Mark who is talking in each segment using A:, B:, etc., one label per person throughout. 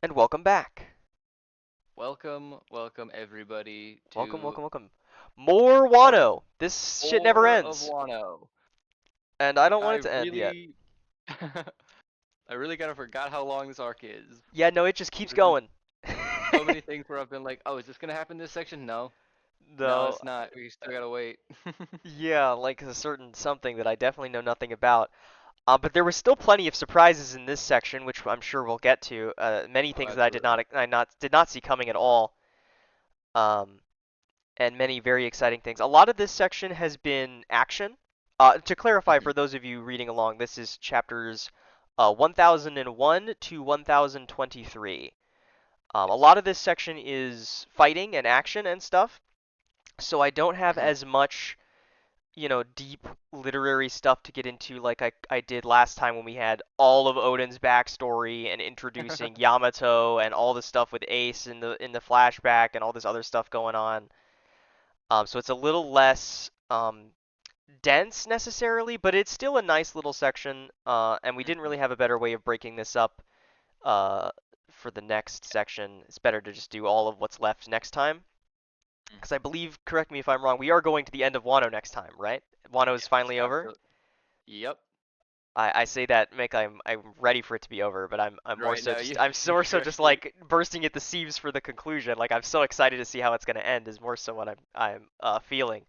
A: And welcome back.
B: Welcome everybody
A: Welcome,
B: to
A: welcome, welcome. More
B: part
A: Wano. This shit never
B: 4 of
A: ends.
B: Wano.
A: And I don't want
B: I
A: it to end yet.
B: really, I really kind of forgot how long this arc is.
A: Yeah, no, it just keeps
B: There's been
A: going.
B: so many things where I've been like, oh, is this gonna happen this section? No, no,
A: No,
B: it's not. We still gotta wait.
A: yeah, like a certain something that I definitely know nothing about. But there were still plenty of surprises in this section, which I'm sure we'll get to. Many
B: Oh,
A: things that
B: absolutely.
A: I did not see coming at all. Um, and many very exciting things. A lot of this section has been action. To clarify,
B: Mhm.
A: for those of you reading along, this is chapters 1001 to 1023. A
B: Yes.
A: lot of this section is fighting and action and stuff, so I don't have
B: Mhm.
A: as much, deep literary stuff to get into like I did last time when we had all of Odin's backstory and introducing Yamato and all the stuff with Ace in the flashback and all this other stuff going on. So it's a little less dense necessarily, but it's still a nice little section. And we didn't
B: Mhm.
A: really have a better way of breaking this up uh, for the next section. It's better to just do all of what's left next time. Because I
B: Mhm.
A: believe, correct me if I'm wrong, we are going to the end of Wano next time, right? Wano is
B: Yes,
A: finally over.
B: absolutely. Yep.
A: I say that, Mick. I'm ready for it to be over, but I'm more
B: Right
A: so
B: now,
A: just
B: you
A: I'm more so
B: you're
A: just
B: actually.
A: like bursting at the seams for the conclusion. Like I'm so excited to see how it's going to end. Is more so what I'm feeling.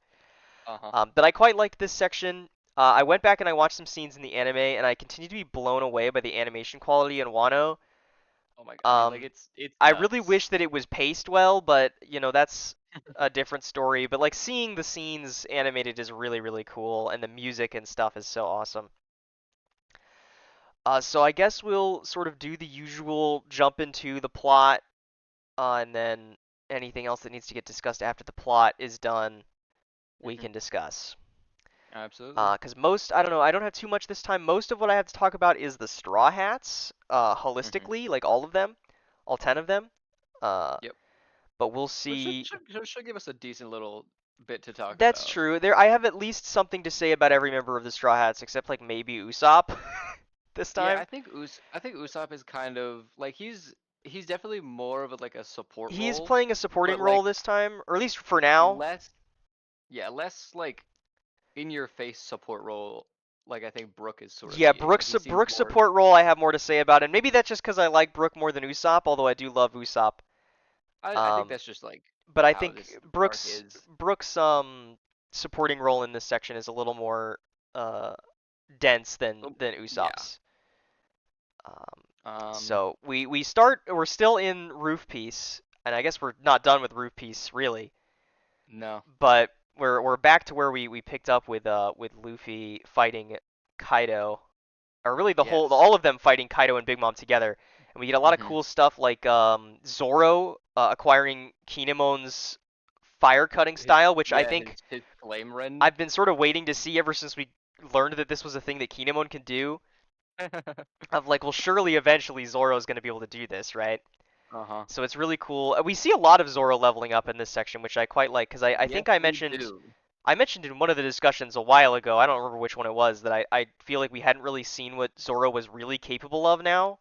B: Uh-huh.
A: But I quite liked this section. I went back and I watched some scenes in the anime, and I continue to be blown away by the animation quality in Wano.
B: Oh my God, dude, like
A: Um,
B: it's
A: I really
B: nuts.
A: wish that it was paced well, but that's a different story. But like seeing the scenes animated is really, really cool, and the music and stuff is so awesome. So I guess we'll sort of do the usual jump into the plot, and then anything else that needs to get discussed after the plot is done, we
B: Mhm.
A: can discuss.
B: Absolutely.
A: Because I don't know, I don't have too much this time. Most of what I have to talk about is the Straw Hats,
B: Mhm.
A: holistically, like all of them, all 10 of them. Uh,
B: Yep.
A: but we'll
B: Which should,
A: see.
B: should should give us a decent little bit to talk
A: That's
B: about.
A: true. I have at least something to say about every member of the Straw Hats, except like maybe Usopp this
B: Yeah,
A: time.
B: I think Usopp is kind of like he's definitely more of a, like a support
A: He's
B: role,
A: playing a supporting
B: but
A: role
B: like
A: this time, or at least for now.
B: less less like in your face support role like I think Brook is sort of
A: Yeah,
B: being. Like he seems
A: Brooks'
B: more.
A: support role I have more to say about, and maybe that's just because I like Brook more than Usopp, although I do love Usopp.
B: I think
A: Um,
B: that's just like
A: but I
B: how
A: think
B: this arc is.
A: Brooks' supporting role in this section is a little more uh dense than
B: Yeah.
A: Usopp's. Um,
B: Um.
A: so we're still in Roof Piece, and I guess we're not done with Roof Piece really,
B: No.
A: but we're back to where we picked up with Luffy fighting Kaido, or really
B: Yes.
A: all of them fighting Kaido and Big Mom together, and we get a lot of
B: Mhm.
A: cool stuff like Zoro acquiring Kinemon's fire cutting style, which I
B: Yeah,
A: think
B: his flame rend.
A: I've been sort of waiting to see ever since we learned that this was a thing that Kinemon can do. Of like, well, surely eventually Zoro's going to be able to do this, right?
B: Uh-huh.
A: So it's really cool. We see a lot of Zoro leveling up in this section, which I quite like because I
B: Yes,
A: think
B: we do.
A: I mentioned in one of the discussions a while ago. I don't remember which one it was that I feel like we hadn't really seen what Zoro was really capable of now.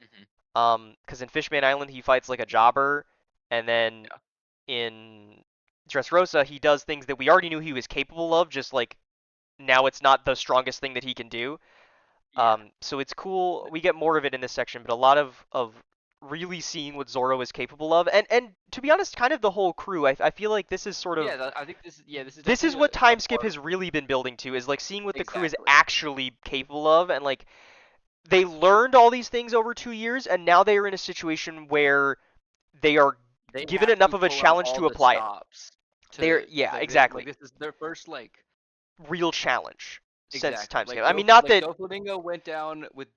B: Mhm.
A: Because in Fishman Island he fights like a jobber, and then
B: Yeah.
A: in Dressrosa he does things that we already knew he was capable of, just like now it's not the strongest thing that he can do.
B: Yeah.
A: So it's cool. We get more of it in this section, but a lot of really seeing what Zoro is capable of, and to be honest, kind of the whole crew. I feel like this is sort
B: Yeah,
A: of
B: I think this is
A: this is
B: definitely
A: what
B: a
A: time skip
B: part.
A: has really been building to, is like seeing what the crew is
B: Exactly.
A: actually capable of, and like they learned all these things over 2 years, and now they are in a situation where they are
B: They
A: given
B: have
A: enough
B: to
A: of a
B: pull out
A: challenge
B: all
A: to
B: the
A: apply it.
B: stops
A: They're
B: to
A: yeah,
B: like
A: exactly.
B: this is their first like.
A: Real challenge since
B: Exactly.
A: time skip.
B: Like
A: I mean, not that
B: Doflamingo went down with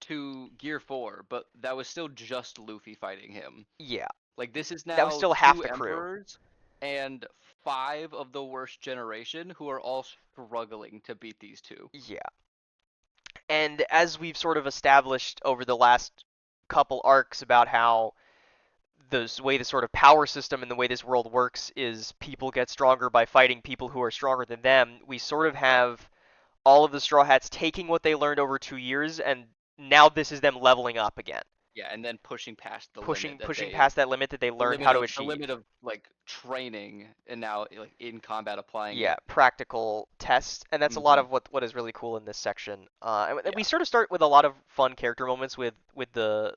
B: to Gear 4, but that was still just Luffy fighting him.
A: yeah,
B: Like this is
A: that was
B: now
A: still half
B: two
A: the crew.
B: emperors and five of the worst generation who are all struggling to beat these two.
A: Yeah. And as we've sort of established over the last couple arcs about how the way the sort of power system and the way this world works is people get stronger by fighting people who are stronger than them, we sort of
B: Right.
A: have all of the Straw Hats taking what they learned over 2 years, and now this is them leveling up again.
B: Yeah, and then pushing past the limit that
A: pushing
B: they
A: past that limit that they learned how to
B: the limit
A: achieve.
B: of like training and now like in combat applying
A: Yeah,
B: it.
A: practical tests, and that's a lot
B: Hmm.
A: of what is really cool in this section. And we
B: Yeah.
A: sort of start with a lot of fun character moments with the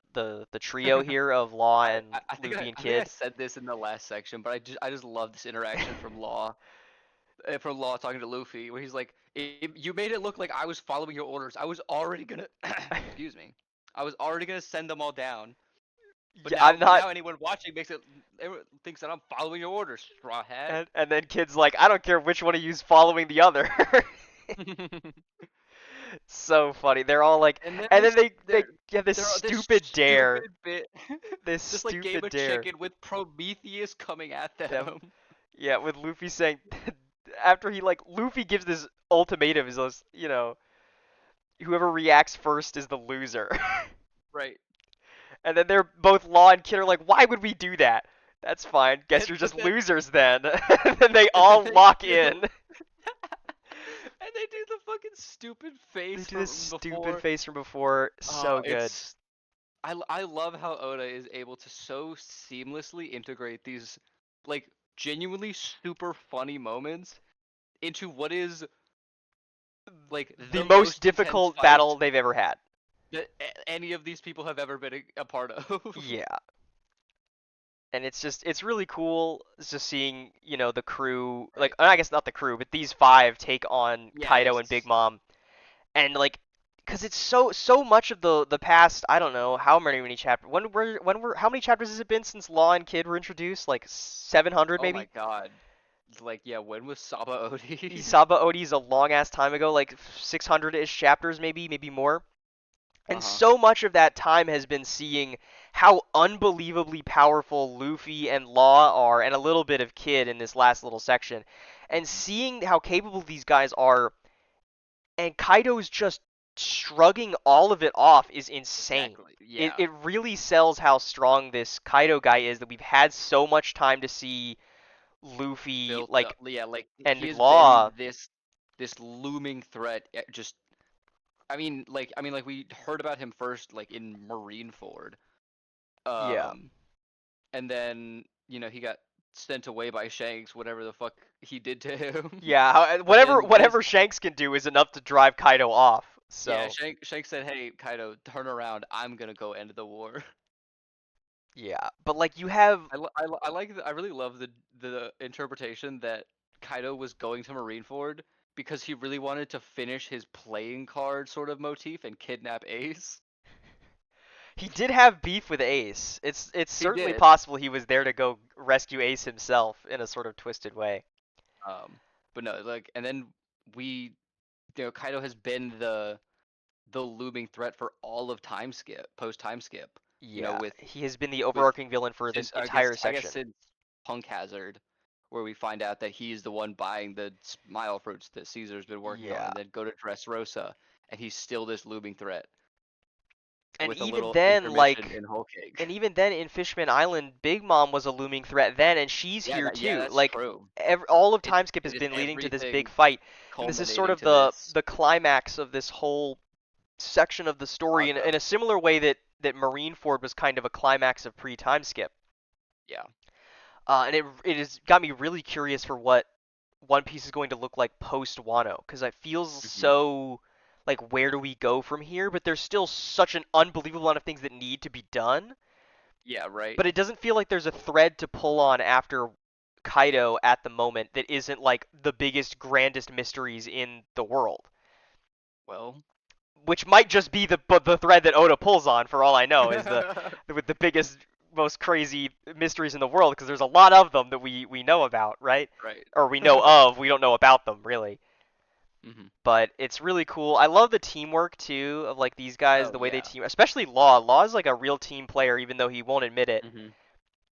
A: trio here of Law and Luffy and
B: I think I
A: Kid.
B: said this in the last section, but I just love this interaction from Law talking to Luffy, where he's like, "You made it look like I was following your orders. I was already gonna, excuse me, I was already gonna send them all down.
A: Yeah, I'm
B: But
A: not.
B: now anyone watching everyone thinks that I'm following your orders, straw hat."
A: And then Kid's like, I don't care which one of you's following the other. So funny. They're all like,
B: And then
A: and then they
B: they're
A: have this
B: this
A: stupid dare,
B: stupid bit,
A: this
B: this like game
A: stupid
B: of
A: dare.
B: chicken with Prometheus coming at
A: Yep.
B: them.
A: Yeah, with Luffy saying after he like Luffy gives this ultimatum is those, whoever reacts first is the loser.
B: Right.
A: And then they're both Law and Kid are like, why would we do that? That's fine. Guess
B: And
A: you're
B: but
A: just
B: then
A: losers then. And then they
B: and then
A: all
B: they
A: lock
B: do
A: in.
B: and they do the fucking stupid
A: They
B: face
A: do this
B: from
A: stupid
B: before.
A: face from before. So good.
B: It's I love how Oda is able to so seamlessly integrate these like genuinely super funny moments into what is like
A: The
B: the
A: most
B: most intense
A: difficult
B: fight
A: battle they've ever had.
B: that any of these people have ever been a part of.
A: Yeah. And it's really cool just seeing, the crew, like,
B: Right.
A: I guess not the crew, but these five take on
B: Yeah,
A: Kaido and Big
B: it's
A: Mom. And like, because it's so much of the past, I don't know how many chapters. When were how many chapters has it been since Law and Kid were introduced? Like 700
B: oh my
A: maybe.
B: god. Like yeah, when was Saba Odi?
A: Isaba Odi's a long ass time ago, like 600-ish chapters maybe more. And
B: Uh-huh.
A: so much of that time has been seeing how unbelievably powerful Luffy and Law are, and a little bit of Kid in this last little section, and
B: Hmm.
A: seeing how capable these guys are, and Kaido's just shrugging all of it off is insane.
B: Exactly.
A: It,
B: Yeah.
A: it really sells how strong this Kaido guy is that we've had so much time to see Luffy,
B: Built up.
A: like,
B: Yeah, like he
A: and
B: has
A: Law.
B: been this looming threat. Just I mean, like we heard about him first, like in Marineford,
A: Yeah.
B: um, and then he got sent away by Shanks, whatever the fuck he did to him.
A: Yeah,
B: But
A: whatever
B: then this,
A: whatever Shanks can do is enough to drive Kaido off.
B: yeah,
A: So,
B: Shanks said, "Hey, Kaido, turn around. I'm gonna go end the war."
A: yeah. But like you have
B: I like I really love the interpretation that Kaido was going to Marineford because he really wanted to finish his playing card sort of motif and kidnap Ace.
A: he did have beef with Ace. It's
B: He
A: certainly
B: did.
A: possible he was there to go rescue Ace himself in a sort of twisted way.
B: Um, but no, like, and then we, Kaido has been the looming threat for all of time skip, post time skip.
A: Yeah,
B: With
A: he has been the
B: with
A: overarching villain for this
B: since
A: entire
B: I guess
A: section.
B: since Punk Hazard, where we find out that he's the one buying the smile fruits that Caesar's been working on,
A: Yeah.
B: and then go to Dressrosa, and he's still this looming threat
A: And
B: with a
A: even
B: little
A: then,
B: intermission
A: like,
B: in Whole Cake.
A: and even then in Fishman Island, Big Mom was a looming threat then, and she's here
B: Yeah,
A: too.
B: that's
A: Like,
B: true.
A: all of
B: It
A: time skip has
B: it is
A: been leading to this big
B: everything
A: fight, and this is sort
B: culminating
A: of
B: to
A: the
B: this
A: the climax of this whole section of the story
B: saga.
A: in a similar way that Marineford was kind of a climax of pre-time skip.
B: Yeah.
A: And it has got me really curious for what One Piece is going to look like post Wano, because it feels
B: Hmm.
A: so like where do we go from here? But there's still such an unbelievable amount of things that need to be done.
B: Yeah. Right.
A: But it doesn't feel like there's a thread to pull on after Kaido at the moment that isn't like the biggest, grandest mysteries in the world.
B: Well.
A: Which might just be the thread that Oda pulls on, for all I know, is the with the biggest, most crazy mysteries in the world, because there's a lot of them that we know about, right?
B: Right.
A: Or we know of, we don't know about them really.
B: Hmm.
A: But it's really cool. I love the teamwork too of like these guys,
B: Oh
A: the way they
B: yeah.
A: team, especially Law. Law is like a real team player, even though he won't admit it,
B: Hmm.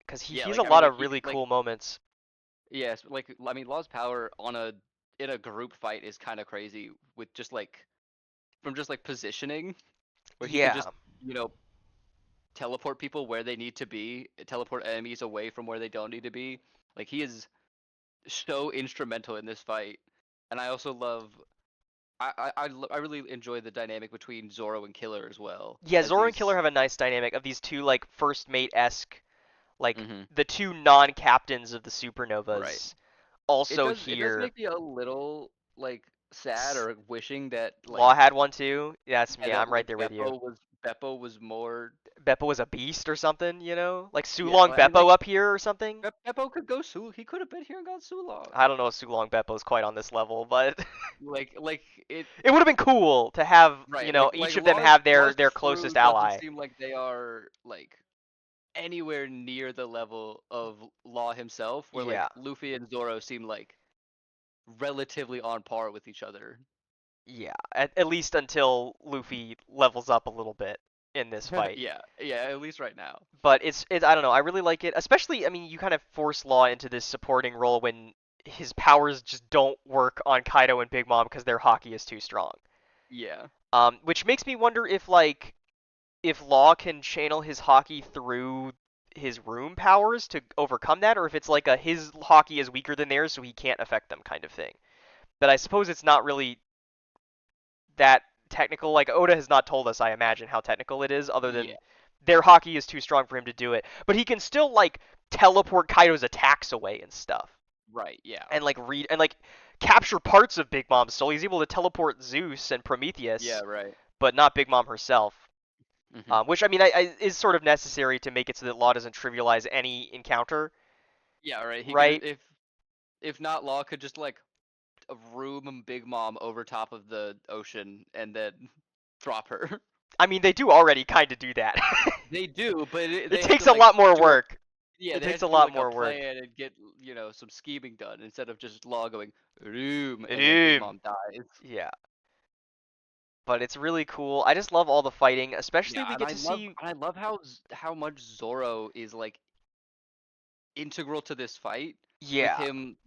A: because he
B: Yeah.
A: has
B: Like
A: a
B: I mean,
A: lot
B: like
A: of
B: he
A: really
B: like
A: cool moments.
B: yes, like I mean, Law's power on a in a group fight is kind of crazy with just like from just like positioning where he can just
A: Yeah.
B: you know teleport people where they need to be, teleport enemies away from where they don't need to be. Like he is so instrumental in this fight. And I also love I really enjoy the dynamic between Zoro and Killer as well
A: Yeah,
B: as
A: Zoro and Killer
B: these.
A: have a nice dynamic of these two like first mate-esque, like
B: Hmm.
A: the two non-captains of the
B: Right.
A: supernovas also
B: It does
A: here.
B: make me a little like sad
A: S-
B: or wishing that
A: Law
B: like
A: had one too. That's
B: yeah,
A: yeah,
B: that
A: I'm right
B: like
A: there with you.
B: Beppo was more.
A: Beppo was a beast or something, you know? Like
B: Yeah,
A: Sulong
B: I mean like
A: Beppo up here or something?
B: Beppo could go Su. He could have been here and gone Sulong.
A: I don't know if Sulong Beppo's quite on this level, but
B: Like it.
A: it would have been cool to have,
B: Right.
A: each
B: Like
A: of them have their
B: Law's
A: their
B: crew
A: closest
B: doesn't
A: ally.
B: seem like they are like anywhere near the level of Law himself, where
A: Yeah.
B: like Luffy and Zoro seem like relatively on par with each other.
A: Yeah. At least until Luffy levels up a little bit in this fight.
B: Yeah, yeah, at least right now.
A: But it's I don't know, I really like it. Especially, I mean, you kind of force Law into this supporting role when his powers just don't work on Kaido and Big Mom because their hockey is too strong.
B: Yeah.
A: Which makes me wonder if Law can channel his hockey through his room powers to overcome that, or if it's like a his hockey is weaker than theirs, so he can't affect them kind of thing. But I suppose it's not really that technical. Like Oda has not told us, I imagine, how technical it is, other
B: Yeah.
A: than their hockey is too strong for him to do it. But he can still like teleport Kaido's attacks away and stuff,
B: Right. Yeah.
A: and like read and like capture parts of Big Mom's soul. He's able to teleport Zeus and
B: Yeah.
A: Prometheus,
B: Right.
A: but not Big Mom herself.
B: Hmm.
A: Which I mean, is sort of necessary to make it so that Law doesn't trivialize any encounter,
B: Yeah. Right. He could
A: right?
B: if not Law could just like room Big Mom over top of the ocean and then drop her.
A: I mean, they do already kind of do that.
B: They do, but
A: It
B: they have
A: takes
B: to
A: a
B: like
A: lot more
B: do a
A: work.
B: yeah,
A: It
B: they
A: takes
B: had
A: a
B: to do
A: lot
B: like a
A: more work.
B: plan and get some scheming done instead of just Law going room and then Big
A: Ew.
B: Mom dies.
A: Yeah, but it's really cool. I just love all the fighting, especially
B: Yeah,
A: we
B: and
A: get to see.
B: I love how much Zoro is like integral to this fight with
A: Yeah,
B: him,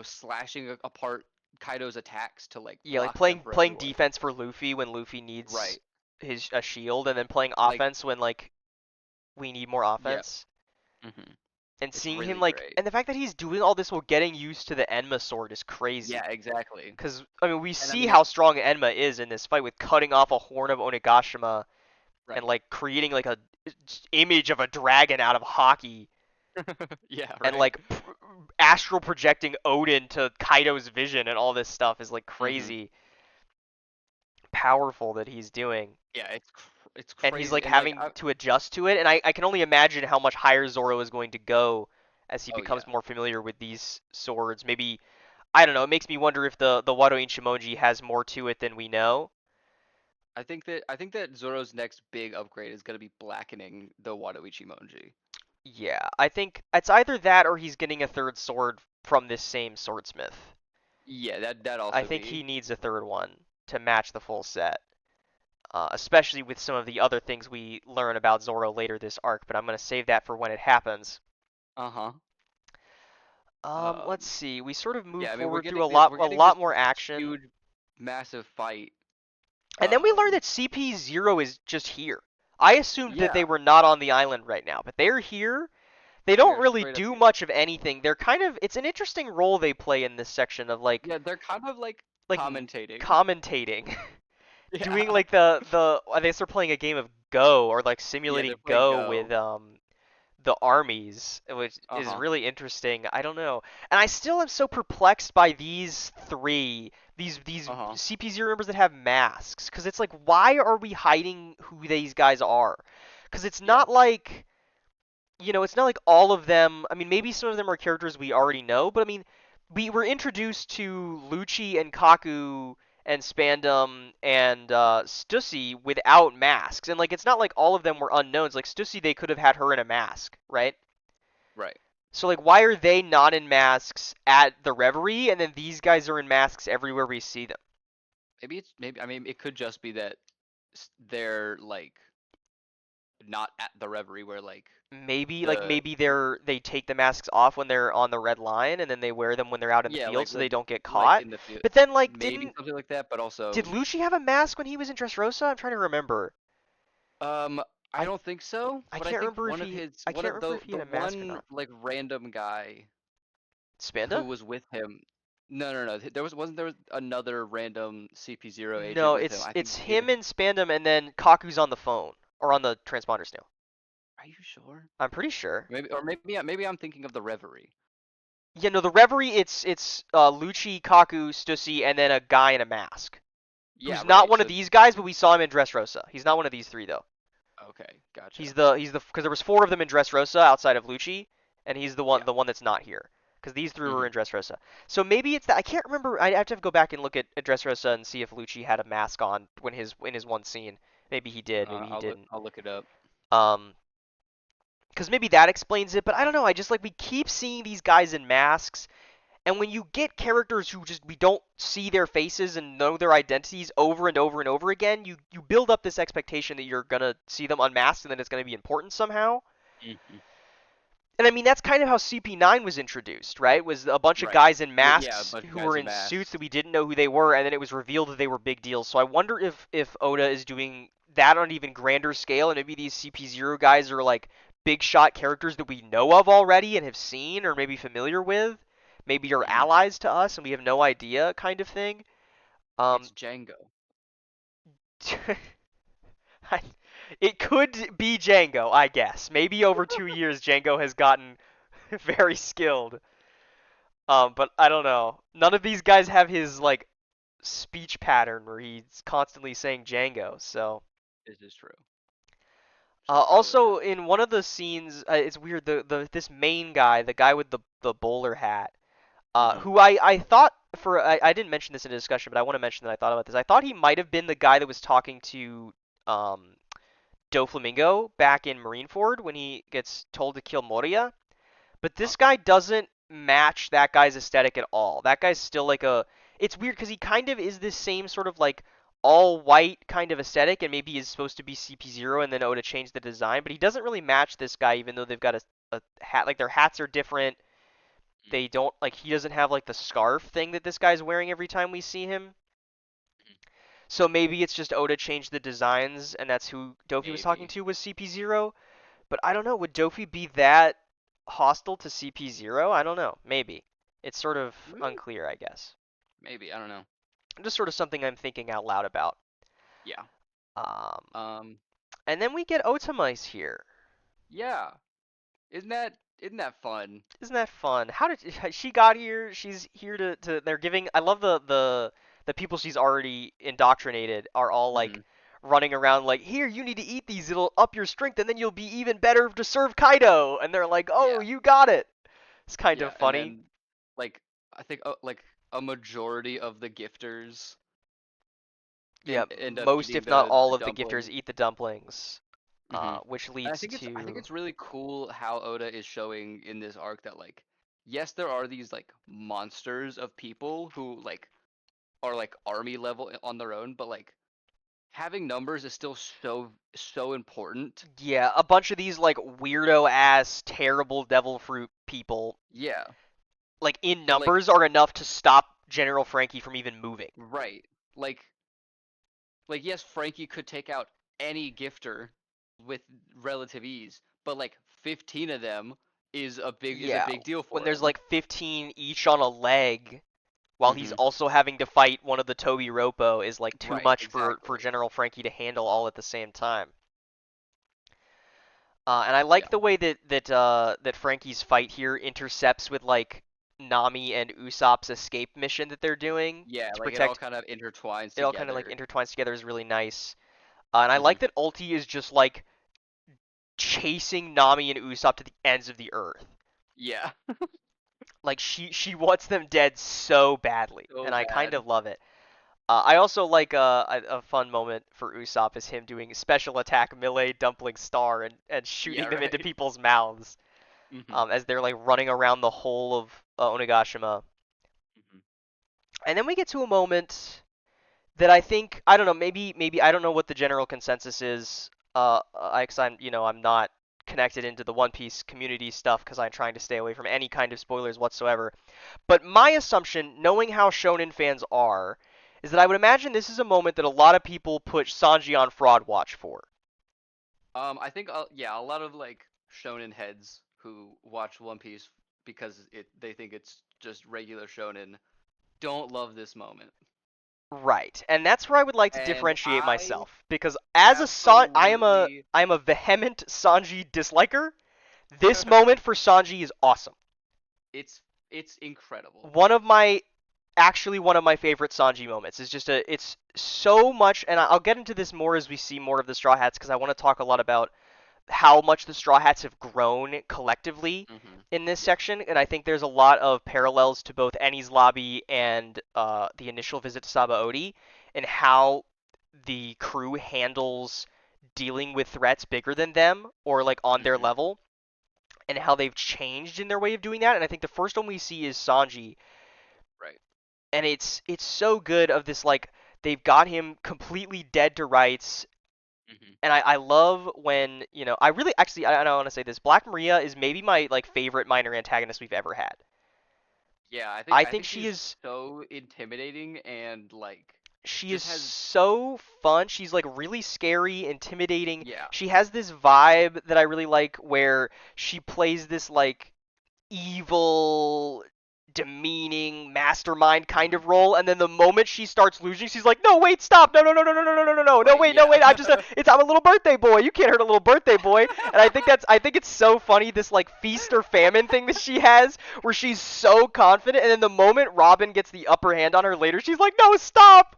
B: slashing apart Kaido's attacks to like
A: yeah, like
B: block them
A: playing
B: for
A: playing
B: everyone.
A: defense for Luffy when Luffy needs
B: Right.
A: his a shield, and then playing
B: Like,
A: offense when like we need more
B: yeah.
A: offense.
B: Hmm.
A: And
B: It's
A: seeing him
B: really
A: like,
B: great.
A: and the fact that he's doing all this while getting used to the Enma sword is
B: Yeah,
A: crazy.
B: exactly.
A: Because I mean, we
B: And I
A: see
B: mean
A: how
B: it
A: strong Enma is in this fight with cutting off a horn of Onigashima and
B: right.
A: like creating like a image of a dragon out of hockey
B: Yeah,
A: and
B: right.
A: like astral projecting Odin to Kaido's vision and all this stuff is like
B: Hmm.
A: crazy powerful that he's doing.
B: Yeah, it's
A: And he's
B: crazy.
A: like
B: And like
A: having to adjust to it, and I can only imagine how much higher Zoro is going to go as he
B: oh yeah.
A: becomes more familiar with these swords. Maybe I don't know. It makes me wonder if the Wado Ichimonji has more to it than we know.
B: I think that Zoro's next big upgrade is gonna be blackening the Wadoichi Monji.
A: Yeah, I think it's either that or he's getting a third sword from this same swordsmith.
B: Yeah, that
A: I
B: also
A: think
B: be.
A: he needs a third one to match the full set, especially with some of the other things we learn about Zoro later this arc. But I'm gonna save that for when it happens.
B: Uh-huh.
A: Let's
B: Um
A: see. We sort of move
B: yeah, I mean we're
A: forward through
B: getting this we're
A: a
B: getting
A: lot
B: this
A: more action,
B: huge massive fight.
A: and then we learn that CP0 is just here. I assumed that
B: Yeah,
A: they were not on the island right now, but they're here. They
B: they
A: don't
B: are
A: really
B: straight up
A: do
B: here.
A: much of anything. They're kind of it's an interesting role they play in this section of
B: Yeah, they're kind of like
A: like
B: commentating.
A: commentating, doing
B: Yeah.
A: like the they start playing a game of Go or like
B: Yeah, they're
A: simulating
B: playing
A: Go with
B: Go.
A: the armies, which is
B: Uh-huh.
A: really interesting. I don't know, and I still am so perplexed by these three, these
B: Uh-huh.
A: CP0 members that have masks, because it's like, why are we hiding who these guys are? Because it's
B: Yeah.
A: not like it's not like all of them. I mean, maybe some of them are characters we already know, but I mean, we were introduced to Lucci and Kaku and Spandam and Stussy without masks, and like it's not like all of them were unknowns. Like Stussy, they could have had her in a mask, right?
B: Right.
A: So like, why are they not in masks at the Reverie, and then these guys are in masks everywhere we see them?
B: Maybe I mean it could just be that they're like not at the Reverie where like the
A: Maybe they take the masks off when they're on the red line, and then they wear them when they're out in the
B: yeah,
A: field so they don't get
B: like
A: caught.
B: in the field,
A: But then like
B: maybe
A: didn't
B: something like that, but
A: did
B: also
A: Lucci have a mask when he was in Dressrosa? I'm trying to remember.
B: um I
A: I
B: don't think so,
A: I
B: but I
A: can't
B: think
A: remember if he I
B: one
A: can't
B: of
A: remember if he
B: the
A: had a mask or
B: one
A: not.
B: like random guy who
A: Spanda?
B: was with him. No. There wasn't there another random CP0 agent
A: No,
B: with him?
A: it's
B: I think
A: it's
B: maybe.
A: him and Spandam, and then Kaku's on the phone or on the transponder still.
B: Are you sure?
A: I'm pretty sure.
B: Maybe I'm thinking of the Reverie.
A: Yeah, no, the Reverie. It's Lucci, Kaku, Stussy, and then a guy in a mask
B: Yeah,
A: who's not
B: right.
A: one of
B: So
A: these guys, but we saw him in Dressrosa. He's not one of these three though.
B: okay, gotcha.
A: He's the because there was four of them in Dressrosa outside of Lucci, and he's
B: Yeah.
A: the one that's not here because these three were
B: Hmm.
A: in Dressrosa. So maybe it's that I can't remember. I have to go back and look at Dressrosa and see if Lucci had a mask on when his in his one scene. Maybe he did, maybe he didn't.
B: I'll look it up.
A: Um, because maybe that explains it, but I don't know. I just like we keep seeing these guys in masks, and when you get characters who just we don't see their faces and know their identities over and over and over again, you build up this expectation that you're gonna see them unmasked and then it's gonna be important somehow.
B: Hmm.
A: And I mean that's kind of how CP9 was introduced, right? Was a bunch of
B: Right.
A: guys in
B: Yeah, a
A: masks
B: bunch of
A: who were
B: guys in
A: in suits
B: masks.
A: that we didn't know who they were, and then it was revealed that they were big deals. So I wonder if Oda is doing that on an even grander scale, and maybe these CP0 guys are like big shot characters that we know of already and have seen or maybe familiar with, maybe are
B: Hmm.
A: allies to us and we have no idea, kind of thing.
B: It's
A: Um,
B: Django.
A: it could be Django, I guess. Maybe over 2 years, Django has gotten very skilled. But I don't know. None of these guys have his like speech pattern where he's constantly saying Django. So
B: This is true. So probably not.
A: also in one of the scenes, it's weird. The this main guy, the guy with the bowler hat,
B: Hmm.
A: who I thought for I didn't mention this in a discussion, but I want to mention that I thought about this. I thought he might have been the guy that was talking to um Doflamingo back in Marineford when he gets told to kill Moria. But
B: Huh.
A: this guy doesn't match that guy's aesthetic at all. That guy's still like a. It's weird because he kind of is this same sort of like all white kind of aesthetic, and maybe is supposed to be CP0, and then Oda changed the design, but he doesn't really match this guy, even though they've got a hat. Like their hats are different.
B: Mm.
A: They don't like he doesn't have like the scarf thing that this guy's wearing every time we see him. So maybe it's just Oda changed the designs, and that's who Dofi was talking
B: Maybe.
A: to was CP0. But I don't know. Would Dofi be that hostile to CP0? I don't know. Maybe. It's sort of
B: Mm,
A: unclear, I guess.
B: maybe. I don't know.
A: Just sort of something I'm thinking out loud about.
B: Yeah.
A: Um,
B: Um.
A: and then we get Otamice here.
B: Yeah. Isn't that fun?
A: Isn't that fun? How did she got here? She's here to they're giving I love the people she's already indoctrinated are all
B: Hmm.
A: like running around like, "Here, you need to eat these. It'll up your strength and then you'll be even better to serve Kaido." And they're like, "Oh,
B: Yeah.
A: you got it." It's kind
B: Yeah.
A: of
B: And
A: funny.
B: then like I think like a majority of the gifters
A: Yeah,
B: end up
A: most
B: eating
A: if not all
B: the
A: of the gifters
B: dumpling.
A: eat the dumplings,
B: Hmm.
A: which
B: And
A: leads
B: I think
A: to
B: it's really cool how Oda is showing in this arc that like yes there are these like monsters of people who like are like army level on their own, but like having numbers is still so important.
A: yeah, a bunch of these like weirdo ass terrible devil fruit people
B: Yeah.
A: like in
B: But like
A: numbers are enough to stop General Frankie from even moving.
B: right. Like yes, Frankie could take out any gifter with relative ease, but like 15 of them is a
A: Yeah,
B: big deal
A: when
B: for
A: there's
B: him.
A: like 15 each on a leg while he's
B: Hmm.
A: also having to fight one of the Toby Roppo is like too
B: Right,
A: much for
B: exactly.
A: General Frankie to handle all at the same time. And I
B: Yeah.
A: like the way that Frankie's fight here intercepts with like Nami and Usopp's escape mission that they're doing
B: Yeah,
A: to
B: like it all
A: protect.
B: kind of intertwines
A: It all kind of like
B: together.
A: intertwines together is really nice. And I
B: Hmm.
A: like that Ulti is just like chasing Nami and Usopp to the ends of the earth.
B: Yeah.
A: Like she wants them dead so badly,
B: So
A: and I kind
B: bad.
A: of love it. I also like a fun moment for Usopp is him doing special attack melee dumpling star and
B: Yeah,
A: shooting them into
B: right.
A: people's mouths
B: Hmm.
A: as they're like running around the whole of Onigashima.
B: Hmm.
A: And then we get to a moment that I think I don't know maybe I don't know what the general consensus is. Cause I'm I'm not connected into the One Piece community stuff because I'm trying to stay away from any kind of spoilers whatsoever. But my assumption, knowing how Shonen fans are, is that I would imagine this is a moment that a lot of people put Sanji on fraud watch for.
B: I think yeah, a lot of like shonen heads who watch One Piece because it they think it's just regular shonen don't love this moment.
A: Right. And that's where I would like to
B: And
A: differentiate
B: I
A: myself because as a
B: absolutely
A: I am a vehement Sanji disliker. This moment for Sanji is awesome.
B: it's it's incredible.
A: One of my actually one of my favorite Sanji moments is just a it's so much and I'll get into this more as we see more of the Straw Hats because I want to talk a lot about how much the Straw Hats have grown collectively in this
B: Yeah.
A: section, and I think there's a lot of parallels to both Enies Lobby and the initial visit to Sabaody, and how the crew handles dealing with threats bigger than them or like on their
B: hmm
A: level, and how they've changed in their way of doing that. And I think the first one we see is Sanji,
B: Right.
A: and it's so good of this like they've got him completely dead to rights
B: hmm
A: and I love when I really actually I don't want to say this. Black Maria is maybe my like favorite minor antagonist we've ever had.
B: Yeah,
A: I
B: I
A: think
B: think she's so intimidating and like
A: she is
B: just has
A: so fun. She's like really scary, intimidating.
B: yeah.
A: She has this vibe that I really like where she plays this like evil, demeaning mastermind kind
B: hmm
A: of role, and then the moment she starts losing, she's like, "No, wait, stop! No, no, no, no, no, no, no, no, no, no, no,
B: Right,
A: wait, no,
B: yeah.
A: wait! I'm a little birthday boy. You can't hurt a little birthday boy." And I think it's so funny this like feast or famine thing that she has, where she's so confident, and then the moment Robin gets the upper hand on her later, she's like, "No, stop!"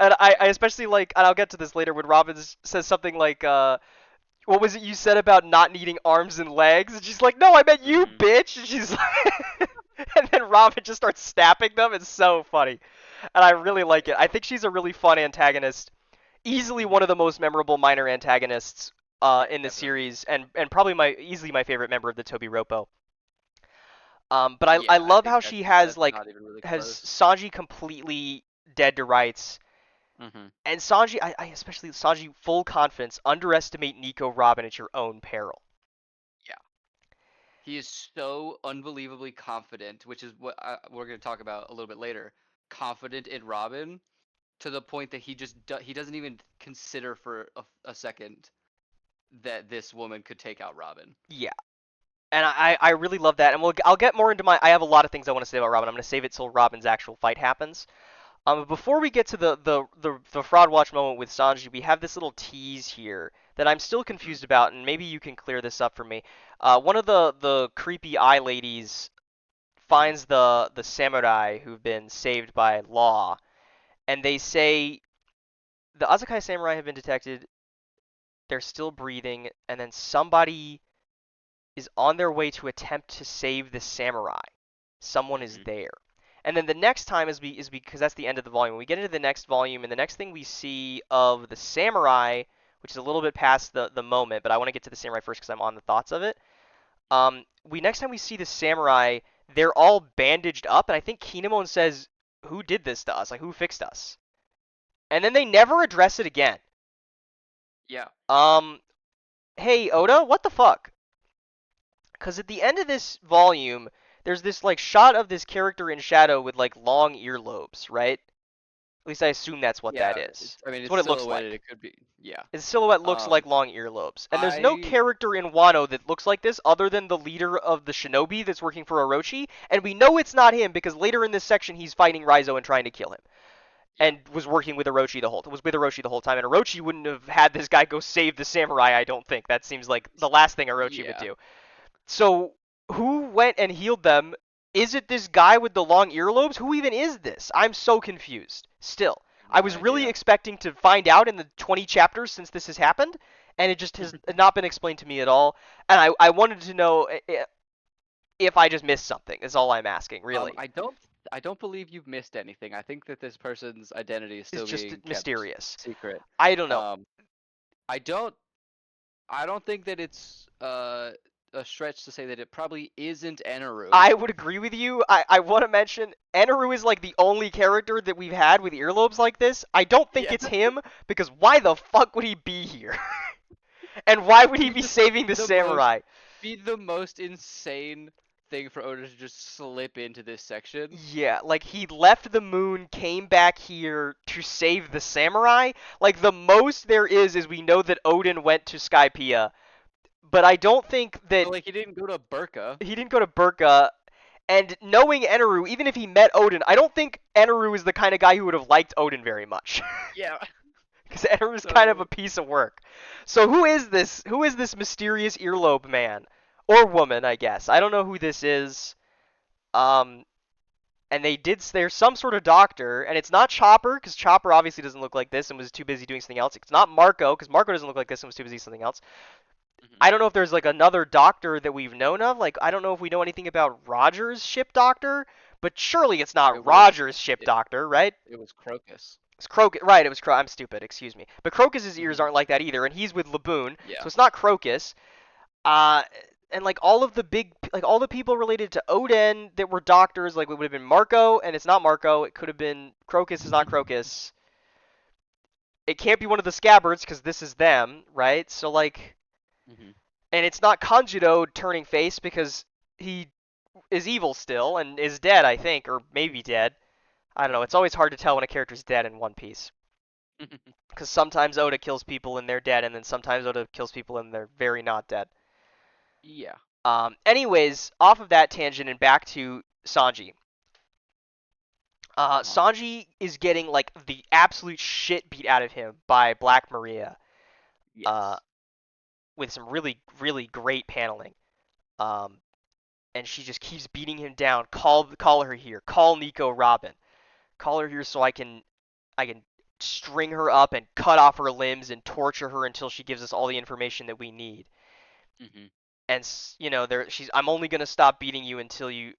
A: And I especially like, and I'll get to this later when Robin says something like, what was it you said about not needing arms and legs? And she's like, no, I meant you,
B: hmm
A: bitch. And she's like, and then Robin just starts snapping them. It's so funny, and I really like it. I think she's a really fun antagonist, easily one
B: hmm
A: of the most memorable minor antagonists
B: Yeah,
A: in the
B: definitely.
A: series, and probably my easily my favorite member of the Toby Roppo. But I
B: Yeah, I
A: love
B: think
A: how she has
B: that's
A: like
B: not even really
A: has
B: close.
A: Sanji completely dead to rights.
B: hmm
A: And Sanji, I especially Sanji, full confidence. Underestimate Nico Robin at your own peril.
B: Yeah. He is so unbelievably confident, which is what we're going to talk about a little bit later. Confident in Robin to the point that he doesn't even consider for a second that this woman could take out Robin.
A: Yeah, and I really love that. And I'll get more into my. I have a lot of things I want to say about Robin. I'm going to save it till Robin's actual fight happens. Before we get to the fraud watch moment with Sanji, we have this little tease here that I'm still
B: hmm
A: confused about, and maybe you can clear this up for me. One of the creepy eye ladies
B: hmm
A: finds the samurai who've been saved by Law, and they say the Asakai samurai have been detected. They're still breathing, and then somebody is on their way to attempt to save the samurai. Someone is
B: hmm
A: there. And then the next time is because that's the end of the volume. We get into the next volume, and the next thing we see of the samurai, which is a little bit past the moment, but I want to get to the samurai first because I'm on the thoughts of it. We next time we see the samurai, they're all bandaged up, and I think Kinemon says, "Who did this to us? Like who fixed us?" And then they never address it again.
B: Yeah.
A: Um, hey Oda, what the fuck? Because at the end of this volume, there's this like shot of this character in shadow with like long earlobes, right? At least I assume that's what that
B: Yeah.
A: is.
B: I mean,
A: It's
B: it's
A: what it looks
B: silhouetted.
A: like.
B: It could be. Yeah.
A: His silhouette looks like
B: Um.
A: long earlobes. And there's no
B: I.
A: character in Wano that looks like this other than the leader of the shinobi that's working for Orochi. And we know it's not him because later in this section he's fighting Raizo and trying to kill him.
B: Yeah.
A: And was working with Orochi the whole time. And Orochi wouldn't have had this guy go save the samurai, I don't think. That seems like the last thing Orochi would
B: Yeah.
A: do. So who went and healed them? Is it this guy with the long earlobes? Who even is this? I'm so confused. Still, I
B: No
A: was really
B: idea.
A: expecting to find out in the 20 chapters since this has happened, and it just has not been explained to me at all. And I wanted to know if I just missed something. Is all I'm asking, really.
B: I don't believe you've missed anything. I think that this person's identity is
A: It's
B: still
A: just
B: being kept
A: mysterious.
B: secret.
A: I don't know.
B: Um, I don't I don't think that it's a stretch to say that it probably isn't Eneru.
A: I would agree with you. I want to mention Eneru is like the only character that we've had with earlobes like this. I don't think
B: Yeah.
A: it's him because why the fuck would he be here? And why would he
B: Be
A: be saving the
B: the most
A: samurai?
B: be the most insane thing for Oda to just slip into this section.
A: Yeah, like he left the moon, came back here to save the samurai. Like the most there is we know that Odin went to Skypiea, but I don't think that
B: But like he didn't go to Burka.
A: he didn't go to Burka. And knowing Eneru, even if he met Odin, I don't think Eneru is the kind of guy who would have liked Odin very much.
B: Yeah.
A: Because Eneru is kind of a
B: So.
A: piece of work. So who is this? Who is this mysterious earlobe man or woman? I guess I don't know who this is. Um, and there's some sort of doctor, and it's not Chopper because Chopper obviously doesn't look like this and was too busy doing something else. It's not Marco because Marco doesn't look like this and was too busy doing something else.
B: Mhm.
A: I don't know if there's like another doctor that we've known of. Like I don't know if we know anything about Roger's ship doctor, but surely it's
B: It
A: not
B: was
A: Roger's ship
B: it,
A: doctor, right?
B: it was Crocus.
A: It's Crocus, right? It was I'm stupid. Excuse me. But Crocus's ears
B: Mhm.
A: aren't like that either, and he's with Laboon,
B: Yeah.
A: so it's not Crocus. Uh, and like all of the like all the people related to Odin that were doctors, like it would have been Marco, and it's not Marco. It could have been Crocus. Is not Crocus. It can't be one of the Scabbards because this is them, right? So like,
B: Mhm.
A: and it's not Kanjiro turning face because he is evil still and is dead, I think, or maybe dead. I don't know. It's always hard to tell when a character's dead in One Piece
B: Mhm.
A: because sometimes Oda kills people and they're dead, and then sometimes Oda kills people and they're very not dead.
B: Yeah.
A: Anyways, off of that tangent and back to Sanji.
B: Uh-huh.
A: Sanji is getting like the absolute shit beat out of him by Black Maria. Uh,
B: Yes.
A: with some really really great paneling. Um, and she just keeps beating him down. Call her here. Call Nico Robin. Call her here so I can string her up and cut off her limbs and torture her until she gives us all the information that we need.
B: Mhm.
A: And there she's I'm only gonna stop beating you until you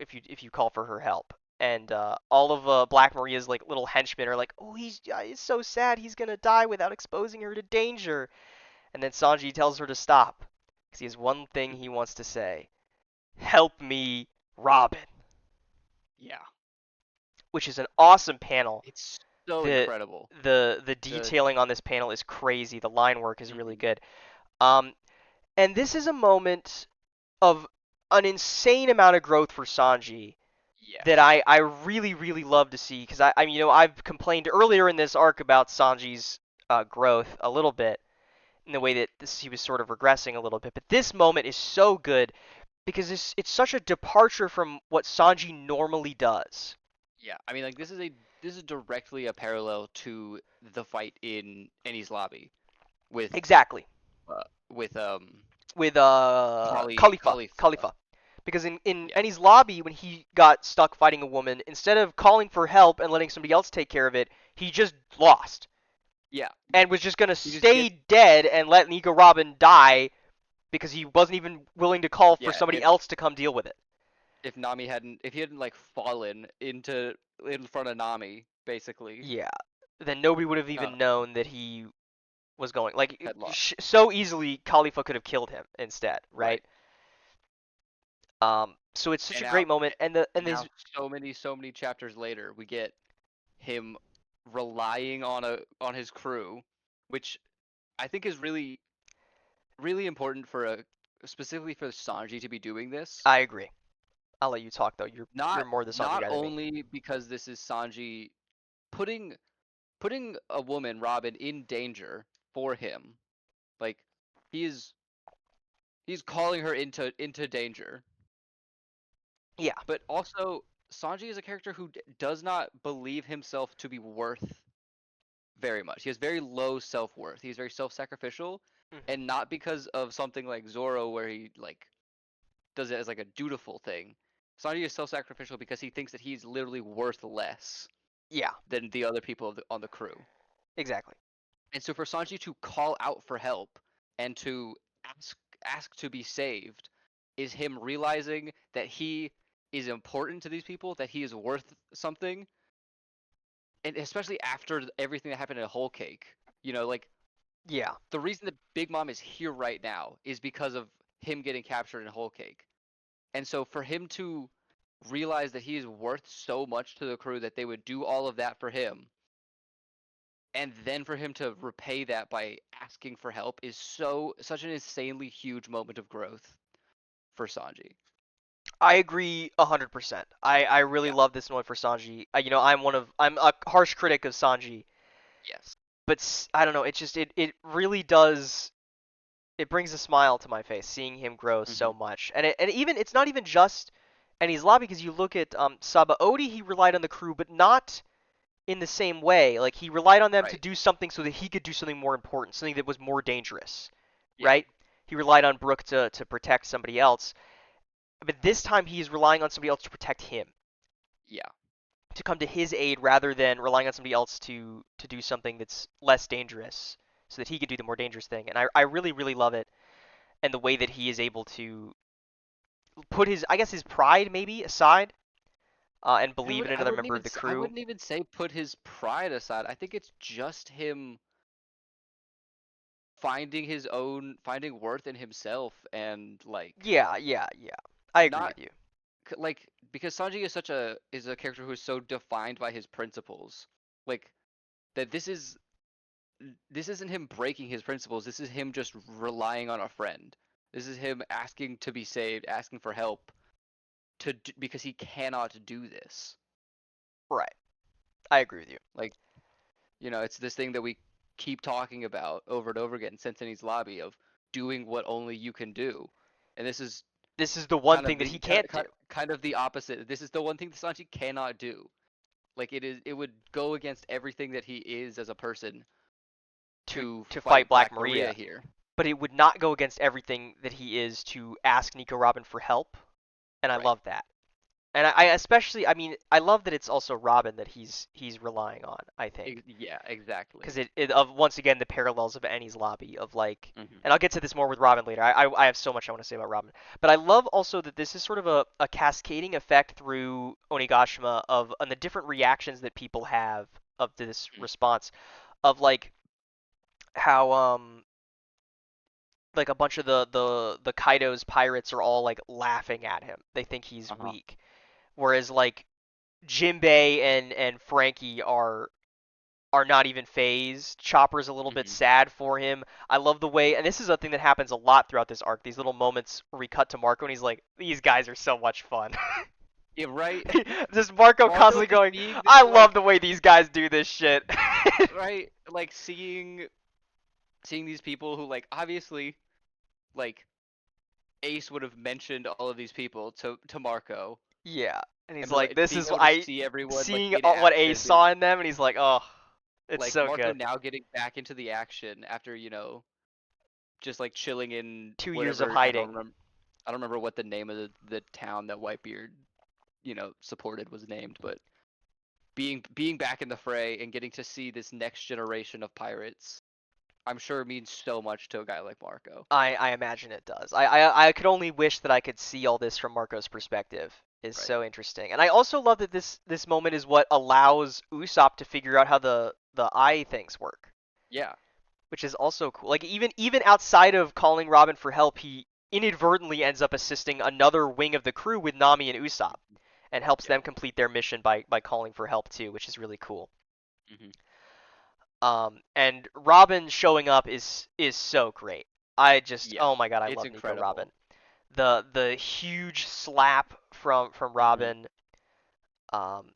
A: call for her help. And all of Black Maria's like little henchmen are like, oh, he's so sad he's gonna die without exposing her to danger. And then Sanji tells her to stop because he has one thing he wants to say: "Help me, Robin,"
B: Yeah.
A: which is an awesome panel.
B: It's so
A: the
B: incredible.
A: the
B: The
A: detailing on this panel is crazy. The line work is really
B: Mhm.
A: good. Um, and this is a moment of an insane amount of growth for Sanji that
B: Yes.
A: I really really love to see because I mean I've complained earlier in this arc about Sanji's growth a little bit in the way that he was sort of regressing a little bit, but this moment is so good because it's such a departure from what Sanji normally does.
B: Yeah. I mean, like this is directly a parallel to the fight in Enies Lobby with
A: Exactly.
B: with
A: With Khalifa.
B: Khalifa.
A: Khalifa. Because in
B: Yeah.
A: Ennie's lobby, when he got stuck fighting a woman, instead of calling for help and letting somebody else take care of it, he just lost
B: Yeah.
A: and was just gonna
B: He just
A: stay
B: get
A: dead and let Nico Robin die because he wasn't even willing to call for
B: yeah.
A: somebody else to come deal with it.
B: If he hadn't like fallen into in front of Nami basically,
A: Yeah. Then nobody would have
B: uh,
A: even known that he was going like
B: had lost.
A: so easily. Khalifa could have killed him instead, right?
B: Right.
A: So it's such
B: And
A: a
B: now
A: great moment, and the and
B: and
A: his
B: now so many chapters later, we get him relying on his crew, which I think is really important for a specifically for Sanji to be doing this.
A: I agree. I'll let you talk though. You're
B: Not
A: more the Sanji
B: not
A: guy than me.
B: only because this is Sanji putting putting a woman, Robin, in danger for him. Like he's he's calling her into danger.
A: Yeah,
B: But also Sanji is a character who does not believe himself to be worth very much. He has very low self-worth. He's very self-sacrificial,
A: hmm,
B: and not because of something like Zoro where he like does it as like a dutiful thing. Sanji is self-sacrificial because he thinks that he's literally worth less
A: yeah,
B: than the other people on the crew.
A: exactly.
B: And so for Sanji to call out for help and to ask to be saved is him realizing that he is important to these people, that he is worth something, and especially after everything that happened in Whole Cake. Like
A: Yeah,
B: the reason that Big Mom is here right now is because of him getting captured in Whole Cake. And so for him to realize that he is worth so much to the crew that they would do all of that for him, and then for him to repay that by asking for help is such an insanely huge moment of growth for Sanji.
A: I agree 100%. I really
B: Yeah.
A: love this one for Sanji. I'm a harsh critic of Sanji,
B: Yes.
A: but I don't know. It really does. It brings a smile to my face seeing him grow so
B: Mhm.
A: much, and even it's not even just Enies Lobby, because you look at Sabaody, he relied on the crew, but not in the same way. Like he relied on them to
B: Right.
A: do something so that he could do something more important, something that was more dangerous,
B: Yeah.
A: right? He relied on Brook to protect somebody else, but this time he is relying on somebody else to protect him,
B: Yeah.
A: to come to his aid rather than relying on somebody else to do something that's less dangerous, so that he could do the more dangerous thing. And I really really love it, and the way that he is able to put his, I guess, his pride maybe aside, and believe in another member of the
B: I
A: crew.
B: wouldn't even say put his pride aside. I think it's just him finding worth in himself and like
A: Yeah, yeah, yeah. I agree
B: not
A: with you.
B: like because Sanji is a character who is so defined by his principles. Like that this isn't him breaking his principles. This is him just relying on a friend. This is him asking to be saved, asking for help because he cannot do this.
A: Right. I agree with you.
B: Like, it's this thing that we keep talking about over and over again since Enies Lobby of doing what only you can do. And this is
A: This is the one thing that he can't do.
B: kind of the opposite. This is the one thing that Sanji cannot do. Like it would go against everything that he is as a person to
A: To fight
B: fight
A: Black
B: Black Maria
A: Maria,
B: here.
A: but it would not go against everything that he is to ask Nico Robin for help, and I
B: Right.
A: love that. And I especially, I mean, I love that it's also Robin that he's relying on. I think
B: Yeah, exactly.
A: because it of once again the parallels of Enies Lobby of like,
B: Hmm.
A: and I'll get to this more with Robin later. I have so much I want to say about Robin, but I love also that this is sort of a cascading effect through Onigashima of on the different reactions that people have of this response of like how like a bunch of the Kaido's pirates are all like laughing at him. They think he's
B: Uh huh.
A: weak, whereas like Jinbei and Frankie are not even phased. Chopper's a little bit
B: Hmm.
A: sad for him. I love the way, and this is a thing that happens a lot throughout this arc. These little moments where we cut to Marco and he's like, "These guys are so much fun."
B: Yeah, right.
A: Just Marco
B: Marco
A: constantly
B: just
A: going,
B: being
A: "I love
B: like
A: the way these guys do this shit."
B: right, like seeing these people who like obviously like Ace would have mentioned all of these people to Marco
A: Yeah, and
B: and
A: he's
B: be
A: like,
B: like
A: "This
B: being
A: is
B: able to
A: I
B: see everyone like
A: seeing
B: in
A: what Ace
B: action,
A: saw in them," and he's like, "Oh, it's
B: like
A: so
B: Marco
A: good."
B: now getting back into the action after just like chilling in
A: 2 years of
B: whatever.
A: hiding.
B: I don't remember what the name of the town that Whitebeard supported was named, but being back in the fray and getting to see this next generation of pirates, I'm sure means so much to a guy like Marco.
A: I imagine it does. I could only wish that I could see all this from Marco's perspective. Is
B: Right.
A: so interesting, and I also love that this moment is what allows Usopp to figure out how the eye things work,
B: Yeah.
A: which is also cool. Like even outside of calling Robin for help, he inadvertently ends up assisting another wing of the crew with Nami and Usopp, and helps
B: Yeah.
A: them complete their mission by calling for help too, which is really cool.
B: Hmm.
A: And Robin showing up is so great. I just,
B: Yeah.
A: oh my god, I
B: It's
A: love Nico Robin.
B: incredible.
A: The huge slap from
B: Hmm.
A: Robin. Um,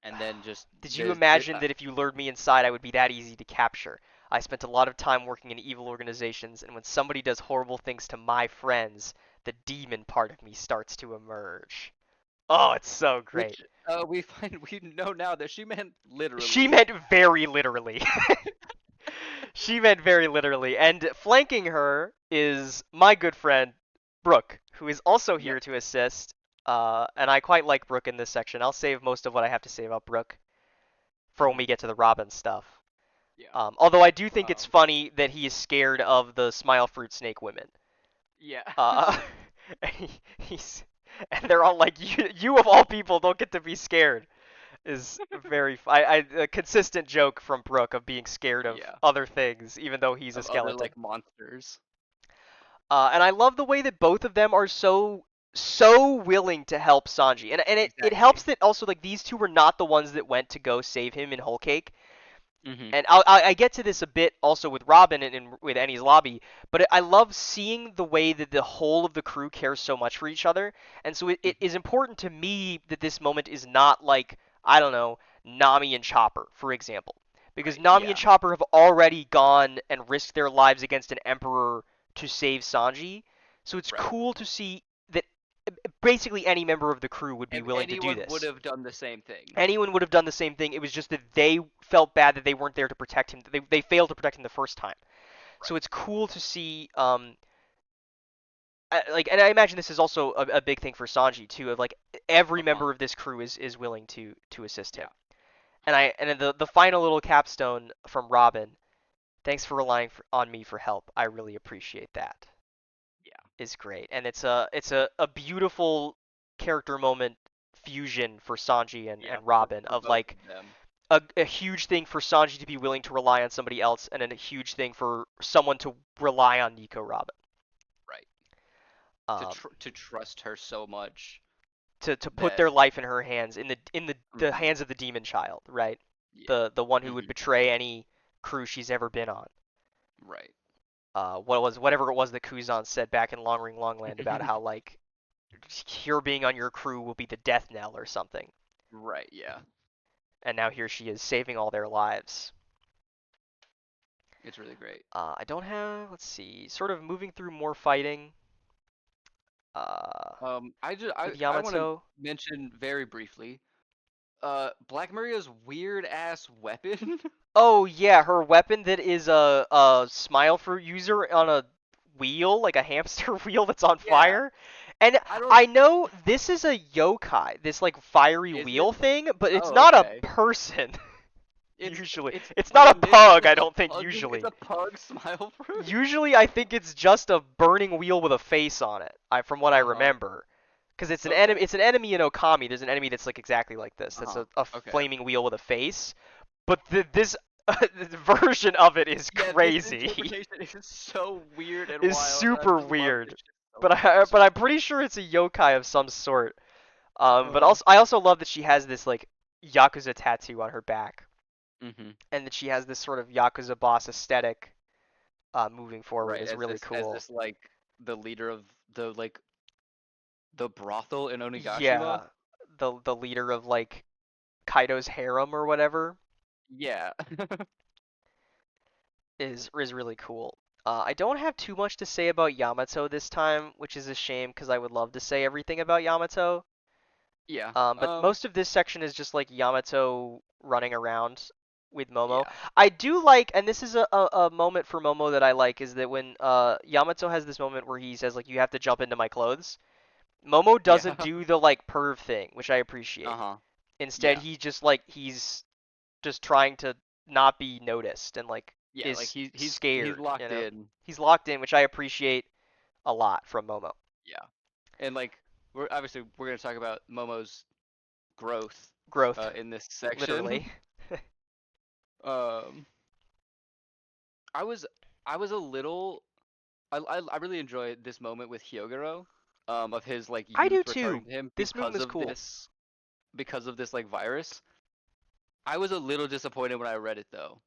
B: And then just
A: did you
B: the
A: imagine that if you lured me inside, I would be that easy to capture? I spent a lot of time working in evil organizations, and when somebody does horrible things to my friends, the demon part of me starts to emerge. Oh, it's so great.
B: which we know now that she meant
A: She
B: literally.
A: meant very literally. She meant very literally. And flanking her is my good friend, Brooke, who is also
B: Yep.
A: here to assist. And I quite like Brooke in this section. I'll save most of what I have to say about Brooke for when
B: Hmm.
A: we get to the Robin stuff.
B: Yeah.
A: Although I do think it's
B: Um.
A: funny that he is scared of the Smile Fruit Snake women.
B: Yeah.
A: Uh, and he's and they're all like, you of all people don't get to be scared." Is very a consistent joke from Brooke of being scared of
B: Yeah.
A: other things, even though he's a
B: Of other
A: skeleton.
B: like monsters.
A: And I love the way that both of them are so willing to help Sanji, and it helps
B: Exactly.
A: that also like these two were not the ones that went to go save him in Whole Cake.
B: Hmm.
A: And I get to this a bit also with Robin and with Enies Lobby, but I love seeing the way that the whole of the crew cares so much for each other, and so it
B: Hmm.
A: is important to me that this moment is not like, I don't know, Nami and Chopper, for example, because
B: Right.
A: Nami and
B: Yeah.
A: Chopper have already gone and risked their lives against an emperor to save Sanji, so it's
B: Right.
A: cool to see that basically any member of the crew would be
B: If
A: willing to do
B: anyone would
A: this.
B: have done the same thing.
A: Anyone would have done the same thing. It was just that they felt bad that they weren't there to protect him. They failed to protect him the first time. So
B: Right.
A: it's cool to see like, and I imagine this is also a big thing for Sanji too, of like every
B: Uh huh.
A: member of this crew is willing to assist him.
B: Yeah.
A: And the final little capstone from Robin, thanks for relying on me for help. I really appreciate that.
B: Yeah.
A: Is great, and it's a beautiful character moment fusion for Sanji
B: Yeah.
A: and Robin
B: For
A: of
B: both
A: like
B: of them.
A: a huge thing for Sanji to be willing to rely on somebody else, and then a huge thing for someone to rely on Nico Robin.
B: Right.
A: Um,
B: To trust her so much
A: to put
B: that.
A: their life in her hands, in the
B: Hmm.
A: hands of the demon child, right?
B: Yeah.
A: The one who would
B: Hmm.
A: betray any crew she's ever been on.
B: Right.
A: Whatever it was that Kuzan said back in Long Ring Longland about how like her being on your crew will be the death knell or something.
B: Right. Yeah.
A: And now here she is saving all their lives.
B: It's really great.
A: I don't have, let's see, sort of moving through more fighting uh,
B: I
A: with
B: want to
A: Yamato.
B: mention very briefly. Black Maria's weird ass weapon.
A: Oh yeah, her weapon that is a smile fruit user on a wheel, like a hamster wheel that's on
B: Yeah.
A: fire. And
B: I don't.
A: I know this is a yokai, this like fiery
B: Is it?
A: wheel thing, but it's
B: Oh,
A: not a
B: okay.
A: person.
B: It's
A: Usually,
B: it's
A: it's
B: like
A: not
B: a
A: a
B: mix. It's
A: pug.
B: like
A: I
B: a
A: don't think
B: pug. It's
A: usually.
B: a pug smile fruit.
A: Usually, I think it's just a burning wheel with a face on it. From what I
B: Uh huh.
A: remember, because it's an enemy.
B: Okay.
A: It's an enemy in Okami. There's an enemy that's like exactly like this.
B: Uh
A: That's
B: huh.
A: a
B: Okay.
A: flaming wheel with a face. But this version of it is
B: Yeah, this
A: crazy.
B: interpretation is so weird and
A: Is
B: wild, and I
A: super
B: just love this
A: weird.
B: shit so
A: But
B: much.
A: I'm pretty sure it's a yokai of some sort. But
B: Uh.
A: also I also love that she has this like yakuza tattoo on her back,
B: Mhm.
A: and that she has this sort of yakuza boss aesthetic moving forward
B: Right.
A: is really
B: As
A: cool.
B: this like the leader of the brothel in Onigashima.
A: Yeah, the leader of like Kaido's harem or whatever
B: Yeah.
A: is really cool. I don't have too much to say about Yamato this time, which is a shame because I would love to say everything about Yamato.
B: Yeah.
A: But most of this section is just like Yamato running around with Momo.
B: Yeah.
A: I do like, and this is a moment for Momo that I like, is that when Yamato has this moment where he says like you have to jump into my clothes. Momo doesn't
B: Yeah.
A: do the like perv thing, which I appreciate.
B: Uh-huh.
A: Instead,
B: Yeah.
A: he just like he's just trying to not be noticed and like
B: Yeah, like
A: is
B: he's
A: scared,
B: locked in.
A: He's locked in, which I appreciate a lot from Momo.
B: Yeah. And like we're going to talk about Momo's growth
A: Growth,
B: in this section.
A: literally.
B: um I was I was a little I really enjoyed this moment with Hyogoro, of his like
A: I do
B: youth returning
A: too.
B: to him
A: This meme is cool.
B: because of this like virus. I was a little disappointed when I read it though,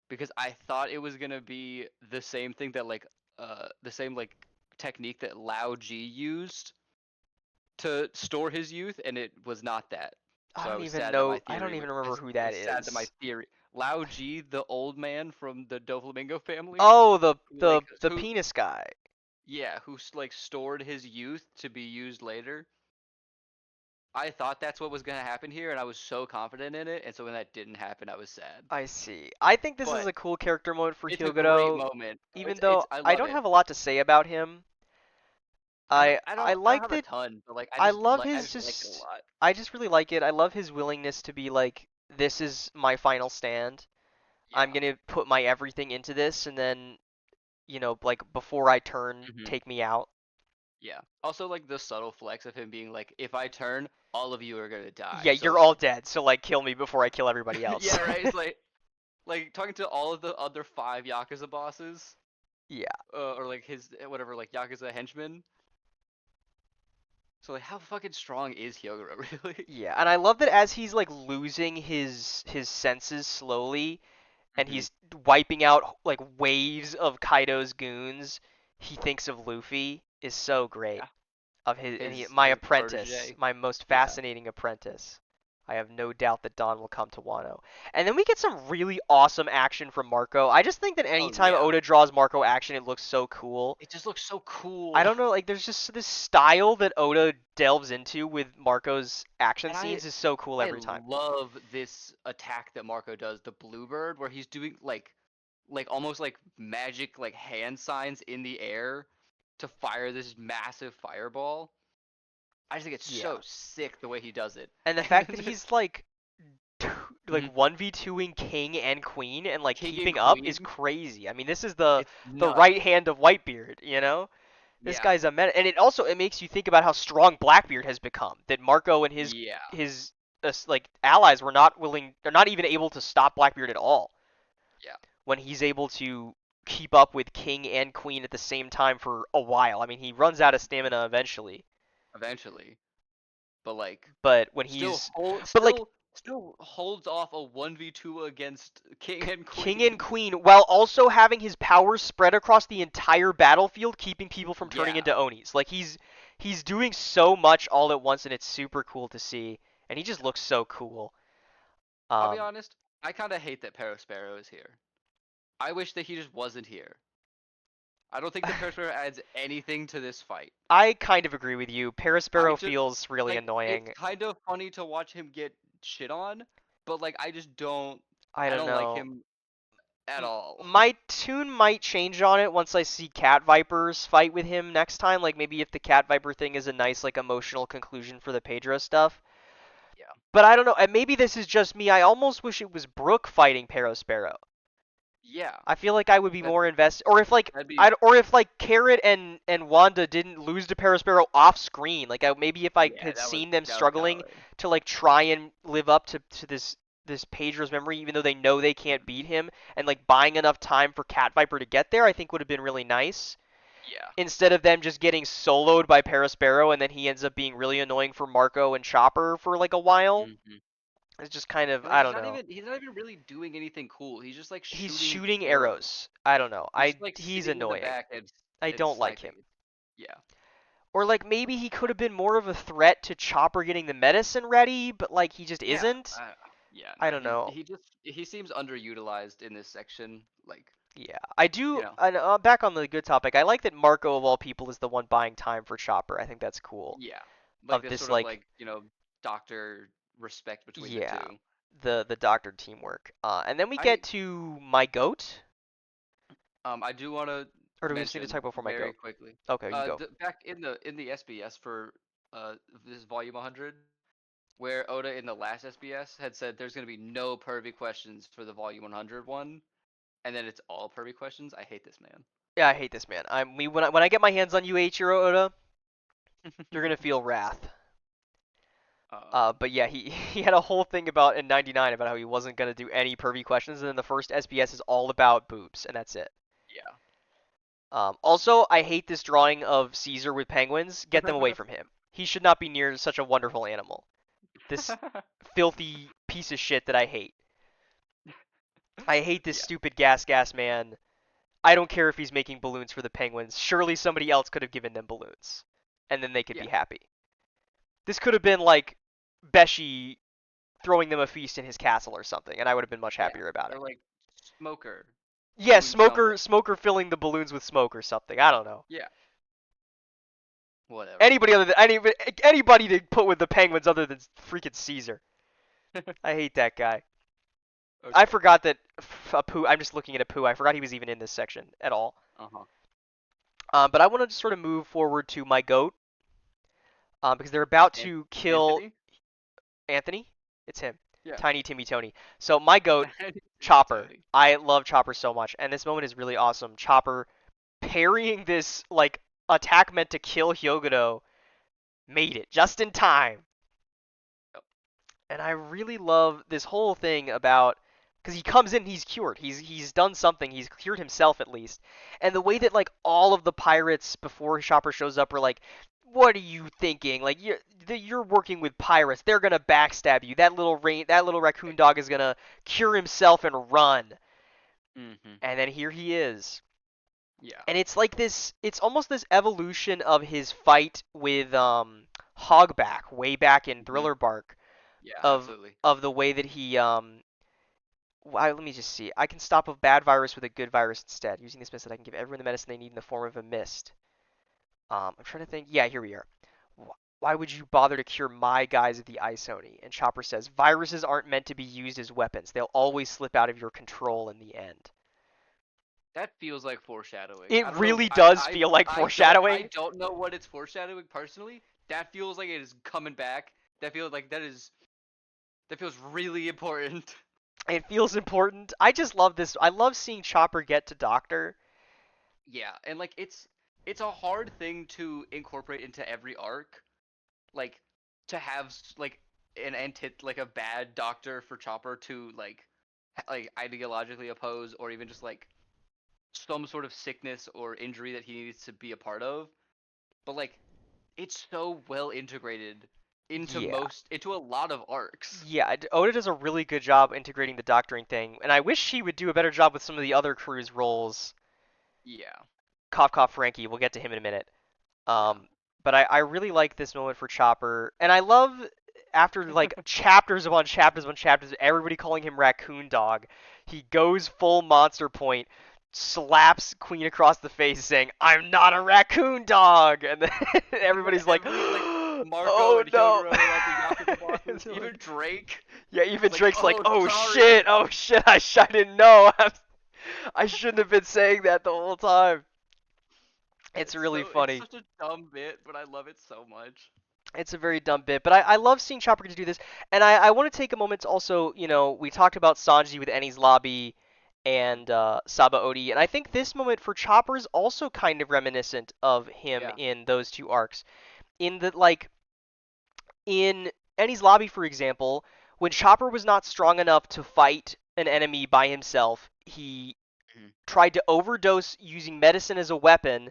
B: because I thought it was gonna be the same thing that like the same like technique that Lao Ji used to store his youth, and it was not that.
A: I
B: So I
A: don't
B: was
A: even
B: sad that my
A: know. I don't
B: theory
A: even
B: was
A: remember who
B: I
A: that
B: was sad that my
A: is.
B: theory Lao Ji, the old man from the Doflamingo family,
A: Oh,
B: who like
A: the penis guy.
B: yeah, like stored his youth to be used later. I thought that's what was gonna happen here, and I was so confident in it, and so when that didn't happen, I was sad.
A: I see. I think this is
B: But
A: a cool character mode for
B: it's a great
A: Hyogoro,
B: moment.
A: even
B: It's
A: though
B: I
A: I
B: love
A: don't
B: it.
A: have a lot to say about him. I
B: I don't
A: like
B: have a
A: that.
B: ton, but like
A: I love
B: I
A: his
B: just like it a
A: just.
B: lot.
A: I just really like it. I love his willingness to be like, this is my final stand. I'm
B: Yeah.
A: gonna put my everything into this, and then like before I turn,
B: Hmm.
A: take me out.
B: Yeah. Also, like the subtle flex of him being like, if I turn, all of you are gonna die.
A: Yeah,
B: So
A: you're all
B: like,
A: dead, so like kill me before I kill everybody else.
B: yeah, right. It's like talking to all of the other five Yakuza bosses,
A: Yeah.
B: or like his whatever like Yakuza henchmen. So like, how fucking strong is Hyogoro really?
A: Yeah, and I love that as he's like losing his senses slowly, and
B: Hmm.
A: he's wiping out like waves of Kaido's goons, he thinks of Luffy is so great.
B: Yeah.
A: Of his and my
B: His
A: apprentice,
B: protege.
A: my most
B: Yeah.
A: fascinating apprentice. I have no doubt that Dawn will come to Wano. And then we get some really awesome action from Marco. I just think that
B: Oh
A: anytime
B: yeah.
A: Oda draws Marco action, it looks so cool.
B: It just looks so
A: I
B: cool.
A: don't know, like there's just this style that Oda delves into with Marco's action
B: And I
A: scenes is so cool
B: I
A: every time.
B: love this attack that Marco does, the bluebird, where he's doing like almost like magic like hand signs in the air to fire this massive fireball. I just think it's
A: Yeah.
B: so sick the way he does it.
A: And the
B: And
A: fact that
B: then
A: he's like like
B: mhm,
A: 1v2ing king and queen and like
B: king and
A: keeping up is
B: queen,
A: crazy. I mean, this is the
B: it's
A: the
B: nuts.
A: right hand of Whitebeard, you know? This
B: Yeah.
A: guy's a meta, and it makes you think about how strong Blackbeard has become. That Marco and his
B: Yeah.
A: his like allies were not willing, they're not even able to stop Blackbeard at all
B: Yeah.
A: when he's able to keep up with king and queen at the same time for a while. I mean, he runs out of
B: Mhm.
A: stamina eventually,
B: Eventually. But like
A: but when
B: still
A: he's
B: hold
A: but like
B: still holds off a 1v2 against king and
A: king and
B: queen.
A: queen while also having his powers spread across the entire battlefield, keeping people from turning
B: Yeah.
A: into Onis. Like he's doing so much all at once, and it's super cool to see. And he just looks so cool.
B: I'll be
A: Um,
B: honest, I kind of hate that Sparrow is here. I wish that he just wasn't here. I don't think the Sparrow adds anything to this fight.
A: I kind of agree with you.
B: I
A: Parasparrow
B: just
A: feels really
B: like it's
A: annoying.
B: kind of funny to watch him get shit on, but like I just don't
A: I
B: I
A: don't
B: don't like
A: know.
B: him at all.
A: My tune might change on it once I see Cat Vipers fight with him next time. Like maybe if the Cat Viper thing is a nice like emotional conclusion for the Pedro stuff.
B: Yeah.
A: But I don't know. And maybe this is just me. I almost wish it was Brook fighting Parasparrow.
B: Yeah.
A: I feel like I would be
B: That
A: more invested, or if like
B: that'd be
A: Carrot and Wanda didn't lose to Parasparrow off screen. Like maybe if I
B: yeah,
A: had seen them
B: that was kind of
A: struggling
B: lame.
A: to like try and live up to this Pedro's memory, even though they know they can't beat him, and like buying enough time for Cat Viper to get there, I think would have been really nice.
B: Yeah.
A: Instead of them just getting soloed by Parasparrow, and then he ends up being really annoying for Marco and Chopper for like a while.
B: Hmm.
A: It's just kind of
B: And like
A: I don't know.
B: he's not even really doing anything cool. He's just like
A: He's
B: shooting
A: shooting
B: arrows.
A: arrows. I don't know.
B: He's just like
A: He's
B: sitting in the
A: annoying.
B: back
A: I
B: and
A: don't like
B: sniping.
A: him.
B: Yeah.
A: Or like maybe he could have been more of a threat to Chopper getting the medicine ready, but like he just
B: Yeah.
A: isn't.
B: Yeah,
A: I
B: no.
A: don't know.
B: He seems underutilized in this section. Like,
A: Yeah, I
B: you
A: do.
B: know.
A: And back on the good topic, I like that Marco of all people is the one buying time for Chopper. I think that's cool.
B: Yeah. Like
A: Of
B: this
A: this
B: sort of
A: like
B: like, doctor respect between the
A: yeah,
B: two.
A: the doctored teamwork. And then we
B: I
A: get to my goat.
B: I do want to
A: Or do we just need to
B: mention
A: talk before my
B: very
A: goat?
B: quickly.
A: Okay, you go.
B: Back in the SBS for this volume 100, where Oda in the last SBS had said there's gonna be no pervy questions for the volume 100 one, and then it's all pervy questions. I hate this man.
A: Yeah, I hate this man. When I get my hands on you, Eiichiro Oda, you're gonna feel wrath.
B: um,
A: But yeah, he had a whole thing about in '99 about how he wasn't gonna do any pervy questions, and then the first SBS is all about boobs, and that's it.
B: yeah.
A: Also, I hate this drawing of Caesar with penguins. Get them away from him. He should not be near such a wonderful animal. This filthy piece of shit that I hate. I hate this
B: Yeah.
A: stupid gas man. I don't care if he's making balloons for the penguins. Surely somebody else could have given them balloons, and then they could
B: Yeah.
A: be happy. This could have been like Beshi throwing them a feast in his castle or something, and I would have been much
B: Yeah.
A: happier about it.
B: Or like Smoker
A: Yeah,
B: doing something.
A: Smoker filling the balloons with smoke or something. I don't know.
B: Yeah. Whatever.
A: Anybody to put with the Penguins other than freaking Caesar. I hate that guy. I
B: Okay.
A: forgot that Apu. I'm just looking at Apu. I forgot he was even in this section at all.
B: Uh-huh.
A: But I want to sort of move forward to my goat. Because they're about to kill
B: Anthony?
A: Anthony. It's him,
B: Yeah.
A: Tiny Timmy Tony. So my goat,
B: Timmy
A: Chopper.
B: Tony.
A: I love Chopper so much, and this moment is really awesome. Chopper parrying this like attack meant to kill Hyogoro made it just in time.
B: Yep.
A: And I really love this whole thing about because he comes in, he's cured. He's done something. He's cured himself at least. And the way
B: Yeah.
A: that like all of the pirates before Chopper shows up are like, "What are you thinking? Like you're working with pirates. They're gonna backstab you. That little raccoon dog is gonna cure himself and run."
B: Mm-hmm.
A: And then here he is.
B: Yeah.
A: And it's like this. It's almost this evolution of his fight with Hogback way back in
B: Mm-hmm.
A: Thriller Bark,
B: Yeah,
A: of
B: absolutely.
A: the way that he let me just see. I can stop a bad virus with a good virus instead. Using this method, I can give everyone the medicine they need in the form of a mist. I'm trying to think. Yeah, here we are. Why would you bother to cure my guys at the Ice Oni? And Chopper says, viruses aren't meant to be used as weapons. They'll always slip out of your control in the end.
B: That feels like foreshadowing.
A: It
B: I don't know.
A: really does feel like
B: I
A: foreshadowing.
B: don't know what it's foreshadowing personally. That feels like it is coming back. That feels like that feels really important.
A: It feels important. I just love this. I love seeing Chopper get to Doctor.
B: Yeah, and like it's a hard thing to incorporate into every arc. Like to have like like a bad doctor for Chopper to like ideologically oppose, or even just like some sort of sickness or injury that he needs to be a part of. But like it's so well integrated
A: Yeah.
B: into a lot of arcs.
A: Yeah, Oda does a really good job integrating the doctoring thing, and I wish she would do a better job with some of the other crew's roles.
B: Yeah,
A: Cough, cough, Frankie. We'll get to him in a minute.
B: yeah.
A: Um, but I really like this moment for Chopper, and I love after like chapters upon chapters upon chapters, everybody calling him Raccoon Dog. He goes full monster point, slaps Queen across the face, saying, "I'm not a raccoon dog," and then everybody's like,
B: Every like Marco
A: "Oh
B: and
A: no!"
B: Hyodoro, like the Yakuza bosses,
A: It's like,
B: even Drake
A: yeah,
B: is
A: even
B: like,
A: Drake's like,
B: "Oh,
A: "Oh
B: sorry."
A: shit! Oh shit! I didn't know. I shouldn't have been saying that the whole time." It's really
B: It's
A: funny.
B: such a dumb bit, but I love it so much.
A: It's a very dumb bit, but I love seeing Chopper get to do this. And I want to take a moment to also, we talked about Sanji with Eni's Lobby
B: Mhm.
A: and Saba Odi, and I think this moment for Chopper is also kind of reminiscent of him
B: Yeah.
A: in those two arcs. In that, like, in Eni's Lobby, for example, when Chopper was not strong enough to fight an enemy by himself, he
B: Mhm.
A: tried to overdose using medicine as a weapon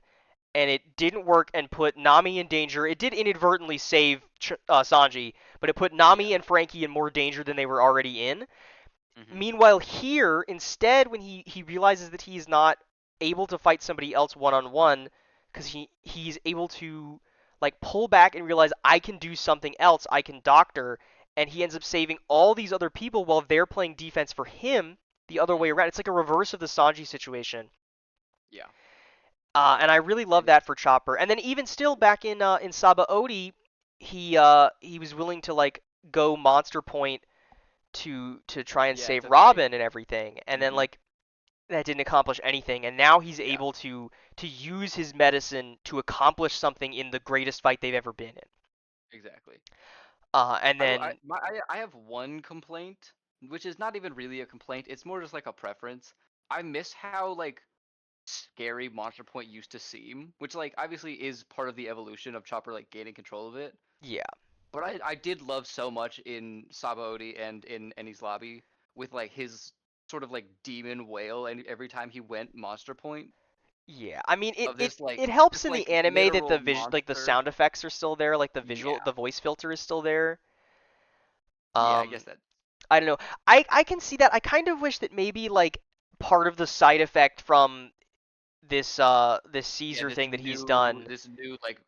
A: and it didn't work and put Nami in danger. It did inadvertently save Sanji, but it put
B: Yeah.
A: Nami and Frankie in more danger than they were already in.
B: Mhm.
A: Meanwhile, here, instead, when he realizes that he's not able to fight somebody else one on one, because he's able to like pull back and realize I can do something else. I can doctor, and he ends up saving all these other people while they're playing defense for him the other way
B: Mhm.
A: around. It's like a reverse of the Sanji situation.
B: Yeah.
A: And I really love
B: And
A: that for Chopper. And then even still back in Saba Odi, he was willing to like go Monster Point to try and
B: yeah,
A: save
B: to fight.
A: Robin and everything. And then
B: Mhm.
A: like that didn't accomplish anything. And now he's
B: Yeah.
A: able to use his medicine to accomplish something in the greatest fight they've ever been in.
B: Exactly.
A: And then
B: I have one complaint, which is not even really a complaint. It's more just like a preference. I miss how like scary Monster Point used to seem, which like obviously is part of the evolution of Chopper like gaining control of it.
A: yeah,
B: But I did love so much in Sabaody and in Eni's Lobby with like his sort of like demon wail and every time he went Monster Point
A: yeah. I mean
B: of
A: it helps
B: this
A: in the
B: like
A: anime that
B: literal
A: like the
B: monster.
A: sound effects are still there, like
B: Yeah.
A: the voice filter is still there.
B: Yeah, I guess
A: Um,
B: that.
A: I don't know. I can see that. I kind of wish that maybe like part of the side effect from this
B: Yeah,
A: Caesar thing that he's done,
B: this new like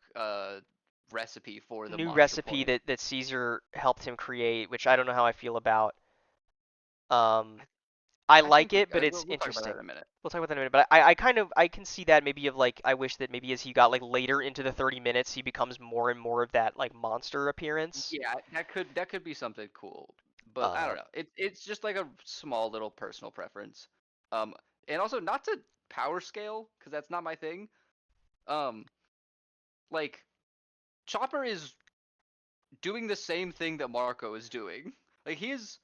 B: recipe for the
A: new
B: Monster
A: recipe
B: Point.
A: that Caesar helped him create, which I don't know how I feel about. Um,
B: I,
A: I
B: I think
A: like it, but it's
B: we'll talk about that
A: interesting.
B: in a minute.
A: We'll talk about that in a minute. But I kind of I can see that maybe of like I wish that maybe as he got like later into the 30 minutes, he becomes more and more of that like monster appearance.
B: Yeah, that could be something cool, but I
A: Uh,
B: don't know. It's just like a small little personal preference. Um, and also not to power scale because that's not my thing. Um, like Chopper is doing the same thing that Marco is doing. Like he is,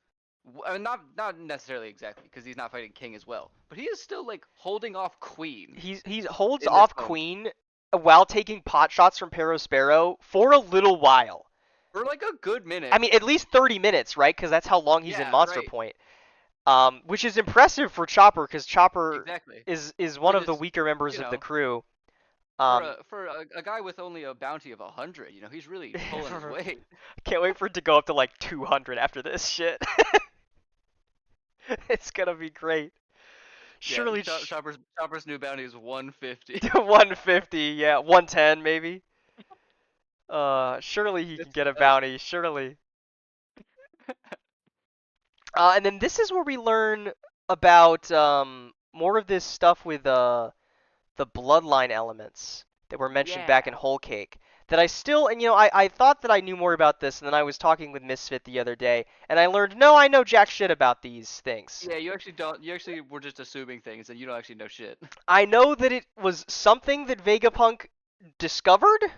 B: not necessarily exactly because he's not fighting King as well, but he is still like holding off Queen
A: he holds
B: in this
A: off
B: moment
A: Queen while taking pot shots from Perospero for a little while.
B: for like a good
A: I
B: minute.
A: mean, at least 30 minutes, right? Because that's how long he's in
B: Yeah,
A: Monster
B: right.
A: Point. Which is impressive for Chopper, because Chopper
B: Exactly.
A: is one
B: Which
A: of the
B: is,
A: weaker members
B: you
A: of the
B: know,
A: crew. Um,
B: for a guy with only a bounty of 100, he's really pulling his weight.
A: can't wait for it to go up to like 200 after this shit. It's gonna be great.
B: Yeah,
A: Surely
B: Chopper's new bounty is 150.
A: 150, yeah, 110 maybe. Surely he can
B: It's
A: get a bounty. Surely. And then this is where we learn about more of this stuff with the bloodline elements that were mentioned back in
B: Yeah.
A: Whole Cake. That I still, and I thought that I knew more about this, and then I was talking with Misfit the other day, and I learned, no, I know jack shit about these things.
B: Yeah, you actually don't. You actually were just assuming things, and you don't actually know shit.
A: I know that it was something that Vegapunk discovered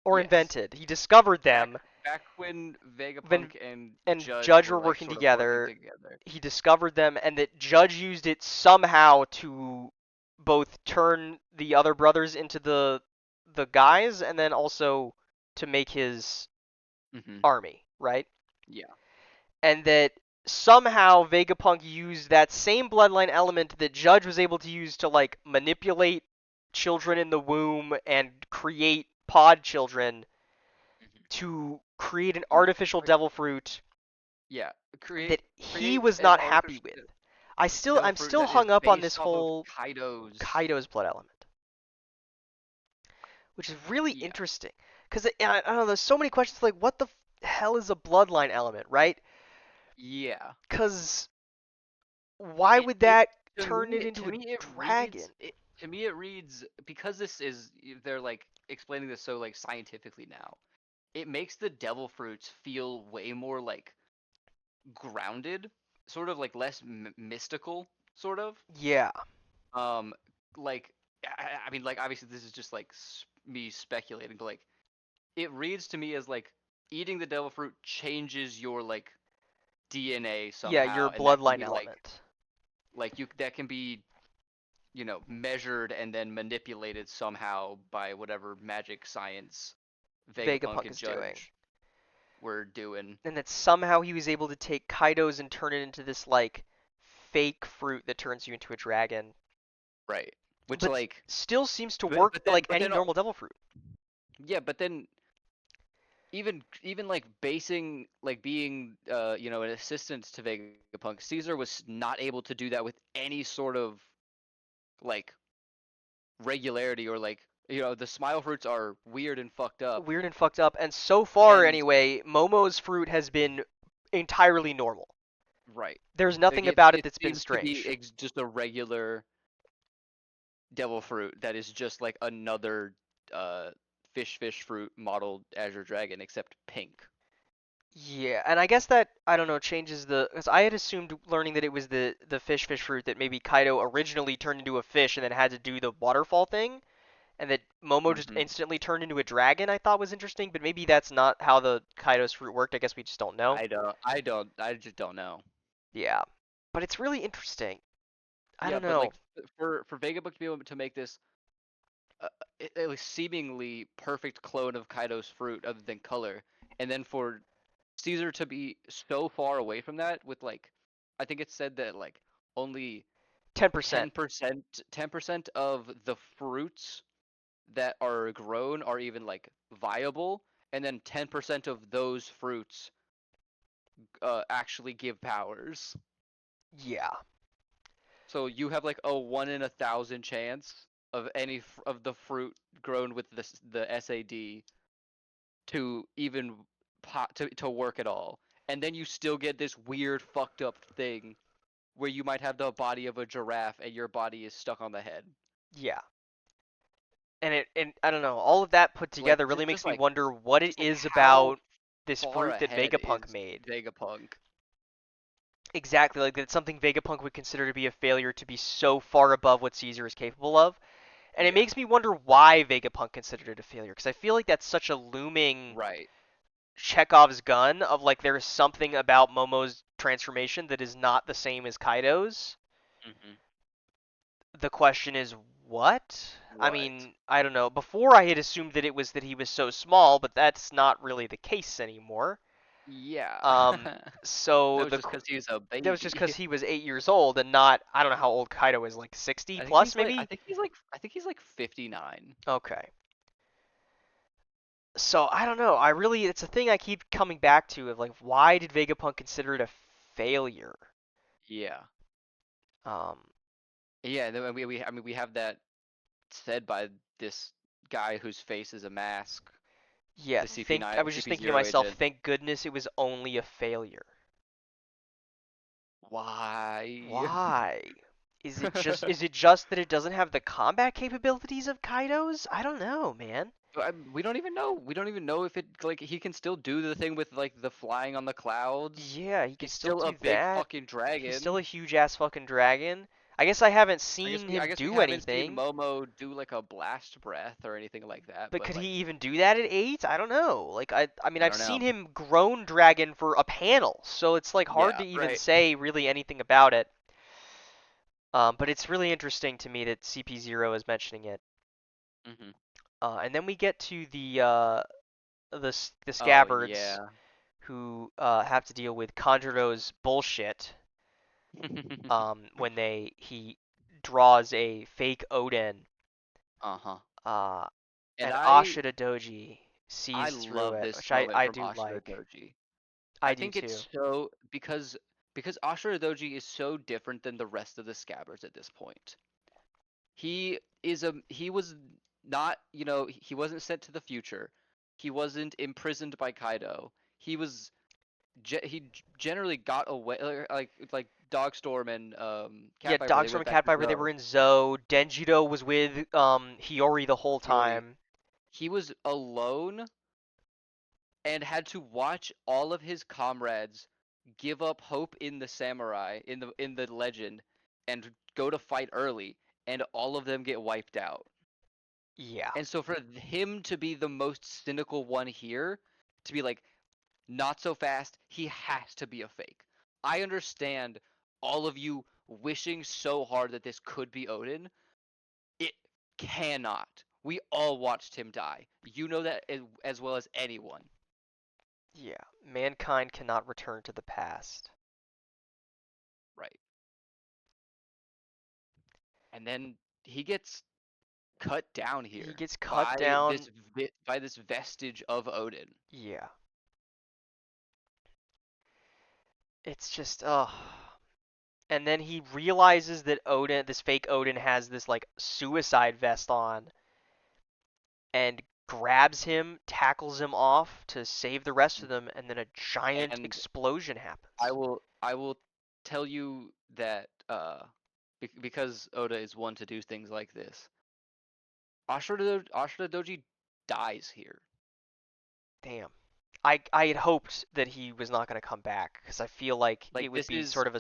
A: or
B: Yes.
A: invented. He discovered
B: Back
A: them
B: back when
A: when
B: Vegapunk and
A: and
B: Judge
A: Judge
B: were
A: were
B: like
A: working
B: sort of working
A: together.
B: together.
A: He discovered them, and that Judge used it somehow to both turn the other brothers into the guys, and then also to make his
B: Hmm.
A: army, right?
B: Yeah.
A: And that somehow Vegapunk used that same bloodline element that Judge was able to use to like manipulate children in the womb and create pod children
B: Hmm.
A: to create an
B: To
A: artificial
B: like
A: devil fruit
B: yeah,
A: that
B: create
A: he
B: create
A: was
B: an
A: not happy
B: artificial
A: with.
B: devil
A: I'm
B: fruit
A: still
B: that is
A: hung up on this
B: based off of
A: whole
B: Kaido's.
A: Kaido's blood element, which is really
B: Yeah.
A: interesting because I don't know. There's so many questions like what the hell is a bloodline element, right?
B: Yeah.
A: Because why
B: It
A: would
B: it
A: that
B: to
A: turn it
B: me
A: into
B: to
A: a
B: me it
A: dragon?
B: reads it to me it reads because this is they're like explaining this so like scientifically now. It makes the devil fruits feel way more like grounded, sort of like less mystical, sort of.
A: Yeah,
B: Um, like I mean, like obviously this is just like me speculating, but like it reads to me as like eating the devil fruit changes your like DNA
A: yeah, your
B: somehow, and that can
A: bloodline
B: be
A: element.
B: like you that can be measured and then manipulated somehow by whatever magic science Vegapunk
A: Vegapunk
B: and
A: is doing.
B: Judge were doing.
A: And that somehow he was able to take Kaido's and turn it into this like fake fruit that turns you into a dragon,
B: Right. Which
A: but
B: like
A: still seems to
B: but,
A: work
B: but then
A: like
B: but
A: any
B: then
A: normal devil fruit.
B: yeah, but then even like basing like being an assistant to Vegapunk, Caesar was not able to do that with any sort of like regularity or like the smile fruits are weird and fucked up.
A: Weird and fucked up. And so far,
B: And
A: anyway, Momo's fruit has been entirely normal.
B: right.
A: There's
B: Like
A: nothing about it
B: it
A: that's been
B: seems to be
A: strange.
B: just a regular devil fruit that is just like another uh fish fruit modeled Azure Dragon except pink.
A: Yeah, and I guess that I don't know changes the because I had assumed learning that it was the fish fruit that maybe Kaido originally turned into a fish and then had to do the waterfall thing, and that Momo just
B: Hmm.
A: instantly turned into a dragon. I thought was interesting, but maybe that's not how the Kaido's fruit worked. I guess we just don't know.
B: I just don't know.
A: Yeah, but it's really interesting. I
B: Yeah,
A: don't
B: but like
A: know.
B: for Vegapunk to be able to make this a seemingly perfect clone of Kaido's fruit other than color, and then for Caesar to be so far away from that with like I think it said that like only
A: 10%.
B: 10% of the fruits that are grown are even like viable, and then 10% of those fruits actually give powers.
A: Yeah.
B: So you have like a 1 in 1,000 chance of of the fruit grown with the SAD to even to work at all. And then you still get this weird fucked up thing where you might have the body of a giraffe and your body is stuck on the head.
A: Yeah. And I don't know, all of that put
B: Like
A: together really makes
B: just
A: me
B: like
A: wonder what it
B: just like
A: is
B: how
A: about this
B: far
A: fruit that
B: ahead
A: Vegapunk
B: is
A: made.
B: Vegapunk?
A: Exactly, like that's something Vegapunk would consider to be a failure to be so far above what Caesar is capable of. And it
B: Yeah.
A: makes me wonder why Vegapunk considered it a failure, because I feel like that's such a looming
B: Right.
A: Chekhov's gun of like there's something about Momo's transformation that is not the same as Kaido's.
B: Hmm.
A: The question is what? I
B: What?
A: mean, I don't know. Before I had assumed that it was that he was so small, but that's not really the case anymore.
B: Yeah.
A: Um, so
B: That was just because he was a
A: that was just because
B: baby.
A: he was 8 years old and not I don't know how old Kaido is, like 60 plus maybe.
B: I think he's like 59.
A: Okay. So I don't know. I really it's a thing I keep coming back to of like why did Vegapunk consider it a failure?
B: Yeah.
A: Um,
B: Yeah, and then we we have that said by this guy whose face is a mask.
A: Yeah,
B: the
A: think I
B: CP9
A: was just thinking to
B: CP0
A: myself,
B: agent.
A: thank goodness it was only a failure.
B: Why?
A: Why? Is it just that it doesn't have the combat capabilities of Kaido's? I don't know, man.
B: We don't even know. We don't even know if it like he can still do the thing with like the flying on the clouds.
A: Yeah, he could
B: He's
A: still
B: still a
A: do
B: big
A: that.
B: fucking
A: He's still a
B: dragon.
A: huge ass fucking dragon. I guess I haven't seen
B: I
A: him
B: guess we
A: do
B: haven't seen
A: anything,
B: Momo do like a blast breath or anything like that,
A: but
B: but
A: could he
B: like
A: even do that at 8? I don't know. Like I mean
B: I
A: I've
B: don't know.
A: seen him grown dragon for a panel, so it's like hard
B: Yeah,
A: to even
B: right.
A: say really anything about it. But it's really interesting to me that CP0 is mentioning it.
B: Hmm.
A: And then we get to the
B: Oh
A: scabbards
B: yeah.
A: who have to deal with Conjuro's bullshit when he draws a fake Odin,
B: Uh-huh.
A: uh,
B: And
A: and
B: I
A: Ashita Doji
B: I
A: sees through
B: love
A: it,
B: this
A: which
B: moment
A: I
B: from
A: do
B: Ashura
A: like.
B: Doji. I
A: I do
B: think
A: too.
B: it's so because Ashura Doji is so different than the rest of the Scabbards at this point. He was not, he wasn't sent to the future. He wasn't imprisoned by Kaido. He was generally got away like Dogstorm and
A: Yeah,
B: Cat Viper, they
A: Dogstorm
B: went
A: and
B: back
A: Cat
B: to
A: Viper, they were
B: Zoe.
A: in Zoe. Denjiro was with Hiyori the whole
B: Hiyori.
A: time.
B: He was alone and had to watch all of his comrades give up hope in the samurai in the legend and go to fight early and all of them get wiped out.
A: Yeah.
B: And so for him to be the most cynical one here, to be like not so fast, he has to be a fake. I understand all of you wishing so hard that this could be Odin. It cannot. We all watched him die. You know that as well as anyone.
A: Yeah. Mankind cannot return to the past.
B: Right. And then he gets cut down
A: He
B: here
A: gets cut
B: by
A: down.
B: this vestige of Odin.
A: Yeah. It's just, oh. And then he realizes that Odin, this fake Odin, has this like suicide vest on and grabs him, tackles him off to save the rest of them, and then a giant
B: And
A: explosion
B: I
A: happens.
B: will I will tell you that because Oda is one to do things like this. Ashura Doji dies here.
A: Damn. I had hoped that he was not going to come back because I feel like it
B: Like
A: would
B: this
A: be
B: is
A: sort of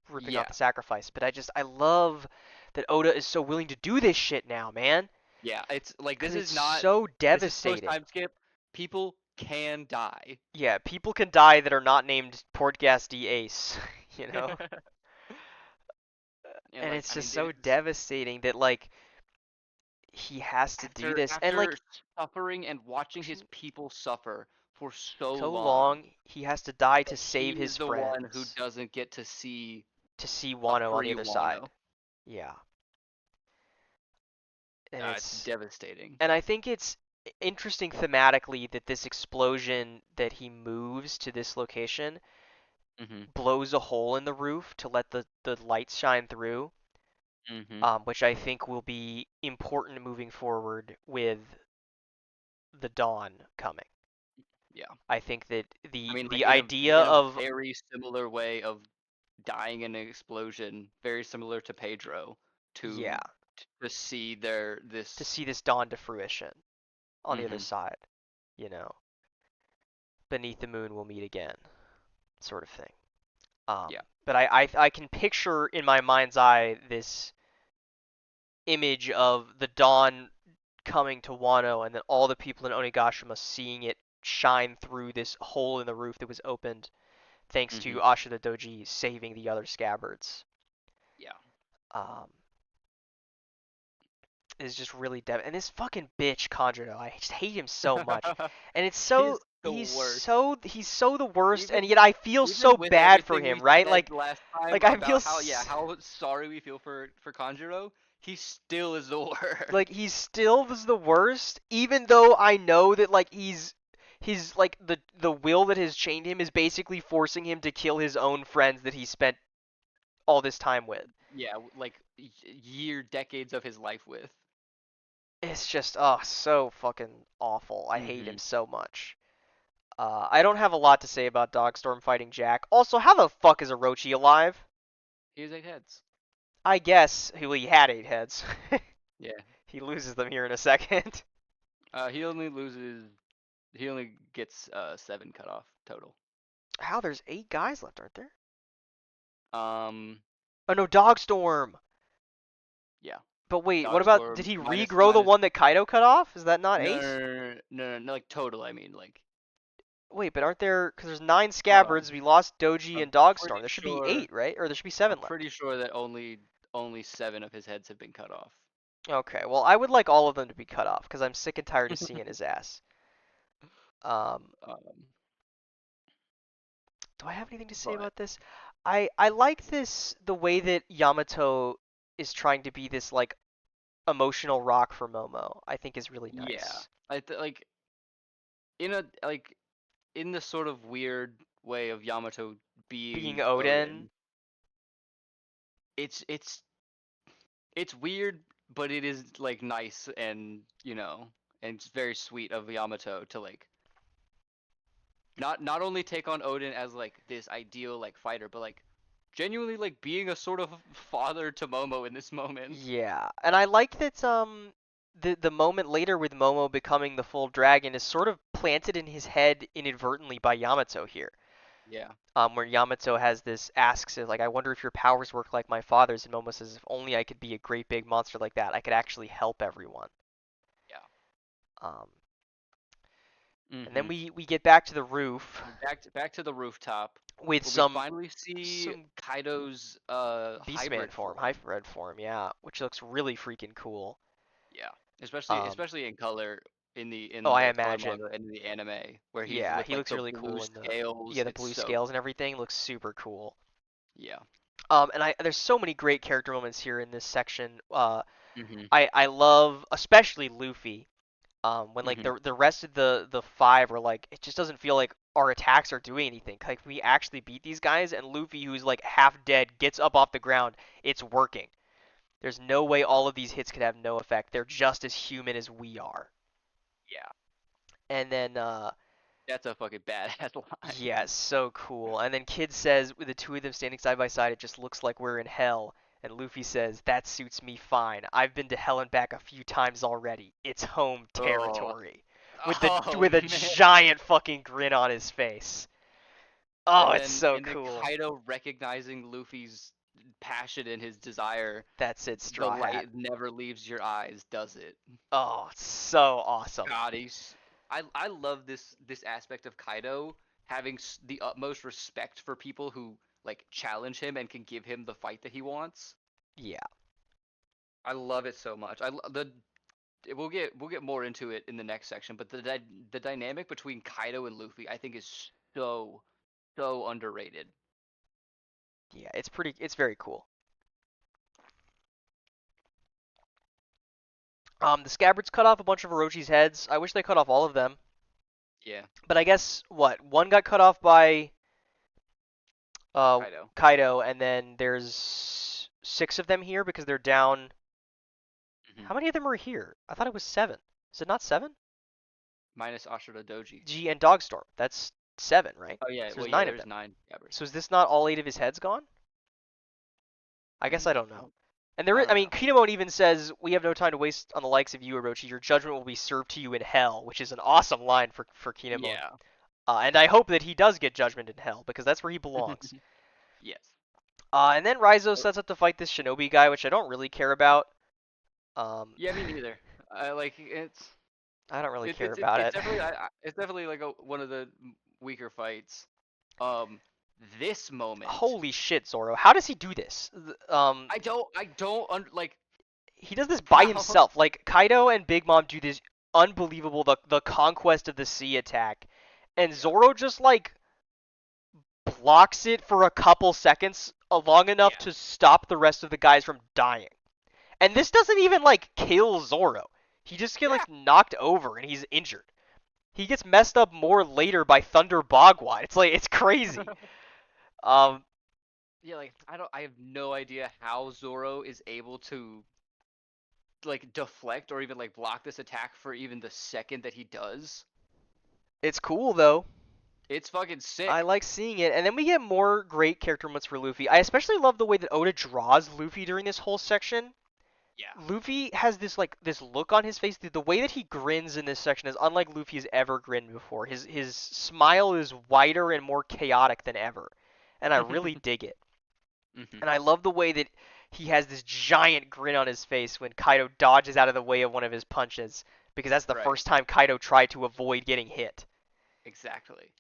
A: ripping off
B: yeah.
A: the sacrifice, but I love that Oda is so willing to do this shit now, man,
B: Yeah, it's like
A: because
B: this
A: it's
B: is not
A: so
B: this is post
A: devastating.
B: time skip. People can die.
A: Yeah, people can die that are not named Portgas D Ace, you know?
B: And
A: And
B: like
A: it's
B: I
A: just
B: mean it
A: so
B: is
A: devastating that like he has to do
B: after
A: this and
B: after
A: like
B: suffering and watching his people suffer for so
A: so
B: long
A: long he has to die to
B: that
A: save
B: he is
A: his
B: the one who
A: friends
B: doesn't get to see
A: to see
B: a
A: Wano on the
B: free
A: other side.
B: Wano.
A: Yeah. And
B: It's
A: it's
B: devastating.
A: and I think it's interesting thematically that this explosion that he moves to this location
B: Mhm.
A: blows a hole in the roof to let the lights shine through,
B: Mhm.
A: which I think will be important moving forward with the dawn coming.
B: Yeah.
A: I think that
B: I
A: the
B: mean like
A: the idea
B: in a
A: of
B: very similar way of dying in an explosion, very similar to Pedro
A: yeah,
B: to see their
A: to
B: this
A: see this dawn to fruition on the other
B: mhm.
A: side, you know, beneath the moon we'll meet again, sort of thing. Um,
B: Yeah.
A: but I can picture in my mind's eye this image of the dawn coming to Wano and then all the people in Onigashima seeing it shine through this hole in the roof that was opened thanks to
B: Mhm.
A: Ashita Doji saving the other scabbards.
B: Yeah.
A: Um, is just really and this fucking bitch Conjuro, I just hate him so much. And it's
B: He's
A: so
B: the worst.
A: he's so the worst and
B: Even
A: yet I feel so
B: even with
A: bad for
B: everything we
A: him, right?
B: said last time
A: Like I feel
B: about how sorry we feel for Kanjuro, he still is the
A: like
B: worst.
A: he still was the worst, even though I know that like his like the will that has chained him is basically forcing him to kill his own friends that he spent all this time with.
B: Yeah, like decades of his life with.
A: It's just oh so fucking awful. I hate him
B: Mm-hmm.
A: so much. I don't have a lot to say about Dogstorm fighting Jack. Also, how the fuck is Orochi alive?
B: He has 8 heads.
A: I guess he had 8 heads.
B: Yeah.
A: He loses them here in a second.
B: He only loses. He only gets 7 cut off total.
A: How there's 8 guys left, aren't there?
B: Um.
A: Oh no, Dogstorm.
B: Yeah.
A: But wait, what about did
B: Dogstorm
A: he
B: minus
A: regrow the
B: minus.
A: one that Kaido cut off? Is that not
B: No, no,
A: Ace?
B: no, no, no, no, no, like total. I mean, like,
A: Wait, but aren't there? Because there's 9 scabbards.
B: hold on.
A: We lost Doji
B: I'm
A: and Dogstorm.
B: pretty
A: There should be
B: sure.
A: 8, right? Or there should be
B: I'm
A: 7 left.
B: pretty sure that only 7 of his heads have been cut off.
A: Okay, well I would like all of them to be cut off because I'm sick and tired of seeing his ass. Um,
B: um.
A: do I have anything to say
B: But
A: about this? I like this the way that Yamato is trying to be this like emotional rock for Momo. I think is really
B: yeah,
A: nice.
B: like in the sort of weird way of Yamato
A: Being
B: being
A: Oden,
B: Odin. It's it's weird, but it is like nice and and it's very sweet of Yamato to like not only take on Odin as like this ideal like fighter, but like genuinely like being a sort of father to Momo in this moment.
A: yeah, and I like that the moment later with Momo becoming the full dragon is sort of planted in his head inadvertently by Yamato here.
B: Yeah,
A: Where Yamato has this asks it like, I wonder if your powers work like my father's, and Momo says, if only I could be a great big monster like that, I could actually help everyone.
B: yeah.
A: Um, and then
B: Mm-hmm.
A: we get back to the roof
B: Back to the rooftop
A: with
B: where we
A: some
B: finally see
A: some
B: Kaido's
A: Beastman
B: hybrid
A: form,
B: form.
A: hybrid form, yeah, which looks really freaking cool.
B: Yeah, especially
A: Um,
B: especially in color in the
A: oh,
B: in
A: I
B: the color
A: imagine.
B: manga and the anime where he's
A: Yeah,
B: with
A: he
B: like
A: looks
B: the
A: really
B: blue
A: cool in the
B: scales.
A: yeah the
B: It's
A: blue
B: so
A: scales and everything looks super cool.
B: yeah.
A: And there's so many great character moments here in this section.
B: Mhm.
A: I love especially Luffy. When like
B: Mhm.
A: the rest of the 5 are like it just doesn't feel like our attacks are doing anything. Like we actually beat these guys, and Luffy, who's like half dead, gets up off the ground. It's working. There's no way all of these hits could have no effect. They're just as human as we are.
B: Yeah,
A: And then
B: that's a fucking badass line.
A: yeah, so cool. And then Kid says, with the two of them standing side by side, it just looks like we're in hell. And Luffy says, that suits me fine. I've been to hell and back a few times already. It's home
B: Oh,
A: territory.
B: oh
A: With a
B: man.
A: giant fucking grin on his face. Oh,
B: And
A: it's
B: then
A: so
B: and then
A: cool.
B: Kaido recognizing Luffy's passion and his desire.
A: That's it,
B: The
A: Straw Hat.
B: light never leaves your eyes, does it?
A: Oh, it's so awesome.
B: God, I love this aspect of Kaido having the utmost respect for people who like challenge him and can give him the fight that he wants.
A: Yeah.
B: I love it so much. We'll get more into it in the next section, but the dynamic between Kaido and Luffy I think is so underrated.
A: Yeah, it's very cool. The Scabbards cut off a bunch of Orochi's heads. I wish they cut off all of them.
B: Yeah,
A: But I guess what? One got cut off by uh
B: Kaido
A: Kaido, and then there's 6 of them here because they're down.
B: hmm
A: How many of them are here? I thought it was 7. Is it not 7?
B: minus Ashura Doji.
A: G and Dogstorm. That's 7, right?
B: Oh yeah,
A: So
B: well
A: there's
B: yeah,
A: 9 of
B: there's
A: them.
B: 9 Gabbers.
A: So is this not all 8 of his heads gone? I guess I don't
B: I
A: know.
B: don't,
A: And
B: I
A: I
B: don't
A: mean,
B: know.
A: Kinemon even says, "We have no time to waste on the likes of you, Orochi. Your judgment will be served to you in hell," which is an awesome line for Kinemon.
B: Yeah.
A: And I hope that he does get judgment in hell because that's where he belongs.
B: Yes.
A: And then Raizo sets up to fight this shinobi guy, which I don't really care about. Um,
B: Yeah, me neither. I like it's
A: I don't really
B: it,
A: care
B: it's it,
A: about
B: it's
A: it.
B: definitely it's definitely like one of the weaker fights. Um, this moment,
A: Holy shit, Zoro! How does he do this?
B: like
A: He does this by
B: how.
A: himself. Like Kaido and Big Mom do this unbelievable the conquest of the sea attack, and
B: Yeah.
A: Zoro just like blocks it for a couple seconds, long enough
B: Yeah.
A: to stop the rest of the guys from dying. And this doesn't even like kill Zoro. He just gets
B: Yeah.
A: like knocked over and he's injured. He gets messed up more later by Thunder Bogwai. It's like it's crazy. Um,
B: Yeah, like I have no idea how Zoro is able to like deflect or even like block this attack for even the second that he does.
A: It's cool though.
B: It's fucking
A: I
B: sick.
A: like seeing it, and then we get more great character moments for Luffy. I especially love the way that Oda draws Luffy during this whole section.
B: Yeah.
A: Luffy has this look on his face. The way that he grins in this section is unlike Luffy has ever grinned before. His smile is wider and more chaotic than ever, and I really dig it.
B: Hmm.
A: And I love the way that he has this giant grin on his face when Kaido dodges out of the way of one of his punches, because that's the
B: Right.
A: first time Kaido tried to avoid getting hit.
B: Exactly.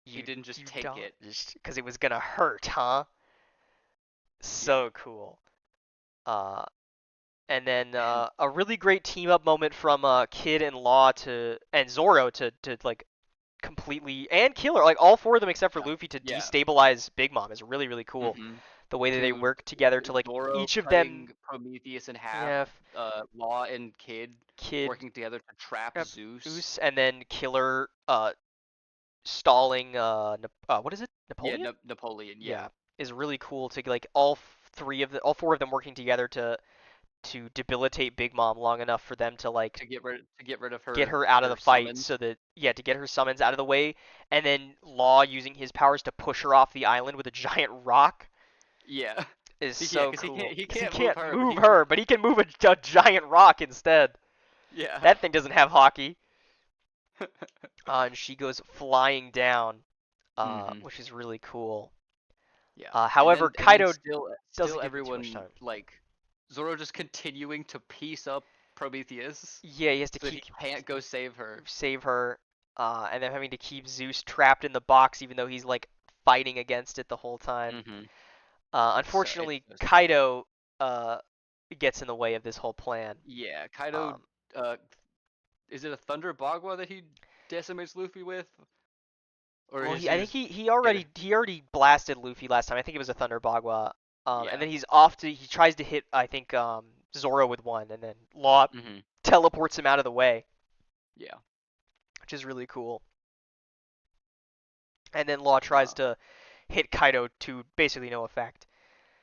B: He
A: You
B: didn't just
A: you
B: take it.
A: dodged because it was gonna hurt, huh?
B: Yeah.
A: So cool. Uh, and then
B: And
A: a really great team up moment from Kid and Law to and Zoro to like completely and Killer, like all four of them except for
B: yeah.
A: Luffy to
B: Yeah.
A: destabilize Big Mom is really really cool.
B: Hmm.
A: The way that they
B: To
A: work together to like
B: Zoro
A: each of them,
B: cutting Prometheus in half,
A: yeah,
B: Law and Kid
A: Kid,
B: working together to trap
A: yep,
B: Zeus.
A: Oos, and then Killer stalling what is it?
B: Yeah,
A: Napoleon?
B: Napoleon. Yeah,
A: Yeah, is really cool to like all four of them working together to debilitate Big Mom long enough for them to like
B: to get rid of
A: get her out of the
B: her
A: fight so
B: summons.
A: that yeah, to get her summons out of the way, and then Law using his powers to push her off the island with a giant rock
B: Yeah,
A: is
B: yeah,
A: so
B: because
A: cool
B: he
A: because he
B: can't move
A: can't
B: her, but
A: move
B: he can.
A: her, but he can move a giant rock instead.
B: Yeah.
A: That thing doesn't have hockey. And she goes flying down,
B: Hmm.
A: which is really cool.
B: Yeah,
A: However,
B: and then
A: Kaido
B: still
A: doesn't give him too much
B: everyone
A: time.
B: like Zoro just continuing to piece up Prometheus
A: Yeah, he has to
B: so that he
A: keep
B: can't go save her.
A: save her, and then having to keep Zeus trapped in the box, even though he's like fighting against it the whole time.
B: Hmm. It's
A: Unfortunately,
B: so sick.
A: Kaido uh, gets in the way of this whole plan.
B: Yeah, Kaido.
A: Um,
B: Uh, is it a Thunder Bagua that he decimates Luffy with, or
A: well,
B: is
A: I
B: he
A: think
B: just
A: he
B: get it?
A: he already blasted Luffy last time. I think it was a Thunder Bagua. And
B: Yeah.
A: then he tries to hit I think Zoro with one, and then Law
B: Hmm.
A: teleports him out of the way,
B: Yeah.
A: which is really cool. And then Law tries
B: Uh,
A: to hit Kaido to basically no effect.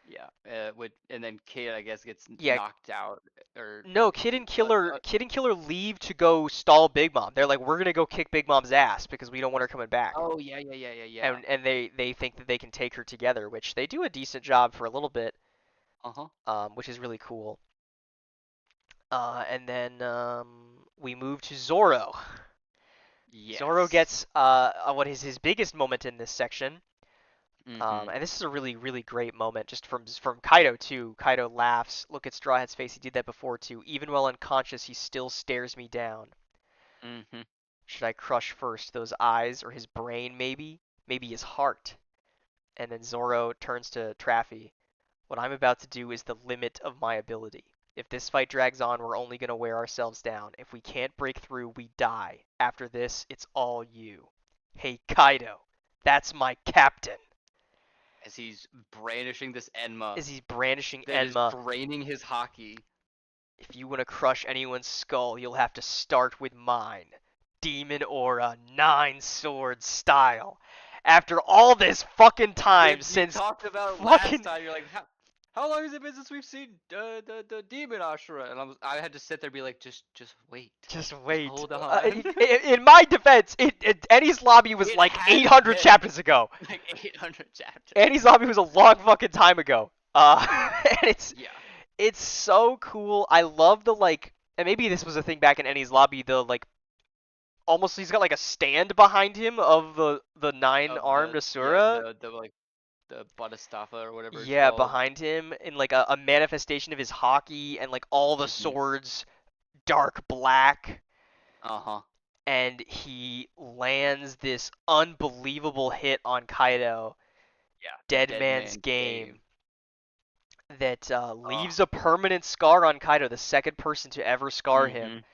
B: yeah. With and then Kid, I guess, gets
A: Yeah,
B: knocked out, or
A: no, Kid and Killer leave to go stall Big Mom. They're like, we're gonna go kick Big Mom's ass because we don't want her coming back.
B: oh yeah, yeah, yeah, yeah, yeah.
A: And they think that they can take her together, which they do a decent job for a little bit,
B: Uh huh.
A: which is really cool. And then we move to Zoro. Zoro
B: Yes.
A: gets what is his biggest moment in this section.
B: Hmm.
A: And this is a really, really great moment just from Kaido too. Kaido laughs. Look at Straw Hat's face. He did that before too. Even while unconscious, he still stares me down.
B: Hmm.
A: Should I crush first those eyes or his brain maybe? Maybe his heart. And then Zoro turns to Traffy. What I'm about to do is the limit of my ability. If this fight drags on, we're only going to wear ourselves down. If we can't break through, we die. After this, it's all you. Hey, Kaido. That's my captain.
B: As he's brandishing this Enma
A: As he's brandishing
B: that is
A: Enma.
B: draining his hockey.
A: If you want to crush anyone's skull, you'll have to start with mine. Demon Aura 9 sword style. After all this fucking time
B: You
A: since
B: talked about last
A: fucking
B: time. You're like, how long has it been since we've seen the demon Ashura? And I had to sit there and be like, just wait,
A: just
B: just
A: wait.
B: hold on.
A: In my defense, Eddie's Lobby was
B: It
A: like
B: has
A: 800
B: been
A: chapters ago.
B: like 800 chapters.
A: Eddie's Lobby was a long fucking time ago. And
B: Yeah.
A: it's so cool. I love the like, and maybe this was a thing back in Eddie's Lobby. The like, almost he's got like a stand behind him of the nine
B: Of
A: armed Asura.
B: the like the Bodhisattva or whatever it's
A: Yeah,
B: called.
A: behind him in like a manifestation of his hockey and like all the
B: Hmm.
A: swords dark black.
B: Uh huh.
A: And he lands this unbelievable hit on Kaido,
B: Yeah. The
A: Dead
B: Dead
A: Man's
B: Man's
A: Game,
B: Game.
A: that
B: Uh.
A: leaves a permanent scar on Kaido, the second person to ever scar him.
B: Mhm.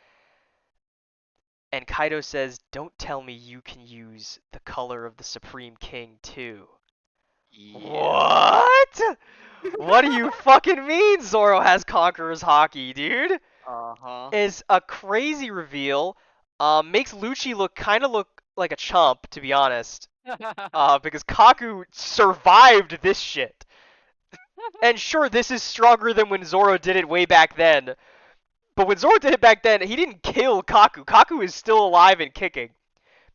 A: And Kaido says, "Don't tell me you can use the color of the Supreme King too."
B: Yeah.
A: What? What do you fucking mean Zoro has Conqueror's Hockey, dude?
B: Uh huh.
A: Is a crazy reveal. Makes Lucci look like a chump, to be honest. Because Kaku survived this shit. And sure, this is stronger than when Zoro did it way back then. But when Zoro did it back then, he didn't kill Kaku. Kaku is still alive and kicking.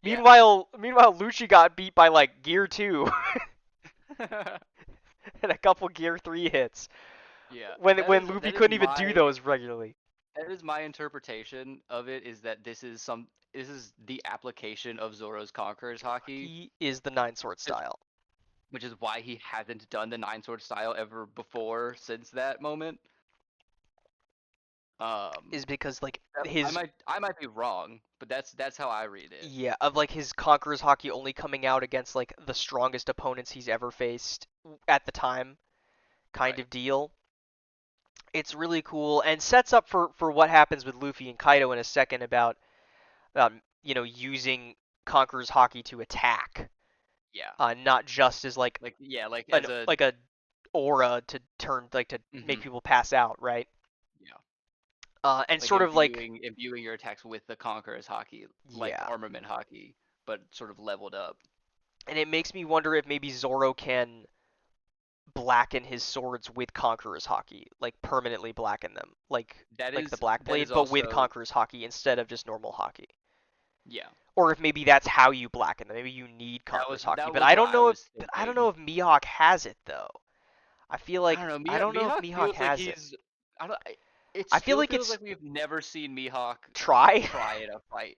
B: Yeah.
A: Meanwhile, Lucci got beat by like Gear 2 and a couple Gear 3 hits
B: Yeah.
A: when Luffy couldn't even do those regularly.
B: That is my interpretation of it, is that this is the application of Zoro's Conqueror's Haki,
A: He is the Nine Sword
B: is
A: style.
B: which is why he hasn't done the Nine Sword style ever before since that moment. Um,
A: Is because like his
B: I might be wrong, but that's how I read it.
A: yeah, of like his Conqueror's Hockey only coming out against like the strongest opponents he's ever faced at the time kind
B: Right.
A: of deal. It's really cool and sets up for what happens with Luffy and Kaido in a second about using Conqueror's Hockey to attack,
B: Yeah.
A: not just as like
B: Like yeah, like
A: an
B: as a
A: like a aura to turn like to make
B: mhm,
A: people pass out, right?
B: yeah,
A: And
B: like
A: sort of like
B: imbuing your attacks with the Conqueror's Haki, like
A: yeah,
B: armament Haki, but sort of leveled up.
A: and it makes me wonder if maybe Zoro can blacken his swords with Conqueror's Haki, like permanently blacken them, like the Black
B: That
A: Blade,
B: is
A: but with
B: also
A: Conqueror's Haki instead of just normal Haki.
B: yeah.
A: Or if maybe that's how you blacken them. Maybe you need Conqueror's Haki,
B: That
A: but
B: was
A: I
B: what
A: don't
B: I
A: know if
B: was
A: but I don't know
B: thinking.
A: if Mihawk has it though.
B: I don't know.
A: I don't know if
B: Mihawk
A: Mihawk
B: feels like
A: has it.
B: he's. I don't. It
A: I feel
B: still
A: like
B: feels
A: it's
B: like we've never seen Mihawk
A: try.
B: try in a fight.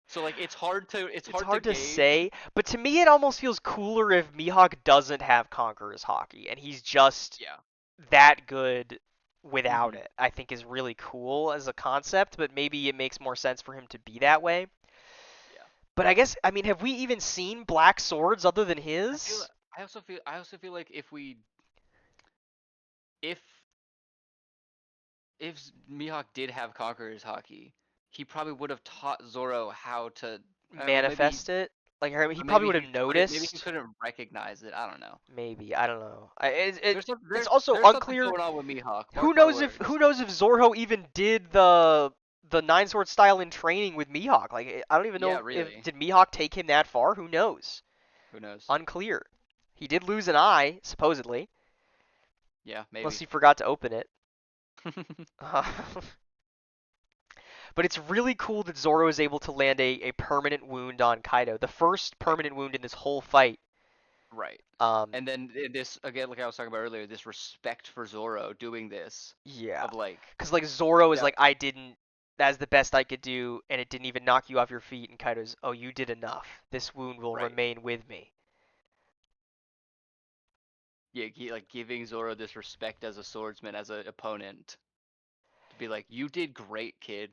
B: So like it's
A: It's
B: hard to
A: hard to
B: gauge.
A: say, but to me it almost feels cooler if Mihawk doesn't have Conqueror's Haki and he's just
B: Yeah.
A: that good without
B: Hmm.
A: it. I think is really cool as a concept, but maybe it makes more sense for him to be that way.
B: Yeah.
A: But I guess I mean, have we even seen black swords other than
B: I feel.
A: his?
B: I also feel like if Mihawk did have Conqueror's Haki, he probably would have taught Zoro how to. Well,
A: Manifest it? Like he probably
B: maybe
A: would have
B: he couldn't. Maybe he
A: noticed.
B: couldn't recognize it. I don't know.
A: Maybe I don't know. It's also
B: There's something
A: unclear.
B: going on with Mihawk. Mark my
A: Who
B: words.
A: knows if Zoro even did the nine sword style in training with Mihawk? Like I don't even
B: Yeah,
A: know if
B: really.
A: did Mihawk take him that far? Who knows?
B: Who knows?
A: Unclear. He did lose an eye supposedly,
B: Yeah,
A: unless
B: maybe.
A: he forgot to open it. But it's really cool that Zoro is able to land a permanent wound on Kaido, the first
B: Right.
A: permanent wound in this whole fight.
B: Right.
A: Um,
B: And then this again, like I was talking about earlier, this respect for Zoro doing this,
A: yeah,
B: of like,
A: because like Zoro is
B: yeah,
A: like, I didn't. That's the best I could do, and it didn't even knock you off your feet. And Kaido's, oh, you did enough. This wound will
B: right,
A: remain with me.
B: yeah, like giving Zoro this respect as a swordsman, as an opponent, to be like, you did great, kid,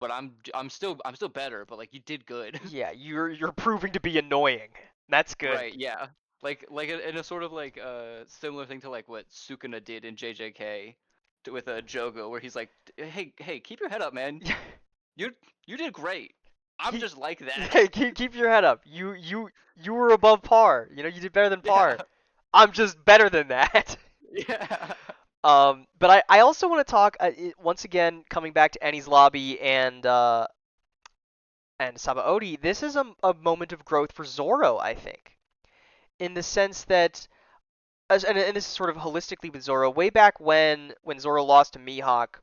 B: but I'm still better, but like you did good.
A: Yeah, you're proving to be annoying. That's good.
B: Right, yeah. Like in a sort of like similar thing to like what Sukuna did in JJK with Jogo, where he's like, hey, keep your head up, man. You you did great. I'm
A: keep,
B: just like that.
A: yeah, keep your head up. You were above par. You did better than
B: Yeah.
A: par. I'm just better than that.
B: Yeah.
A: But I also want to talk once again coming back to Eni's lobby and Sabaody. This is a moment of growth for Zoro, I think, in the sense that and this is sort of holistically with Zoro. Way back when Zoro lost to Mihawk,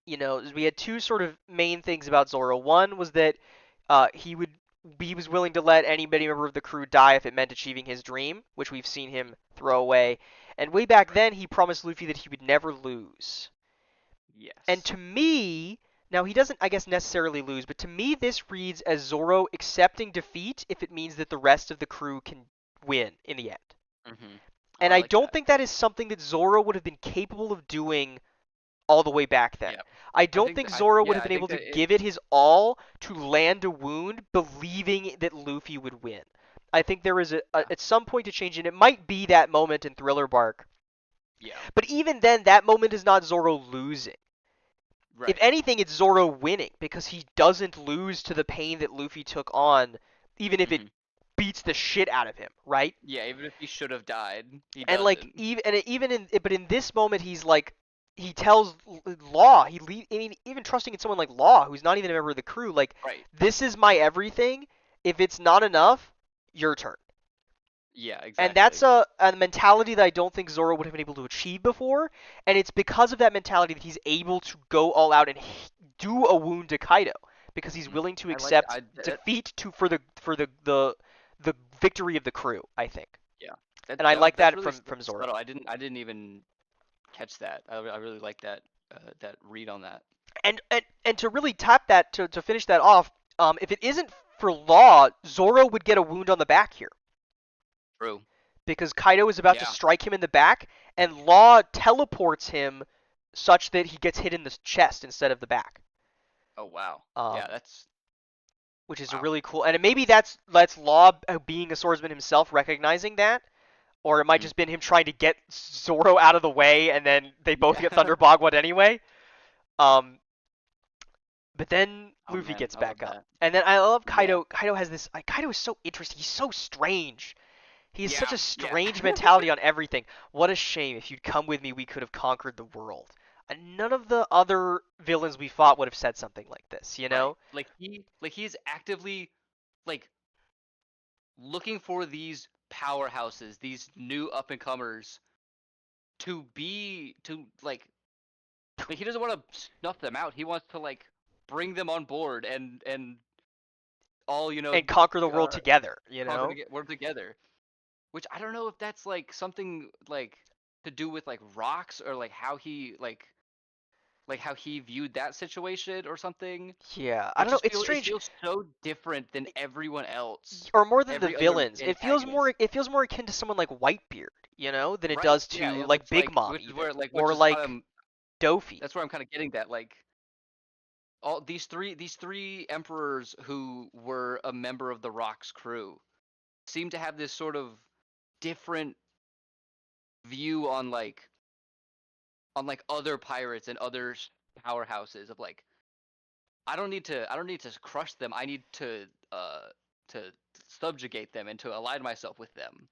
B: Mm.
A: we had two sort of main things about Zoro. One was that he was willing to let anybody member of the crew die if it meant achieving his dream, which we've seen him throw away. And way back
B: Right.
A: then, he promised Luffy that he would never lose. And
B: Yes.
A: to me, now he doesn't, I guess, necessarily lose, but to me, this reads as Zoro accepting defeat if it means that the rest of the crew can win in the end.
B: Mhm. Oh,
A: And
B: I
A: I
B: like
A: don't
B: that.
A: think that is something that Zoro would have been capable of doing all the way back then.
B: Yeah.
A: I don't think Zoro would have
B: I
A: been
B: think
A: able to
B: that it
A: give it his all to land a wound believing that Luffy would win. I think there is
B: yeah.
A: at some point to change, and it might be that moment in Thriller Bark.
B: Yeah.
A: But even then, that moment is not Zoro losing. If
B: Right.
A: anything, it's Zoro winning because he doesn't lose to the pain that Luffy took on, even if it
B: Mhm.
A: beats the shit out of him, right?
B: Yeah, even if he should have died, he
A: And like
B: doesn't.
A: even in but in this moment, he's like he tells Law, I mean, even trusting in someone like Law, who's not even a member of the crew, like
B: Right.
A: this is my everything. If it's not enough, your turn.
B: Yeah,
A: And that's
B: exactly.
A: a mentality that I don't think Zoro would have been able to achieve before. And it's because of that mentality that he's able to go all out and do a wound to Kaido because he's
B: Hmm.
A: willing to
B: I like
A: accept
B: I
A: defeat to for the victory of the crew. I think,
B: yeah.
A: and I like
B: That's
A: that
B: really
A: from Zoro.
B: subtle. I didn't even catch that. I really like that that read on that.
A: And to really tap that to finish that off, if it isn't for Law, Zoro would get a wound on the back here
B: True.
A: because Kaido is about to
B: Yeah.
A: strike him in the back, and Law teleports him such that he gets hit in the chest instead of the back.
B: Oh wow. Yeah,
A: Um,
B: that's
A: which is a
B: wow.
A: really cool, and maybe that's Law being a swordsman himself recognizing that, or it might
B: Hmm.
A: just been him trying to get Zoro out of the way, and then they both get
B: Yeah.
A: Thunder Bagua anyway. Um, But then
B: Oh
A: Luffy
B: man,
A: gets
B: I love
A: back up.
B: that.
A: And then I love
B: Yeah.
A: Kaido. Kaido has this. Kaido is so interesting. He's so strange. He has such
B: Yeah.
A: a
B: Yeah.
A: strange mentality on everything. What a shame. If you'd come with me, we could have conquered the world. And none of the other villains we fought would have said something like this, you
B: Right.
A: know?
B: He's actively like looking for these powerhouses, these new up and comers to be to like he doesn't want to snuff them out. He wants to like bring them on board and all
A: And conquer the world
B: uh,
A: together, you
B: conquer
A: know?
B: work together. Which I don't know if that's like something like to do with like rocks or like how he viewed that situation or something.
A: Yeah, I
B: It
A: don't know.
B: just
A: It's
B: it
A: strange.
B: feels so different than everyone else,
A: Or more than the
B: every other
A: villains.
B: antagonist.
A: It feels more akin to someone like Whitebeard, you know, than it
B: Right?
A: does
B: Yeah.
A: to like Big Mom even,
B: Which
A: or
B: is what
A: like
B: I'm
A: Dofi.
B: that's where I'm kind of getting that like all these three emperors who were a member of the Rock's crew seem to have this sort of different view on like other pirates and other powerhouses of like I don't need to crush them. I need to subjugate them and to align myself with them.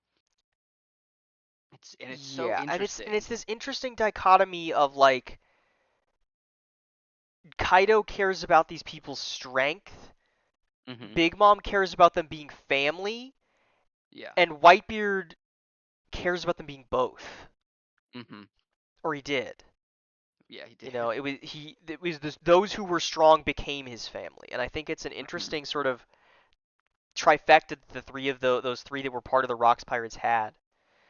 B: It's so
A: Yeah, and it's
B: interesting.
A: this interesting dichotomy of like Kaido cares about these people's strength,
B: Mhm.
A: Big Mom cares about them being family,
B: Yeah.
A: and Whitebeard cares about them being both,
B: Mhm.
A: or he did.
B: Yeah, he
A: You
B: did.
A: know, it was those who were strong became his family, and I think it's an
B: Mhm.
A: interesting sort of trifecta that the three of those three that were part of the Rocks Pirates had.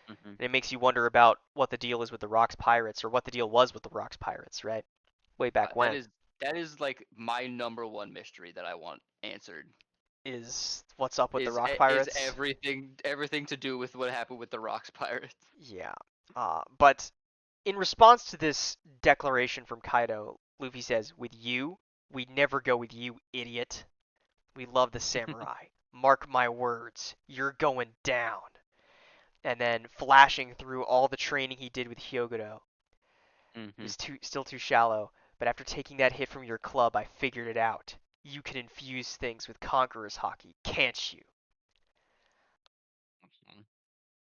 B: Mhm.
A: And it makes you wonder about what the deal is with the Rocks Pirates, or what the deal was with the Rocks Pirates, right? Way back when.
B: That is like my number one mystery that I want answered.
A: Is what's up with the Rock Pirates?
B: Everything to do with what happened with the Rocks pirates.
A: Yeah. But in response to this declaration from Kaido, Luffy says, "With you, we'd never go with you, idiot. We love the samurai. Mark my words, you're going down." And then flashing through all the training he did with Hyogoro, it
B: Mhm.
A: was still too shallow. But after taking that hit from your club, I figured it out. You can infuse things with Conqueror's Haki, can't you?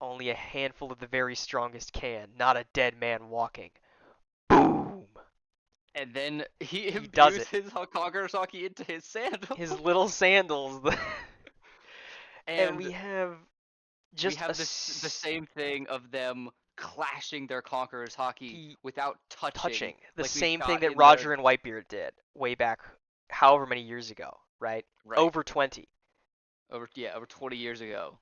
A: Only a handful of the very strongest can, not a dead man walking. Boom!
B: And then he
A: He does
B: imbues
A: it.
B: his Hokage Saki into his sandal.
A: His little sandals. And
B: And
A: we have
B: we
A: just
B: have this the same thing of them clashing their Conqueror's Haki
A: he
B: without touching,
A: touching the
B: like we
A: same thing
B: got
A: that
B: in the
A: Roger and Whitebeard did way back however many years ago, right?
B: right
A: Over 20.
B: over 20 years ago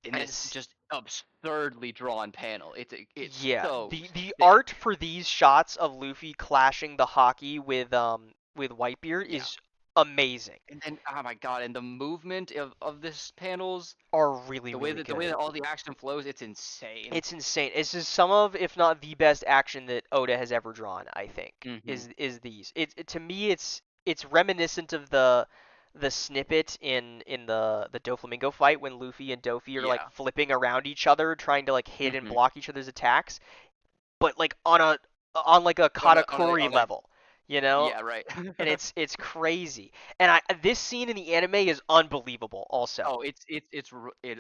B: in
A: And
B: this just absurdly drawn panel. It's
A: yeah,
B: so
A: the
B: sick.
A: art for these shots of Luffy clashing the hockey with Whitebeard
B: Yeah.
A: is amazing.
B: And then oh my god, and the movement of this panels,
A: Are really really
B: the way
A: good.
B: that all the action flows, it's insane.
A: It's insane. It's just some of, if not the best action that Oda has ever drawn. I think
B: Mhm.
A: is these. To me, it's reminiscent of the snippet in the Doflamingo fight when Luffy and Dofi are like
B: Yeah.
A: flipping around each other, trying to like hit and
B: Mhm.
A: block each other's attacks, but like on like a Katakuri
B: On a
A: level, you know?
B: yeah, right.
A: And it's crazy. And this scene in the anime is unbelievable. Also,
B: Oh, it's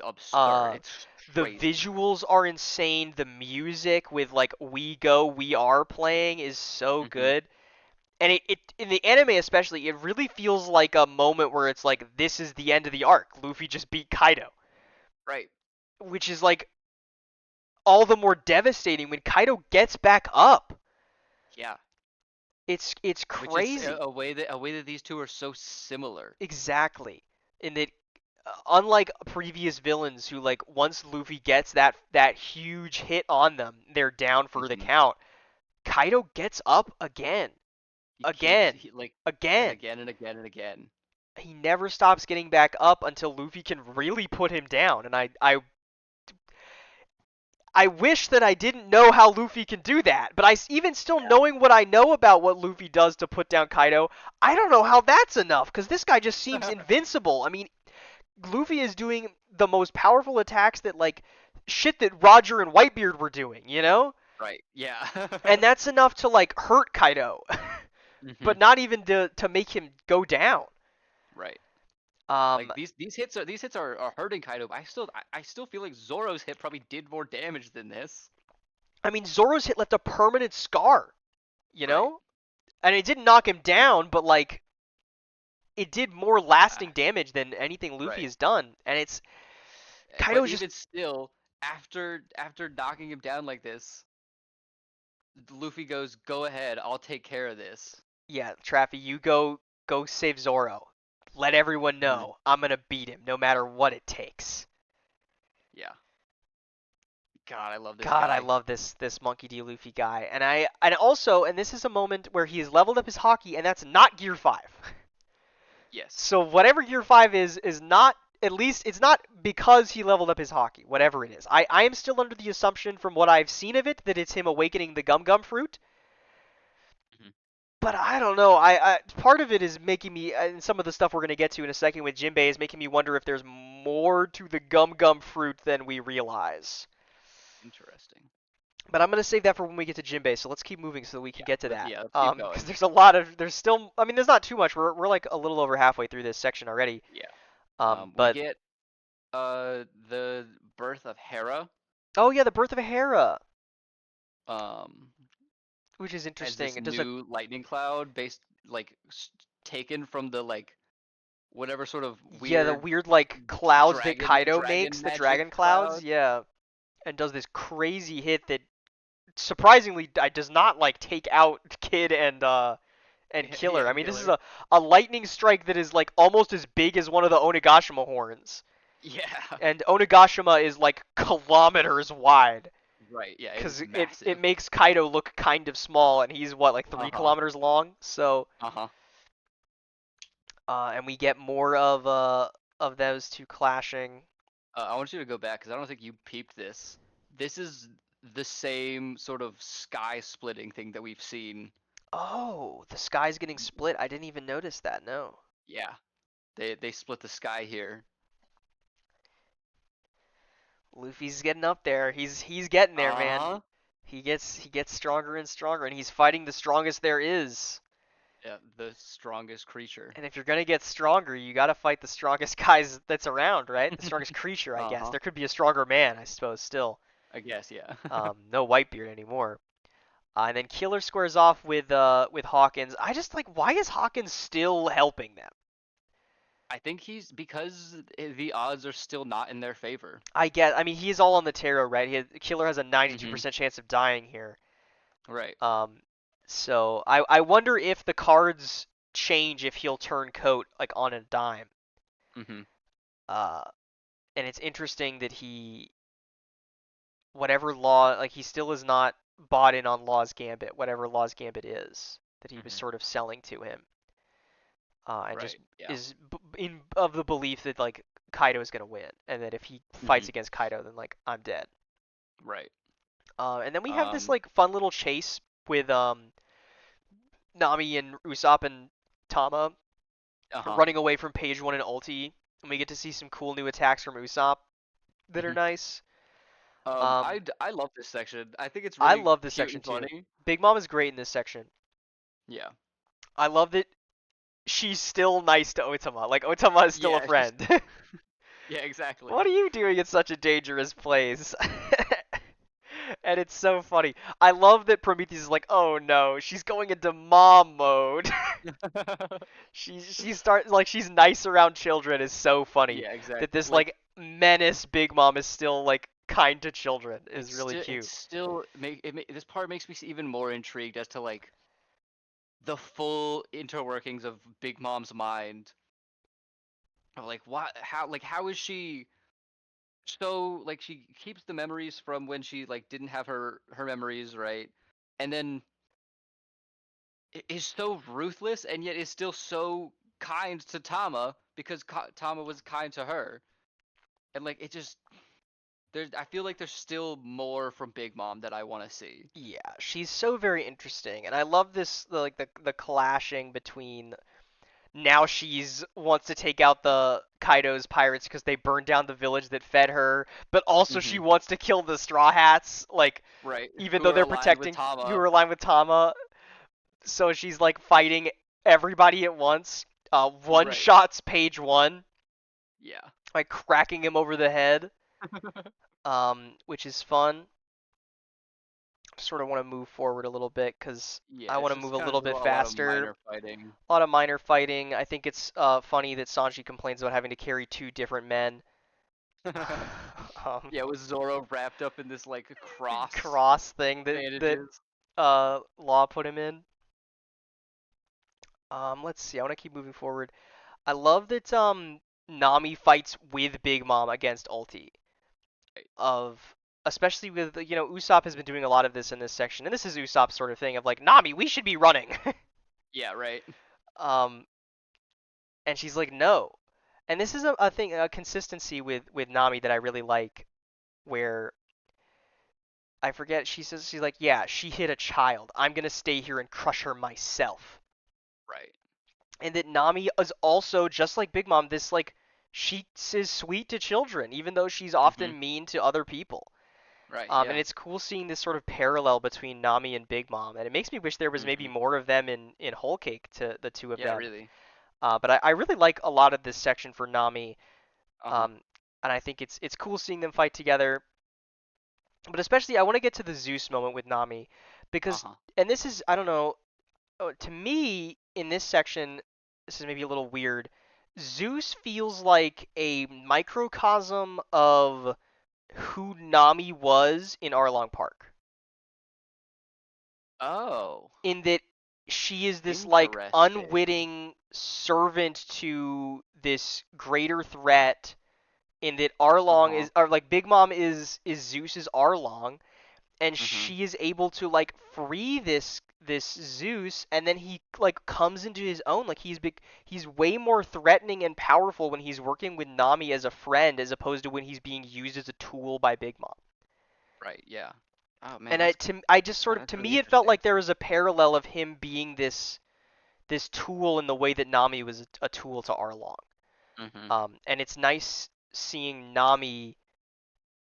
B: absurd.
A: uh,
B: It's
A: the
B: crazy.
A: visuals are insane. The music with like "We Go, We Are" playing is so
B: Mhm.
A: good. And it in the anime especially, it really feels like a moment where it's like this is the end of the arc. Luffy just beat Kaido.
B: Right.
A: which is like all the more devastating when Kaido gets back up.
B: Yeah.
A: It's
B: Which is
A: crazy.
B: a way that these two are so similar.
A: Exactly. In that unlike previous villains who like once Luffy gets that huge hit on them, they're down for the
B: Hmm.
A: count. Kaido gets up again.
B: He keeps
A: Again.
B: like, and
A: Again.
B: again and again and again.
A: He never stops getting back up until Luffy can really put him down. And I wish that I didn't know how Luffy can do that, but even still
B: Yeah.
A: knowing what I know about what Luffy does to put down Kaido, I don't know how that's enough because this guy just seems invincible. I mean, Luffy is doing the most powerful attacks that like shit that Roger and Whitebeard were doing, you know?
B: Right. Yeah.
A: And that's enough to like hurt Kaido,
B: Hmm.
A: but not even to make him go down.
B: Right.
A: Um,
B: Like these hits are hurting Kaido. But I still feel like Zoro's hit probably did more damage than this.
A: I mean Zoro's hit left a permanent scar, you
B: Right.
A: know? And it didn't knock him down, but like it did more lasting
B: Ah,
A: damage than anything Luffy
B: right.
A: has done. And it's
B: But
A: Kaido's just
B: even still, after knocking him down like this, Luffy goes, "Go ahead, I'll take care of this."
A: yeah, Traffy, you go save Zoro. Let everyone
B: Hmm.
A: know I'm gonna beat him no matter what it takes.
B: Yeah. God, I love this
A: God, I
B: guy.
A: love this Monkey D. Luffy guy, and this is a moment where he has leveled up his hockey, and that's not Gear 5.
B: Yes.
A: So whatever Gear 5 is not at least it's not because he leveled up his hockey, whatever it is. I am still under the assumption from what I've seen of it that it's him awakening the Gum Gum fruit,
B: Hmm.
A: but I don't know. Part of it is making me, and some of the stuff we're gonna get to in a second with Jinbei is making me wonder if there's more to the Gum Gum fruit than we realize.
B: Interesting.
A: But I'm gonna save that for when we get to Jinbei. So let's keep moving so that we can
B: Yeah.
A: get to that.
B: Let's keep
A: Because
B: going.
A: there's a lot of there's still I mean there's not too much. We're like a little over halfway through this section already.
B: Yeah. We
A: But
B: get the birth of Hera.
A: oh yeah, the birth of a Hera,
B: Um,
A: which is
B: as
A: interesting.
B: this
A: It does a
B: new lightning cloud based like taken from the like whatever sort of
A: yeah the
B: weird
A: weird like clouds that Kaido
B: dragon
A: makes, the
B: magic
A: dragon clouds.
B: cloud.
A: Yeah, and does this crazy hit that surprisingly does not like take out Kid and
B: Yeah,
A: Killer. I mean this is
B: killer.
A: a lightning strike that is like almost as big as one of the Onigashima horns.
B: Yeah.
A: And Onigashima is like kilometers wide
B: Right. Yeah, it is
A: because it
B: massive.
A: makes Kaido look kind of small, and he's what like three
B: Uh-huh.
A: kilometers long. So
B: Uh-huh.
A: and we get more of those two clashing.
B: I want you to go back because I don't think you peeped this. This is the same sort of sky splitting thing that we've seen.
A: Oh, the sky's getting split. I didn't even notice that. No,
B: Yeah. They split the sky here.
A: Luffy's getting up there. He's getting there, man.
B: Uh-huh.
A: He gets stronger and stronger, and he's fighting the strongest there is.
B: Yeah, the strongest creature.
A: And if you're gonna get stronger, you gotta fight the strongest guys that's around, right? The strongest creature, I guess.
B: Uh-huh.
A: There could be a stronger man, I suppose, still.
B: I guess, yeah.
A: No Whitebeard anymore. And then Killer squares off with Hawkins. I just like why is Hawkins still helping them?
B: I think he's because the odds are still not in their favor.
A: I mean he's all on the tarot, right? Killer has a
B: Hmm.
A: 92% chance of dying here.
B: Right.
A: Um, so I wonder if the cards change if he'll turn coat like on a dime.
B: Hmm.
A: Uh, and it's interesting that whatever law like he still is not bought in on Law's Gambit, whatever Law's Gambit is that he was
B: Hmm.
A: sort of selling to him. And just
B: Right. Yeah.
A: is in of the belief that like Kaido is gonna win, and that if he fights
B: Hmm.
A: against Kaido, then like I'm dead.
B: Right.
A: And then we have this
B: Um.
A: like fun little chase with Nami and Usopp and Tama
B: Uh-huh.
A: running away from Page One and Ulti, and we get to see some cool new attacks from Usopp that are
B: Hmm.
A: nice.
B: I
A: Um,
B: I love this section. I think it's
A: I
B: really
A: love this
B: cute
A: section
B: and
A: too.
B: funny.
A: Big Mom is great in this section.
B: Yeah.
A: I love that she's still nice to Otama. Like Otama is still a
B: Yeah. She's.
A: friend.
B: Yeah.
A: What
B: Exactly.
A: are you doing in such a dangerous place? And it's so funny. I love that Prometheus is like, oh no, she's going into mom mode. She starts like she's nice around children is so funny.
B: Yeah.
A: That
B: Exactly.
A: this
B: Like.
A: like menace Big Mom is still like kind to children is really
B: It's
A: cute.
B: still this part makes me even more intrigued as to like the full interworkings of Big Mom's mind. Of like what how is she so like she keeps the memories from when she like didn't have her memories, right? And then is so ruthless and yet is still so kind to Tama because Tama was kind to her. And like it just there's I feel like there's still more from Big Mom that I want to see.
A: Yeah, she's so very interesting, and I love this like the clashing between now she's wants to take out the Kaido's pirates because they burned down the village that fed her, but also she
B: Mhm.
A: wants to kill the Straw Hats, like
B: Right.
A: even
B: Who
A: though
B: are
A: they're
B: aligned with
A: protecting who
B: Tama.
A: are aligned with Tama, so she's like fighting everybody at once. One
B: Right.
A: shots page one,
B: Yeah.
A: like cracking him over the head, which is fun. Sort of want to move forward a little bit because
B: Yeah,
A: I want
B: it's
A: to move
B: just
A: a
B: kind of
A: little
B: just
A: bit
B: a lot of
A: faster.
B: minor fighting.
A: A lot of minor fighting. I think it's funny that Sanji complains about having to carry two different men. um,
B: Yeah, with Zoro wrapped up in this like cross
A: cross thing that
B: bandages.
A: Law put him in. Let's see. I want to keep moving forward. I love that Nami fights with Big Mom against Ulti.
B: Right.
A: Of especially with Usopp has been doing a lot of this in this section, and this is Usopp's sort of thing of like Nami, we should be running.
B: Yeah, right.
A: um, and she's like no, and this is a thing, a consistency with Nami that I really like, where I forget she says she's like yeah she hit a child, I'm gonna stay here and crush her myself,
B: Right.
A: and that Nami is also just like Big Mom, this like she is sweet to children even though she's
B: Mhm.
A: often mean to other people.
B: Right,
A: And
B: yeah.
A: it's cool seeing this sort of parallel between Nami and Big Mom, and it makes me wish there was maybe
B: Mhm.
A: more of them in Whole Cake, to the two of
B: Yeah,
A: them.
B: really.
A: But I really like a lot of this section for Nami,
B: Uh-huh.
A: um, and I think it's cool seeing them fight together. But especially, I want to get to the Zeus moment with Nami, because
B: Uh-huh.
A: and this is I don't know, to me in this section, this is maybe a little weird. Zeus feels like a microcosm of who Nami was in Arlong Park,
B: Oh,
A: in that she is this like
B: interesting.
A: unwitting servant to this greater threat, in that Arlong
B: Uh-huh.
A: is or like Big Mom is Zeus's Arlong, and
B: Mhm.
A: she is able to like free this Zeus, and then he like comes into his own, like he's way more threatening and powerful when he's working with Nami as a friend as opposed to when he's being used as a tool by Big Mom.
B: Right, yeah. Oh man,
A: And I just sort of,
B: that's
A: to
B: really
A: me, it felt
B: interesting.
A: like there was a parallel of him being this tool in the way that Nami was a tool to Arlong.
B: Mhm.
A: And it's nice seeing Nami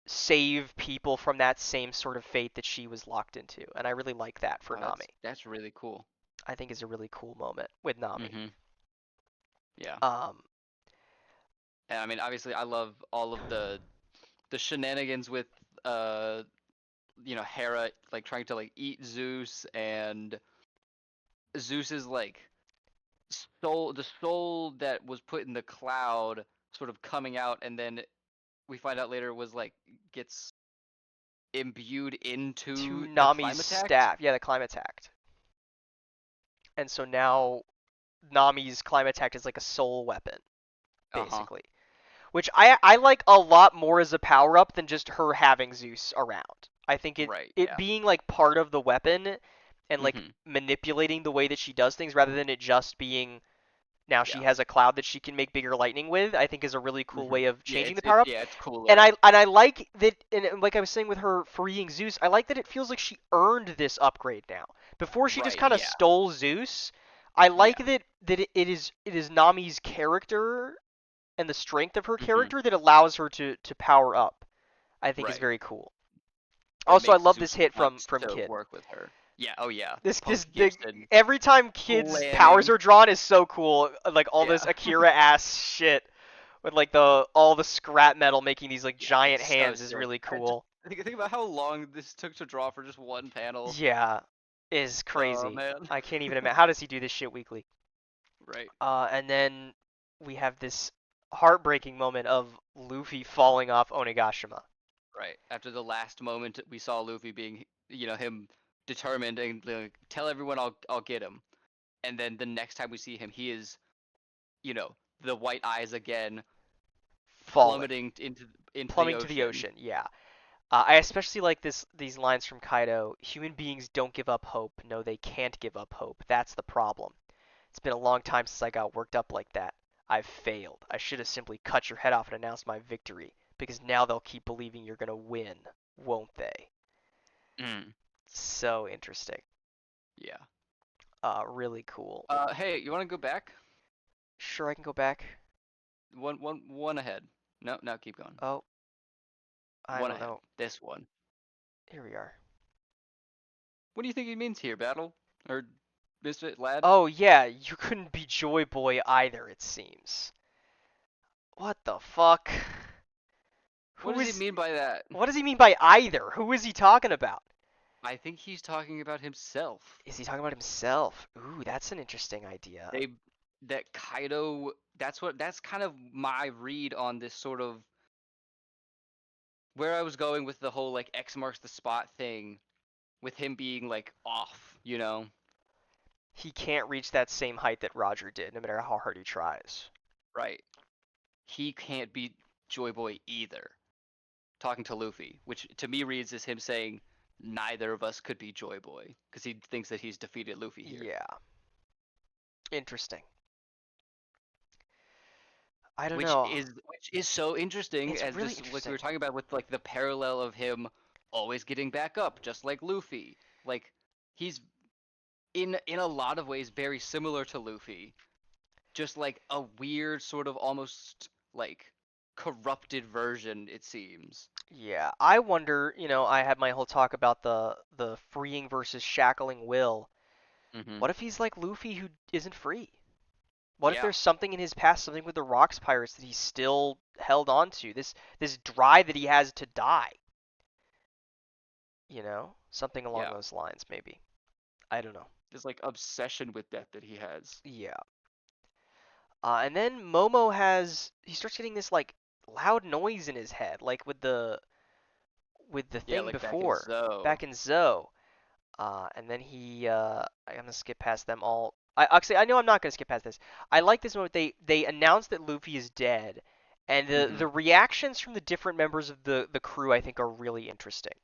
A: save people from that same sort of fate that she was locked into, and I really like that for
B: Oh,
A: Nami.
B: that's really cool.
A: I think is a really cool moment with Nami.
B: Mhm. Yeah.
A: Um,
B: And I mean, obviously I love all of the shenanigans with uh Hera like trying to like eat Zeus and Zeus's like the soul that was put in the cloud sort of coming out and then we find out later was like gets imbued
A: to
B: into the
A: Nami's
B: Climax.
A: staff, yeah, the Climate Act, and so now Nami's Climate Act is like a soul weapon,
B: Uh-huh.
A: basically. Which I like a lot more as a power up than just her having Zeus around. I think
B: Right,
A: it
B: yeah.
A: being like part of the weapon and like
B: Mhm.
A: manipulating the way that she does things rather than it just being now she
B: Yeah.
A: has a cloud that she can make bigger lightning with, I think is a really cool
B: Mhm.
A: way of
B: Yeah,
A: changing the
B: it's
A: power up.
B: yeah, it's
A: And
B: cooler.
A: I like that, and like I was saying with her freeing Zeus, I like that it feels like she earned this upgrade now. Before she just
B: Right,
A: kind of
B: yeah.
A: stole Zeus. I like
B: Yeah.
A: that it is Nami's character and the strength of her
B: Mhm.
A: character that allows her to power up. I think is
B: Right.
A: very cool.
B: That
A: Also, I
B: makes
A: love this
B: Zeus
A: hit
B: want
A: from
B: to
A: Kid.
B: work with her. Yeah, oh yeah.
A: This
B: Post
A: the
B: Gibson
A: every time Kid's powers
B: planning.
A: are drawn is so cool. Like all this
B: Yeah.
A: Akira ass shit with like the all the scrap metal making these like
B: Yeah,
A: giant
B: it's so
A: hands is
B: sick.
A: really
B: I just
A: cool.
B: think about how long this took to draw for just one panel.
A: Yeah, is
B: Oh
A: crazy.
B: man.
A: I can't even imagine how does he do this shit weekly.
B: Right.
A: And then we have this. heartbreaking moment of Luffy falling off Onigashima.
B: Right. After the last moment we saw Luffy being, him determined and like, tell everyone I'll get him. And then the next time we see him, he is, the white eyes again,
A: Falling,
B: plummeting into the
A: plumbing to the
B: ocean.
A: ocean. Yeah. I especially like these lines from Kaido. Human beings don't give up hope. No, they can't give up hope. That's the problem. It's been a long time since I got worked up like that. I've failed. I should have simply cut your head off and announced my victory, because now they'll keep believing you're gonna win, won't they?
B: Mm,
A: So interesting.
B: yeah.
A: Really cool.
B: Hey, you want to go back?
A: Sure, I can go back.
B: One ahead. No, no, keep going.
A: Oh, I
B: One
A: don't
B: ahead.
A: know.
B: This one.
A: Here we are.
B: What do you think he means here, Battle? Or Misfit Lad?
A: Oh yeah, you couldn't be Joy Boy either, it seems. What the fuck?
B: What
A: Who
B: does he
A: is?
B: mean by that?
A: What does he mean by either? Who is he talking about?
B: I think he's talking about himself.
A: Is he talking about himself? Ooh, that's an interesting idea.
B: They that Kaido that's kind of my read on this sort of where I was going with the whole like X marks the spot thing with him being like off.
A: He can't reach that same height that Roger did, no matter how hard he tries.
B: Right. He can't beat Joy Boy either. Talking to Luffy, which to me reads as him saying neither of us could be Joy Boy because he thinks that he's defeated Luffy here.
A: Yeah, interesting. I don't
B: which
A: know.
B: is which is so interesting
A: It's
B: as
A: really
B: this like we
A: interesting.
B: were talking about with like the parallel of him always getting back up just like Luffy. Like he's in a lot of ways very similar to Luffy, just like a weird sort of almost like corrupted version it seems.
A: Yeah, I wonder, I had my whole talk about the freeing versus shackling will.
B: Mhm.
A: What if he's like Luffy who isn't free? What if
B: Yeah.
A: there's something in his past, something with the Rocks Pirates that he's still held on to? This drive that he has to die, Something along
B: Yeah.
A: those lines maybe. I don't know.
B: This like obsession with death that he has.
A: Yeah. And then he starts getting this like loud noise in his head, like with the
B: Yeah,
A: thing
B: like back in
A: before,
B: Zo.
A: back in Zoe. And then I'm gonna skip past them all. I know I'm not gonna skip past this. I like this moment. They announced that Luffy is dead, and the
B: Mhm.
A: reactions from the different members of the crew I think are really interesting.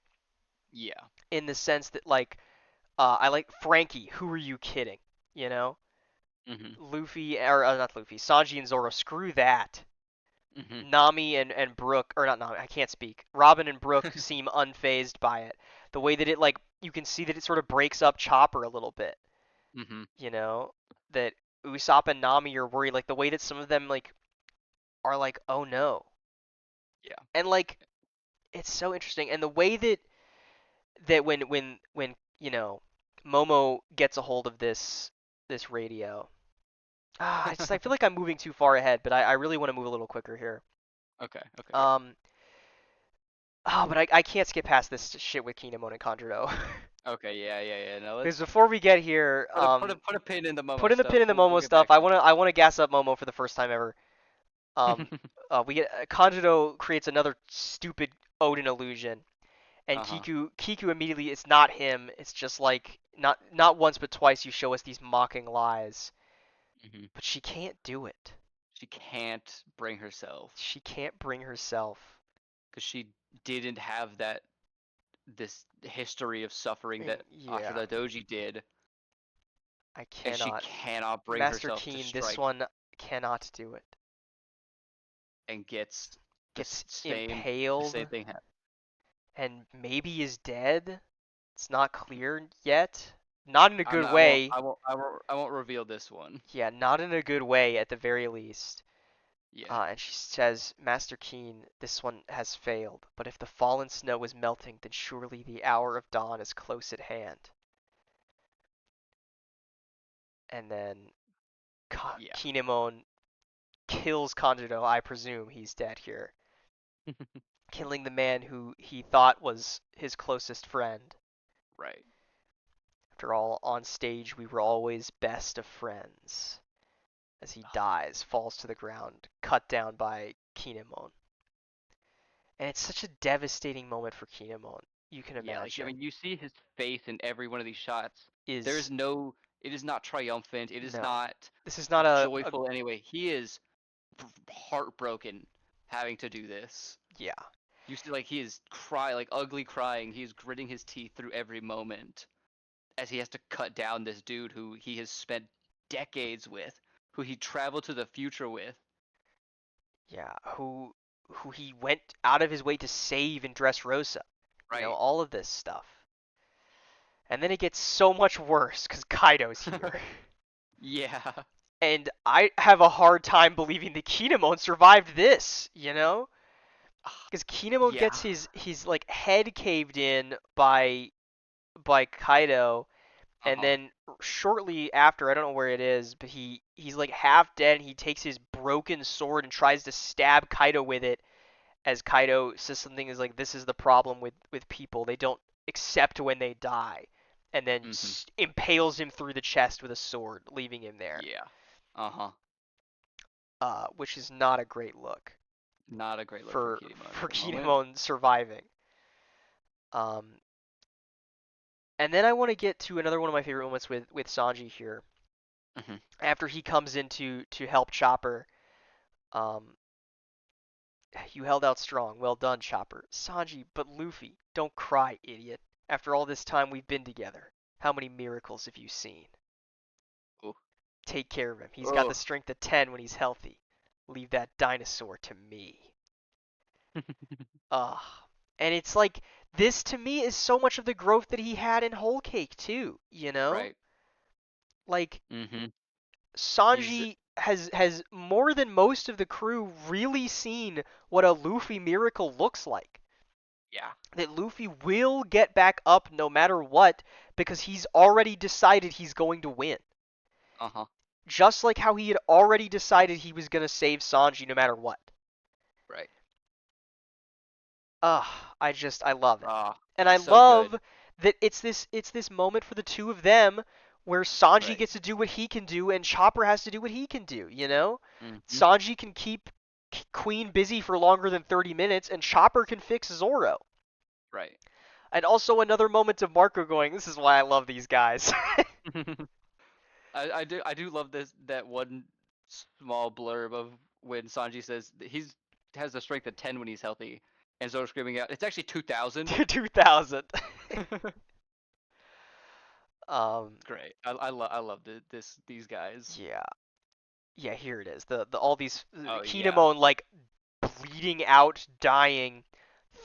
B: Yeah.
A: In the sense that like I like Frankie. Who are you kidding? You know,
B: Mhm.
A: Luffy or not Luffy, Sanji and Zoro. Screw that.
B: Mhm.
A: Nami and Brook, or not Nami, I can't speak. Robin and Brook seem unfazed by it. The way that it like you can see that it sort of breaks up Chopper a little bit.
B: Mhm.
A: you know, that Usopp and Nami are worried, like the way that some of them like are like, oh no,
B: Yeah.
A: and like it's so interesting, and the way that when Momo gets a hold of this radio. I feel like I'm moving too far ahead, but I really want to move a little quicker here.
B: Okay. Okay. Yeah.
A: Um, but I can't skip past this shit with Kinemon and Kanjuro.
B: Okay. Yeah. Yeah. Yeah. No,
A: Because
B: let's
A: before we get here,
B: put a pin in the Momo
A: put in the
B: stuff.
A: pin in the
B: We'll
A: Momo
B: get
A: stuff.
B: back to
A: I want to gas up Momo for the first time ever. Um,
B: it.
A: we get Kanjuro creates another stupid Odin illusion, and
B: Uh-huh.
A: Kiku immediately it's not him. It's just like not once but twice you show us these mocking lies,
B: Hmm.
A: but she can't do it.
B: She can't bring herself
A: She can't bring herself.
B: because she didn't have this history of suffering
A: And
B: that
A: yeah,
B: Ashura Doji did,
A: I
B: and she
A: cannot.
B: cannot bring
A: Master
B: herself to
A: Keen, this
B: strike
A: one cannot do it.
B: and gets
A: Gets
B: the same
A: impaled
B: thing happen.
A: and maybe is dead. It's not clear yet. Not in a
B: I'm
A: good
B: not, I won't
A: way.
B: I won't I won't I won't reveal this one.
A: Yeah, not in a good way at the very least.
B: Yeah.
A: And she says, Master Keen, this one has failed, but if the fallen snow is melting, then surely the hour of dawn is close at hand. And then
B: Yeah.
A: Kinemon kills Kanjuro. I presume he's dead here, killing the man who he thought was his closest friend.
B: Right.
A: After all, on stage we were always best of friends. as he dies, falls to the ground, cut down by Kinemon. And it's such a devastating moment for Kinemon. You can
B: Yeah, like I
A: imagine.
B: mean, you see his face in every one of these shots. There
A: Is
B: is no, it is not triumphant. It is
A: no.
B: not
A: This is not a
B: joyful anyway. He is heartbroken having to do this.
A: yeah.
B: You see, like he is like ugly crying. He is gritting his teeth through every moment as he has to cut down this dude who he has spent decades with, who he traveled to the future with.
A: Yeah, who he went out of his way to save in Dressrosa.
B: Right.
A: All of this stuff. And then it gets so much worse because Kaido's here.
B: Yeah.
A: And I have a hard time believing that Kinemon survived this. Because Kinemon
B: Yeah.
A: gets his like head caved in by Kaido, and
B: Uh-huh.
A: then shortly after, I don't know where it is, but he's like half dead, and he takes his broken sword and tries to stab Kaido with it, as Kaido says something is like, "This is the problem with people. They don't accept when they die," and then
B: Mhm.
A: impales him through the chest with a sword, leaving him there.
B: Yeah. Uh-huh.
A: Which is not a great look
B: Not a great look for
A: for
B: Kinemon at
A: for
B: the moment.
A: Kinemon surviving. Um, and then I want to get to another one of my favorite moments with Sanji here.
B: Mhm.
A: After he comes in to help Chopper, um, you held out strong. Well done, Chopper. Sanji, but Luffy, don't cry, idiot. After all this time we've been together, how many miracles have you seen?
B: Oh.
A: Take care of him. He's got the
B: Oh.
A: strength of 10 when he's healthy. Leave that dinosaur to me. Ugh. And it's like, this to me is so much of the growth that he had in Whole Cake, too.
B: Right.
A: Like,
B: Mhm. He's
A: Sanji has more than most of the crew really seen what a Luffy miracle looks like.
B: yeah.
A: That Luffy will get back up no matter what because he's already decided he's going to win.
B: Uh-huh.
A: Just like how he had already decided he was going to save Sanji no matter what.
B: Right.
A: Ugh, I love it.
B: Ah,
A: And I
B: so good.
A: love that it's this moment for the two of them where Sanji
B: Right.
A: gets to do what he can do and Chopper has to do what he can do.
B: Mhm.
A: Sanji can keep Queen busy for longer than 30 minutes and Chopper can fix Zoro.
B: Right.
A: And also another moment of Marco going, this is why I love these guys.
B: I do love this that one small blurb of when Sanji says that he's has a strength of 10 when he's healthy, and Zoro screaming out, "It's actually 2,000."
A: 2000.
B: It's
A: um
B: great. I love these guys.
A: yeah. Yeah, here it is. The all these
B: Oh yeah.
A: Kinemon like bleeding out, dying,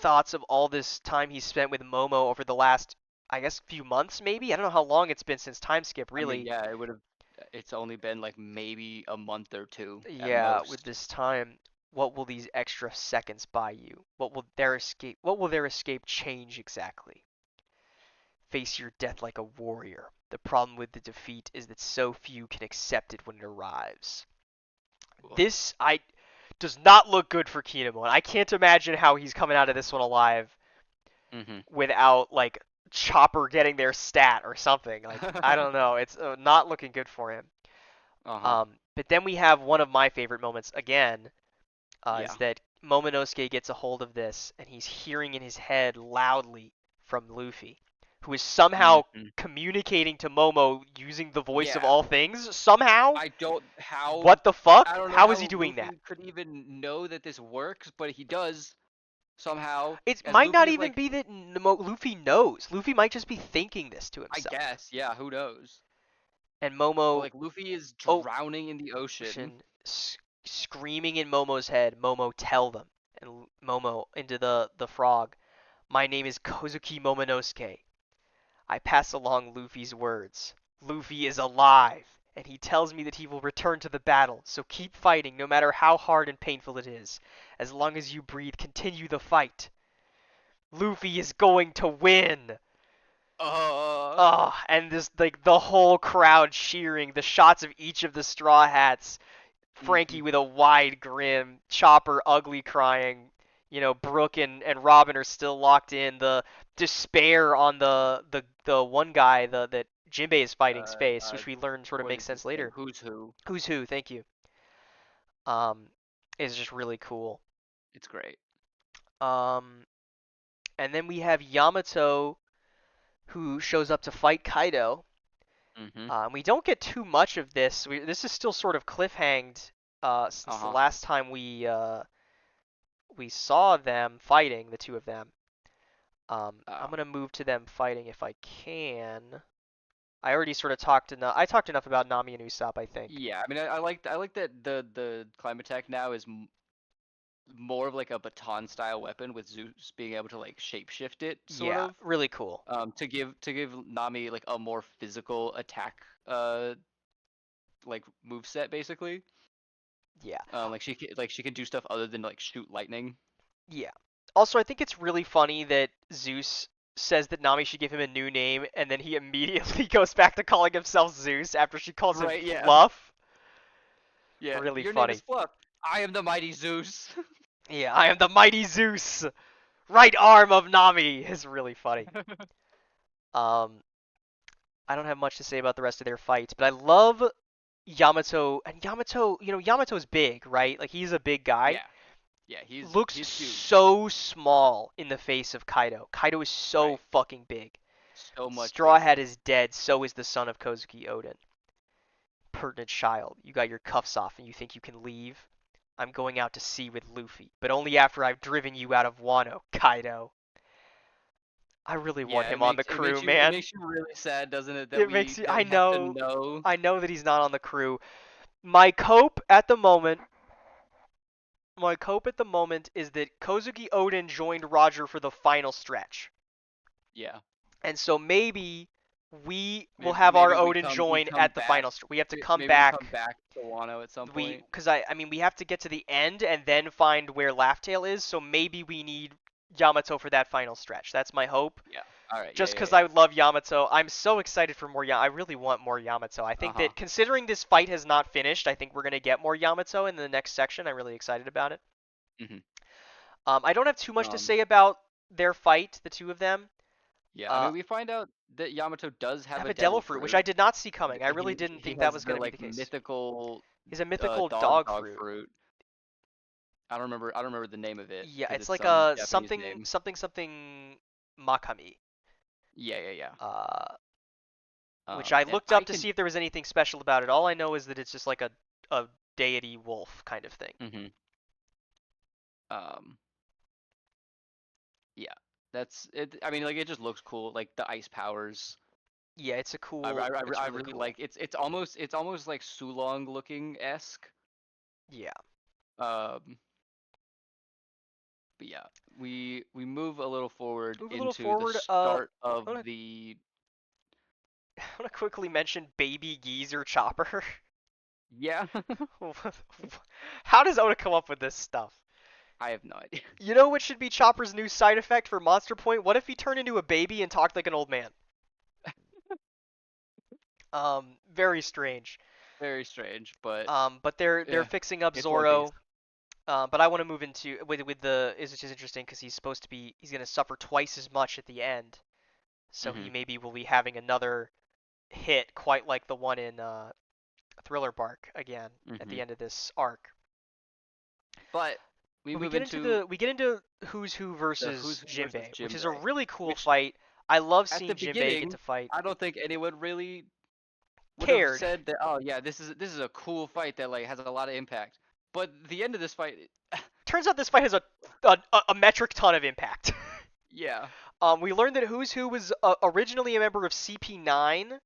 A: thoughts of all this time he spent with Momo over the last, I guess, few months maybe. I don't know how long it's been since time skip
B: I mean,
A: really.
B: yeah, it would have. It's only been like maybe a month or two at
A: Yeah, with
B: most.
A: this time, what will these extra seconds buy you? What will their escape change exactly? Face your death like a warrior. The problem with the defeat is that so few can accept it when it arrives.
B: Ugh.
A: This I does not look good for Kinemon. I can't imagine how he's coming out of this one alive
B: Mhm.
A: without like Chopper getting their stat or something. Like I don't know. It's not looking good for him.
B: Uh-huh.
A: But then we have one of my favorite moments again. Is
B: Yeah.
A: that Momonosuke gets a hold of this and he's hearing in his head loudly from Luffy, who is somehow
B: Mhm.
A: communicating to Momo using the voice of
B: Yeah.
A: all things. Somehow?
B: I don't how
A: What the fuck?
B: I don't know
A: How is he
B: how
A: doing that?
B: Luffy could even know that this works, but he does somehow.
A: It
B: As
A: might
B: Luffy
A: not
B: is
A: even
B: like,
A: be that Luffy knows. Luffy might just be thinking this to
B: I
A: himself.
B: guess, yeah, who knows?
A: And
B: But
A: Momo,
B: like Luffy is
A: oh,
B: drowning in the ocean.
A: screaming in Momo's head, Momo, tell them. And Momo into the frog. My name is Kozuki Momonosuke. I pass along Luffy's words. Luffy is alive, and he tells me that he will return to the battle, so keep fighting no matter how hard and painful it is. As long as you breathe, continue the fight. Luffy is going to win!
B: Uh,
A: Oh, and this like the whole crowd cheering, the shots of each of the Straw Hats, Frankie
B: mhm.
A: with a wide grin, Chopper ugly crying, Brook and Robin are still locked in, the despair on the one guy, that Jinbei is fighting
B: Uh,
A: space,
B: uh,
A: which we learn sort of
B: what
A: makes
B: is his
A: sense
B: name?
A: later.
B: Who's who?
A: Who's who? Thank you. Um, is just really cool.
B: It's great.
A: Um, and then we have Yamato who shows up to fight Kaido.
B: Mm-hmm.
A: We don't get too much of this. This is still sort of cliffhanged since the
B: Uh-huh.
A: last time we saw them fighting, the two of them. I'm
B: Oh.
A: gonna move to them fighting if I can. I already sort of talked enough. I talked enough about Nami and Usopp, I think.
B: Yeah, I mean, I like that the climate tech now is more of like a baton style weapon with Zeus being able to like shapeshift it, sort
A: Yeah,
B: of.
A: really cool.
B: To give Nami like a more physical attack like move set basically.
A: Yeah,
B: Like she can do stuff other than like shoot lightning.
A: yeah. Also, I think it's really funny that Zeus says that Nami should give him a new name, and then he immediately goes back to calling himself Zeus after she calls him
B: Right, yeah.
A: Fluff.
B: Yeah.
A: Really
B: Your name is
A: funny.
B: Fluff. I am the mighty Zeus.
A: Yeah, I am the mighty Zeus, right arm of Nami. Is really funny. Um, I don't have much to say about the rest of their fights, but I love Yamato. And Yamato, Yamato's big, right? Like he's a big guy.
B: Yeah. Yeah,
A: Looks
B: he's huge.
A: so small in the face of Kaido. Kaido is so
B: Right.
A: fucking big.
B: So much
A: Straw Hat
B: bigger.
A: is dead, so is the son of Kozuki Oden. Pertinent child, you got your cuffs off and you think you can leave? I'm going out to sea with Luffy, but only after I've driven you out of Wano, Kaido. I really want
B: Yeah,
A: him on the crew, man.
B: makes you really sad, doesn't it,
A: It makes you
B: that
A: I
B: we have to
A: know
B: know.
A: I know that he's not on the crew. My cope at the moment my cope at the moment is that Kozuki Oden joined Roger for the final stretch.
B: Yeah.
A: And so maybe we will have our
B: Maybe
A: Odin
B: we
A: join
B: come
A: at the
B: back.
A: final. We have to come
B: Maybe we come
A: back.
B: back to Wano at some point.
A: Because I mean we have to get to the end and then find where Laugh Tale is. So maybe we need Yamato for that final stretch. That's my hope.
B: Yeah. All right. Yeah,
A: Just
B: yeah,
A: because I
B: yeah.
A: would love Yamato, I'm so excited for more. I really want more Yamato. I think
B: Uh-huh.
A: that considering this fight has not finished, I think we're gonna get more Yamato in the next section. I'm really excited about it.
B: Mhm.
A: I don't have too much to
B: Um
A: say about their fight, the two of them.
B: yeah, I
A: Uh,
B: mean we find out that Yamato does have
A: have
B: a
A: a devil
B: devil
A: fruit, which
B: fruit.
A: I did not see coming. I really didn't
B: He
A: think that
B: has
A: was
B: the
A: going to be
B: like
A: the case.
B: mythical
A: He's a mythical
B: dog
A: dog fruit.
B: fruit. I don't remember the name of it
A: Yeah,
B: because
A: it's
B: it's
A: like
B: some
A: a
B: Japanese
A: something
B: name.
A: something something Makami.
B: Yeah, yeah, yeah.
A: Uh, which I
B: And
A: looked
B: I
A: up to
B: can
A: see if there was anything special about it. All I know is that it's just like a deity wolf kind of thing.
B: mhm. Um yeah. That's it. I mean like it just looks cool like the ice powers.
A: Yeah, it's
B: I
A: really
B: really
A: cool.
B: like it's almost like Sulong looking esque.
A: Yeah.
B: Um, but yeah, we move a little forward
A: Move a little
B: into the
A: forward.
B: start of
A: I want
B: the
A: to I want to quickly mention Baby Geezer Chopper.
B: yeah.
A: How does Oda come up with this stuff?
B: I have no idea.
A: You know what should be Chopper's new side effect for Monster Point? What if he turned into a baby and talked like an old man? Very strange.
B: Very strange, but
A: But they're
B: yeah,
A: fixing up
B: it's One Piece.
A: Zoro. But I want to move into with the is which is interesting because he's gonna suffer twice as much at the end. So he
B: Mhm.
A: maybe will be having another hit quite like the one in Thriller Bark again at the
B: Mhm.
A: end of this arc.
B: But we
A: But
B: move into
A: we get into Who's Who
B: the Who's
A: versus
B: Who versus
A: Jinbei, which is a
B: Jinbei,
A: really cool
B: which
A: fight. I love
B: at the
A: seeing Jinbei get to
B: beginning
A: fight.
B: I don't think anyone really would have
A: Cared.
B: said that. Oh yeah, this is a cool fight that like has a lot of impact. But the end of this fight,
A: Turns out this fight has a metric ton of impact.
B: yeah,
A: We learned that Who's Who was originally a member of CP9,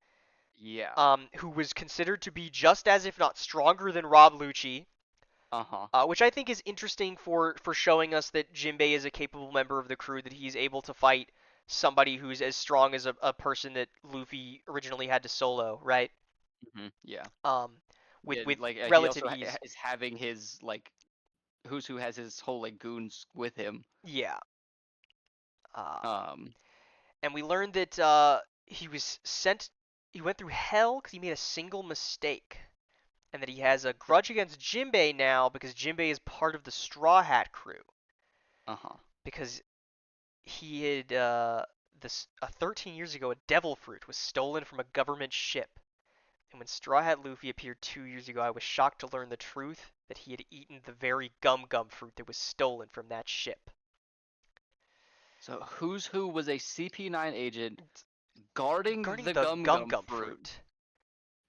B: yeah,
A: who was considered to be just as, if not stronger than Rob Lucci,
B: uh huh.
A: which I think is interesting for showing us that Jinbei is a capable member of the crew, that he's able to fight somebody who's as strong as a person that Luffy originally had to solo, right?
B: Yeah.
A: Um,
B: Yeah,
A: with
B: like he
A: relative
B: also
A: ease.
B: is having his like who's who has his whole like goons with him.
A: Yeah. Uh,
B: Um,
A: and we learned that he was sent. He went through hell because he made a single mistake, and that he has a grudge against Jinbei now because Jinbei is part of the Straw Hat crew.
B: uh-huh.
A: Because he had This 13 years ago, a devil fruit was stolen from a government ship. And when Straw Hat Luffy appeared 2 years ago, I was shocked to learn the truth that he had eaten the very gum gum fruit that was stolen from that ship.
B: So Who's Who was a CP9 agent guarding
A: Regarding
B: the
A: the
B: gum
A: gum
B: gum
A: gum
B: fruit
A: fruit,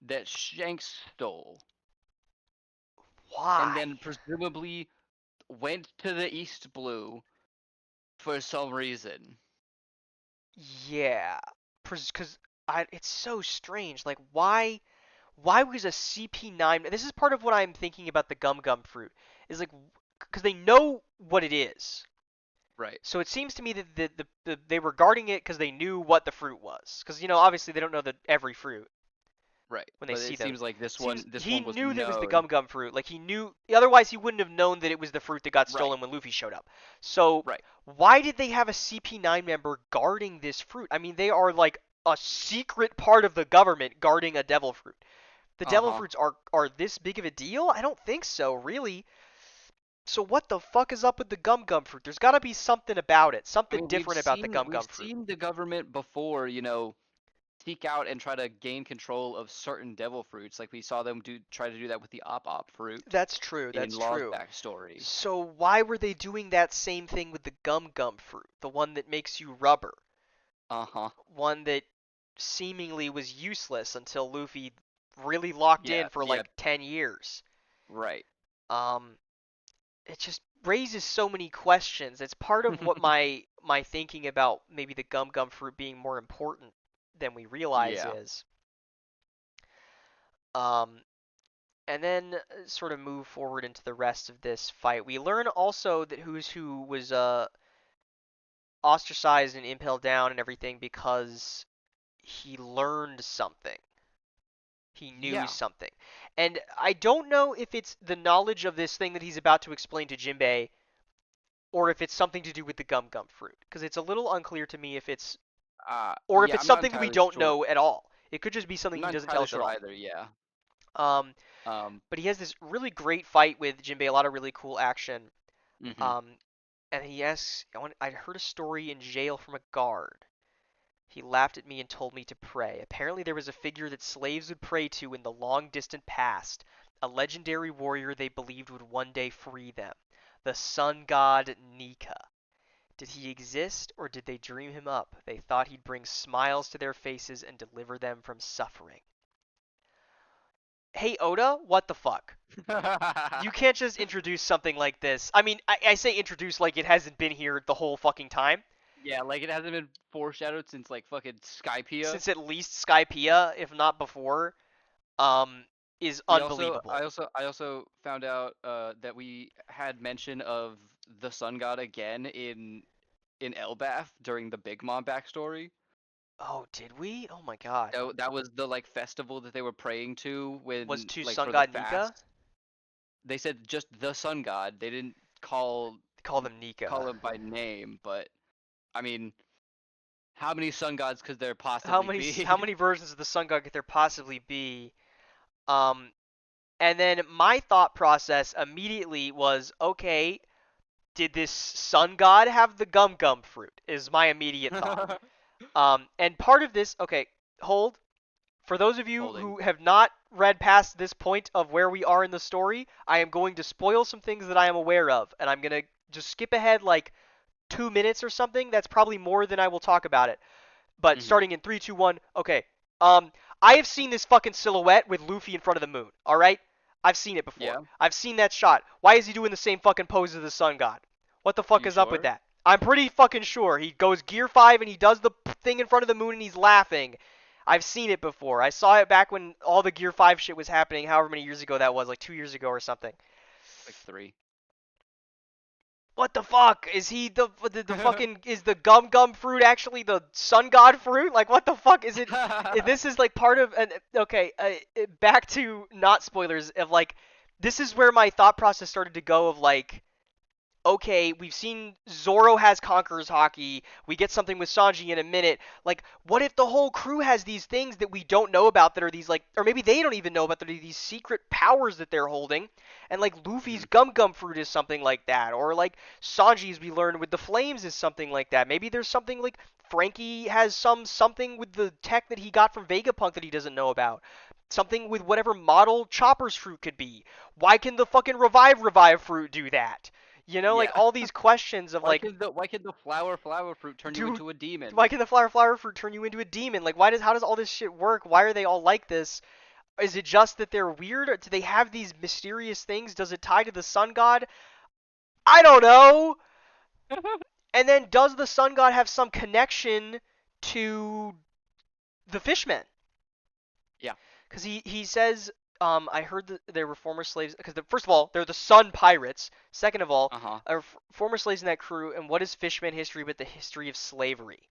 B: that Shanks stole, and
A: why?
B: then presumably went to the East Blue for some reason.
A: Yeah, because it's so strange. Like, why was a CP9? This is part of what I'm thinking about the gum gum fruit. Is like, because they know what it is.
B: Right,
A: So it seems to me that they were guarding it because they knew what the fruit was. Because obviously they don't know every fruit
B: right.
A: when they
B: But
A: see
B: it
A: them.
B: seems like this
A: Seems
B: one this
A: he
B: one was
A: knew that it was the
B: known.
A: gum gum fruit. Like he knew. Otherwise he wouldn't have known that it was the fruit that got
B: Right,
A: stolen when Luffy showed up. So
B: right.
A: why did they have a CP9 member guarding this fruit? I mean, they are like a secret part of the government guarding a devil fruit. The devil
B: Uh-huh.
A: fruits are this big of a deal? I don't think so, really. So what the fuck is up with the gum gum fruit? There's got to be something about it,
B: I
A: something
B: mean,
A: different about the gum
B: we've
A: gum fruit.
B: seen the government before, seek out and try to gain control of certain devil fruits. Like we saw them try to do that with the op fruit
A: That's true.
B: in
A: That's
B: Law's
A: true.
B: backstory.
A: So why were they doing that same thing with the gum gum fruit, the one that makes you rubber,
B: Uh-huh.
A: one that seemingly was useless until Luffy really locked
B: Yeah,
A: in for
B: yeah,
A: like 10 years?
B: right.
A: Um, it just raises so many questions. It's part of what my thinking about maybe the gum gum fruit being more important than we realize
B: Yeah.
A: is. Um, and then sort of move forward into the rest of this fight. We learn also that Who's Who was ostracized and impaled down and everything because he learned something. He knew
B: Yeah.
A: something. And I don't know if it's the knowledge of this thing that he's about to explain to Jinbei or if it's something to do with the gum gum fruit because it's a little unclear to me if it's or if
B: Yeah,
A: it's
B: I'm not
A: something that we
B: entirely
A: don't
B: sure.
A: know at all. It could just be
B: I'm
A: something he
B: not
A: doesn't tell
B: entirely
A: us at
B: sure
A: all.
B: either, yeah.
A: Um,
B: Um,
A: but he has this really great fight with Jinbei, a lot of really cool action.
B: mhm.
A: Um, and he asks, I heard a story in jail from a guard. He laughed at me and told me to pray. Apparently there was a figure that slaves would pray to in the long distant past, a legendary warrior they believed would one day free them. The sun god Nika. Did he exist, or did they dream him up? They thought he'd bring smiles to their faces and deliver them from suffering. Hey Oda, what the fuck? You can't just introduce something like this. I mean, I say introduce like it hasn't been here the whole fucking time.
B: Yeah, like it hasn't been foreshadowed since like fucking Skypiea.
A: Since at least Skypiea, if not before, um, is
B: I
A: unbelievable.
B: also I also found out that we had mention of the sun god again in Elbaf during the Big Mom backstory.
A: Oh, did we? Oh my god.
B: That was the like festival that they were praying to
A: Was
B: when
A: to
B: like
A: Sun
B: for the
A: God Nika?
B: fast. They said just the sun god. They didn't call
A: They call them Nika.
B: call him by name, but I mean, how many sun gods could there
A: How
B: possibly
A: many
B: be?
A: how many versions of the Sun God could there possibly be? Um, and then my thought process immediately was, okay, did this Sun God have the Gum Gum fruit? Is my immediate thought. And part of this, okay, hold. For those of you
B: Holding.
A: who have not read past this point of where we are in the story, I am going to spoil some things that I am aware of, and I'm gonna just skip ahead like 2 minutes or something. That's probably more than I will talk about it. But
B: Hmm.
A: starting in three, two, one. Okay. Um, I have seen this fucking silhouette with Luffy in front of the moon. All right. I've seen it before.
B: Yeah.
A: I've seen that shot. Why is he doing the same fucking pose as the Sun God? What the fuck
B: You
A: is up with
B: sure?
A: that? I'm pretty fucking sure. He goes Gear 5 and he does the thing in front of the moon and he's laughing. I've seen it before. I saw it back when all the Gear 5 shit was happening, however many years ago that was, like 2 years ago or something.
B: Like three.
A: What the fuck? Is he the fucking is the gum gum fruit actually the sun god fruit? Like what the fuck is it? This is like part of an okay. Back to not spoilers of like this is where my thought process started to go of like okay, we've seen Zoro has Conqueror's Hockey. We get something with Sanji in a minute. Like, what if the whole crew has these things that we don't know about that are these, like, or maybe they don't even know about that are these secret powers that they're holding? And, like, Luffy's
B: Mhm.
A: Gum Gum Fruit is something like that. Or, like, Sanji's, we learned with the Flames, is something like that. Maybe there's something like Frankie has something with the tech that he got from Vegapunk that he doesn't know about. Something with whatever model Chopper's fruit could be. Why can the fucking revive fruit do that? You know, like
B: Yeah.
A: all these questions of like,
B: Why can the flower fruit turn you
A: dude,
B: into a
A: why
B: demon?
A: can the flower fruit turn you into a demon? Like, how does all this shit work? Why are they all like this? Is it just that they're weird? Or do they have these mysterious things? Does it tie to the sun god? I don't know. And then does the sun god have some connection to the fishmen?
B: Yeah.
A: Because he says, I heard that they were former slaves. Because first of all, they're the Sun Pirates. Second of all,
B: Uh-huh.
A: are former slaves in that crew. And what is Fishman history but the history of slavery?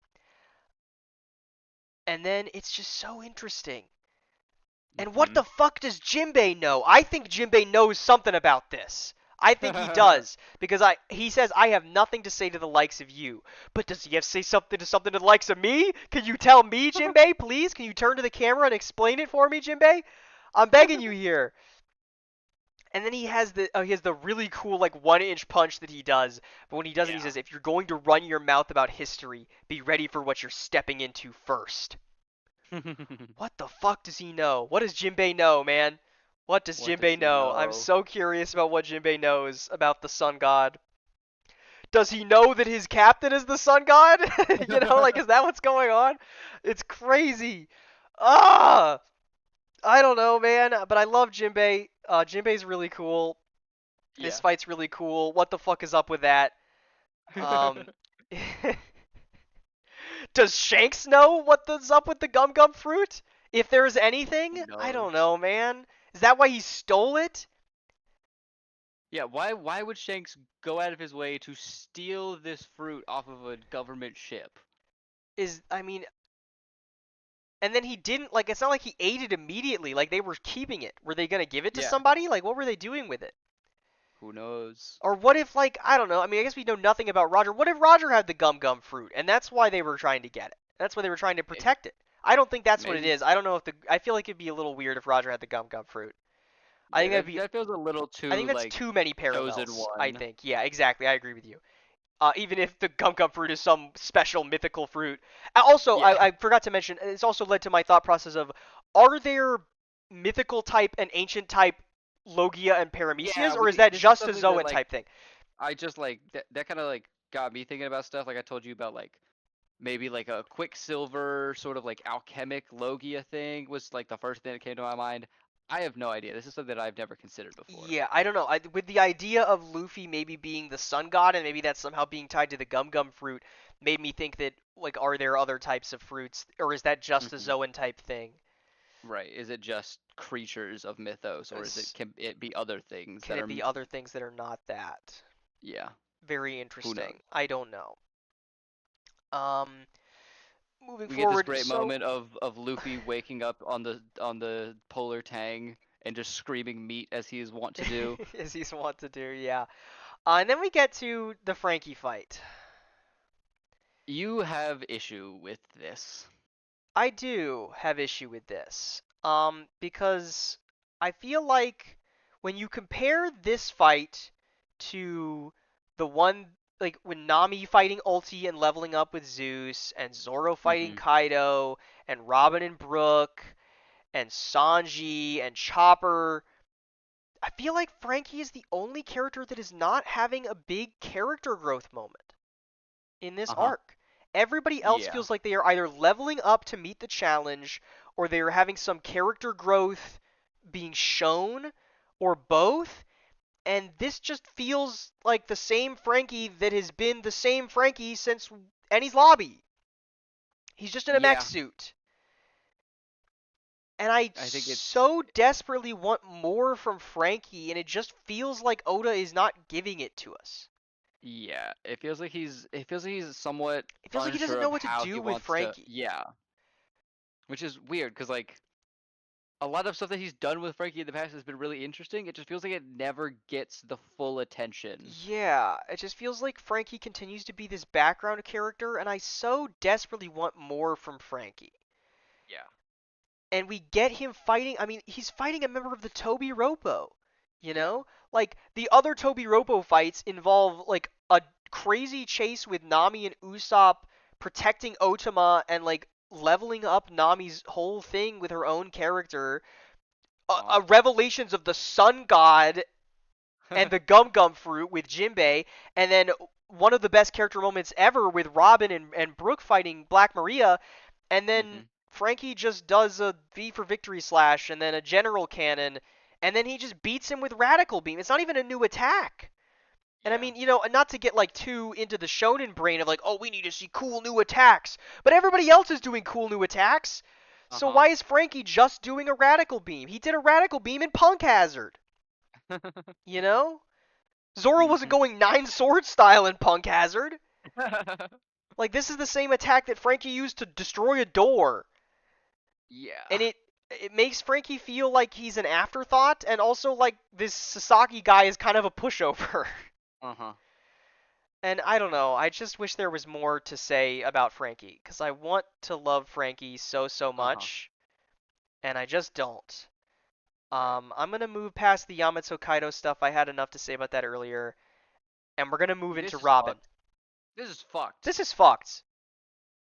A: And then it's just so interesting. And what
B: Mhm.
A: the fuck does Jinbei know? I think Jinbei knows something about this. I think he does because he says I have nothing to say to the likes of you. But does he have to say something to the likes of me? Can you tell me, Jinbei, please? Can you turn to the camera and explain it for me, Jinbei? I'm begging you here. And then he has the really cool like 1 inch punch that he does. But when he does it, he
B: Yeah.
A: says, "If you're going to run your mouth about history, be ready for what you're stepping into first." What the fuck does he know? What does Jinbei know, man? What does
B: What does
A: Jinbei
B: he
A: know? I'm
B: know?
A: so curious about what Jinbei knows about the Sun God. Does he know that his captain is the Sun God? Like, is that what's going on? It's crazy. Ah, I don't know, man. But I love Jinbei. Jinbei's really cool. This
B: Yeah.
A: fight's really cool. What the fuck is up with that? Um, does Shanks know what's up with the Gum Gum fruit? If there's
B: Who
A: anything, I don't
B: knows?
A: know, man. Is that why he stole it?
B: Yeah, why would Shanks go out of his way to steal this fruit off of a government ship?
A: I mean, and then he didn't, like, it's not like he ate it immediately. Like, they were keeping it. Were they gonna give it to
B: Yeah,
A: somebody? Like, what were they doing with it?
B: who knows?
A: Or what if, like, I don't know. I mean, I guess we know nothing about Roger. What if Roger had the Gum Gum fruit, and that's why they were trying to get it? That's why they were trying to
B: Maybe.
A: protect it. I don't think that's what it
B: Maybe.
A: is. I don't know if the. I feel like it'd be a little weird if Roger had the Gum Gum fruit. I
B: Yeah,
A: think that'd
B: that
A: be.
B: that feels a little
A: I think
B: too
A: that's
B: like
A: too many
B: chosen
A: parallels. I
B: one.
A: think. Yeah, exactly. I agree with you. Even if the Gum Gum fruit is some special mythical fruit. Also,
B: Yeah.
A: I forgot to mention, it's also led to my thought process of, are there mythical type and ancient type Logia and
B: Yeah,
A: Paramecias, or is
B: we
A: that
B: this is
A: just a
B: something that
A: Zoan
B: like
A: type thing?
B: I just like that kind of like got me thinking about stuff like I told you about like maybe like a Quicksilver sort of like alchemic Logia thing was like the first thing that came to my mind. I have no idea. This is something that I've never considered before.
A: Yeah, I don't know. With the idea of Luffy maybe being the sun god, and maybe that's somehow being tied to the Gum Gum fruit, made me think that, like, are there other types of fruits, or is that just a
B: Hmm.
A: Zoan type thing?
B: Right. Is it just creatures of mythos or is it can it be other things
A: Can
B: that
A: it
B: are
A: be other things that are not that?
B: yeah,
A: Very
B: who knows?
A: interesting. I don't know. Um, moving
B: We get this
A: forward,
B: great
A: so
B: moment of Luffy waking up on the polar tang and just screaming meat as he is wont to do.
A: as he's wont to do, yeah. And then we get to the Frankie fight.
B: You have issue with this.
A: I do have issue with this, because I feel like when you compare this fight to the one like when Nami fighting Ulti and leveling up with Zeus, and Zoro fighting
B: Hmm.
A: Kaido, and Robin and Brook, and Sanji and Chopper, I feel like Frankie is the only character that is not having a big character growth moment in this
B: Uh-huh.
A: arc. Everybody else
B: Yeah.
A: feels like they are either leveling up to meet the challenge, or they are having some character growth being shown, or both. And this just feels like the same Frankie that has been the same Frankie since Enies Lobby. He's just in a mech
B: Yeah.
A: suit. And I
B: I think it's
A: so desperately want more from Frankie, and it just feels like Oda is not giving it to us.
B: yeah. It feels like he's somewhat
A: It feels like he doesn't
B: unsure
A: know
B: of
A: what to
B: how he
A: do with
B: wants to
A: Frankie.
B: yeah. Which is weird cuz like a lot of stuff that he's done with Frankie in the past has been really interesting. It just feels like it never gets the full attention.
A: Yeah, it just feels like Frankie continues to be this background character, and I so desperately want more from Frankie.
B: Yeah.
A: And we get him fighting. I mean, he's fighting a member of the Toby Ropo. You
B: Yeah.
A: know, like the other Toby Ropo fights involve like a crazy chase with Nami and Usopp protecting Otama and like leveling up Nami's whole thing with her own character.
B: Uh
A: Revelations of the Sun God
B: huh.
A: and the Gum Gum Fruit with Jinbei, and then one of the best character moments ever with Robin and Brooke fighting Black Maria, and then
B: Mhm.
A: Frankie just does a V for Victory Slash and then a General Cannon, and then he just beats him with Radical Beam. It's not even a new attack. And I
B: Yeah.
A: mean, not to get like too into the shonen brain of like, oh, we need to see cool new attacks, but everybody else is doing cool new attacks.
B: Uh
A: So
B: huh.
A: why is Frankie just doing a Radical Beam? He did a Radical Beam in Punk Hazard, you know? Zoro wasn't
B: Mhm.
A: going nine sword style in Punk Hazard. Like this is the same attack that Frankie used to destroy a door,
B: Yeah.
A: and it makes Frankie feel like he's an afterthought, and also like this Sasaki guy is kind of a pushover.
B: Uh huh.
A: And I don't know. I just wish there was more to say about Frankie, because I want to love Frankie so
B: Uh huh.
A: much, and I just don't.
B: Right.
A: I'm gonna move past the Yamato Kaido stuff. I had enough to say about that earlier, and we're gonna move into
B: This is
A: Robin.
B: fucked. This is fucked.
A: This is fucked.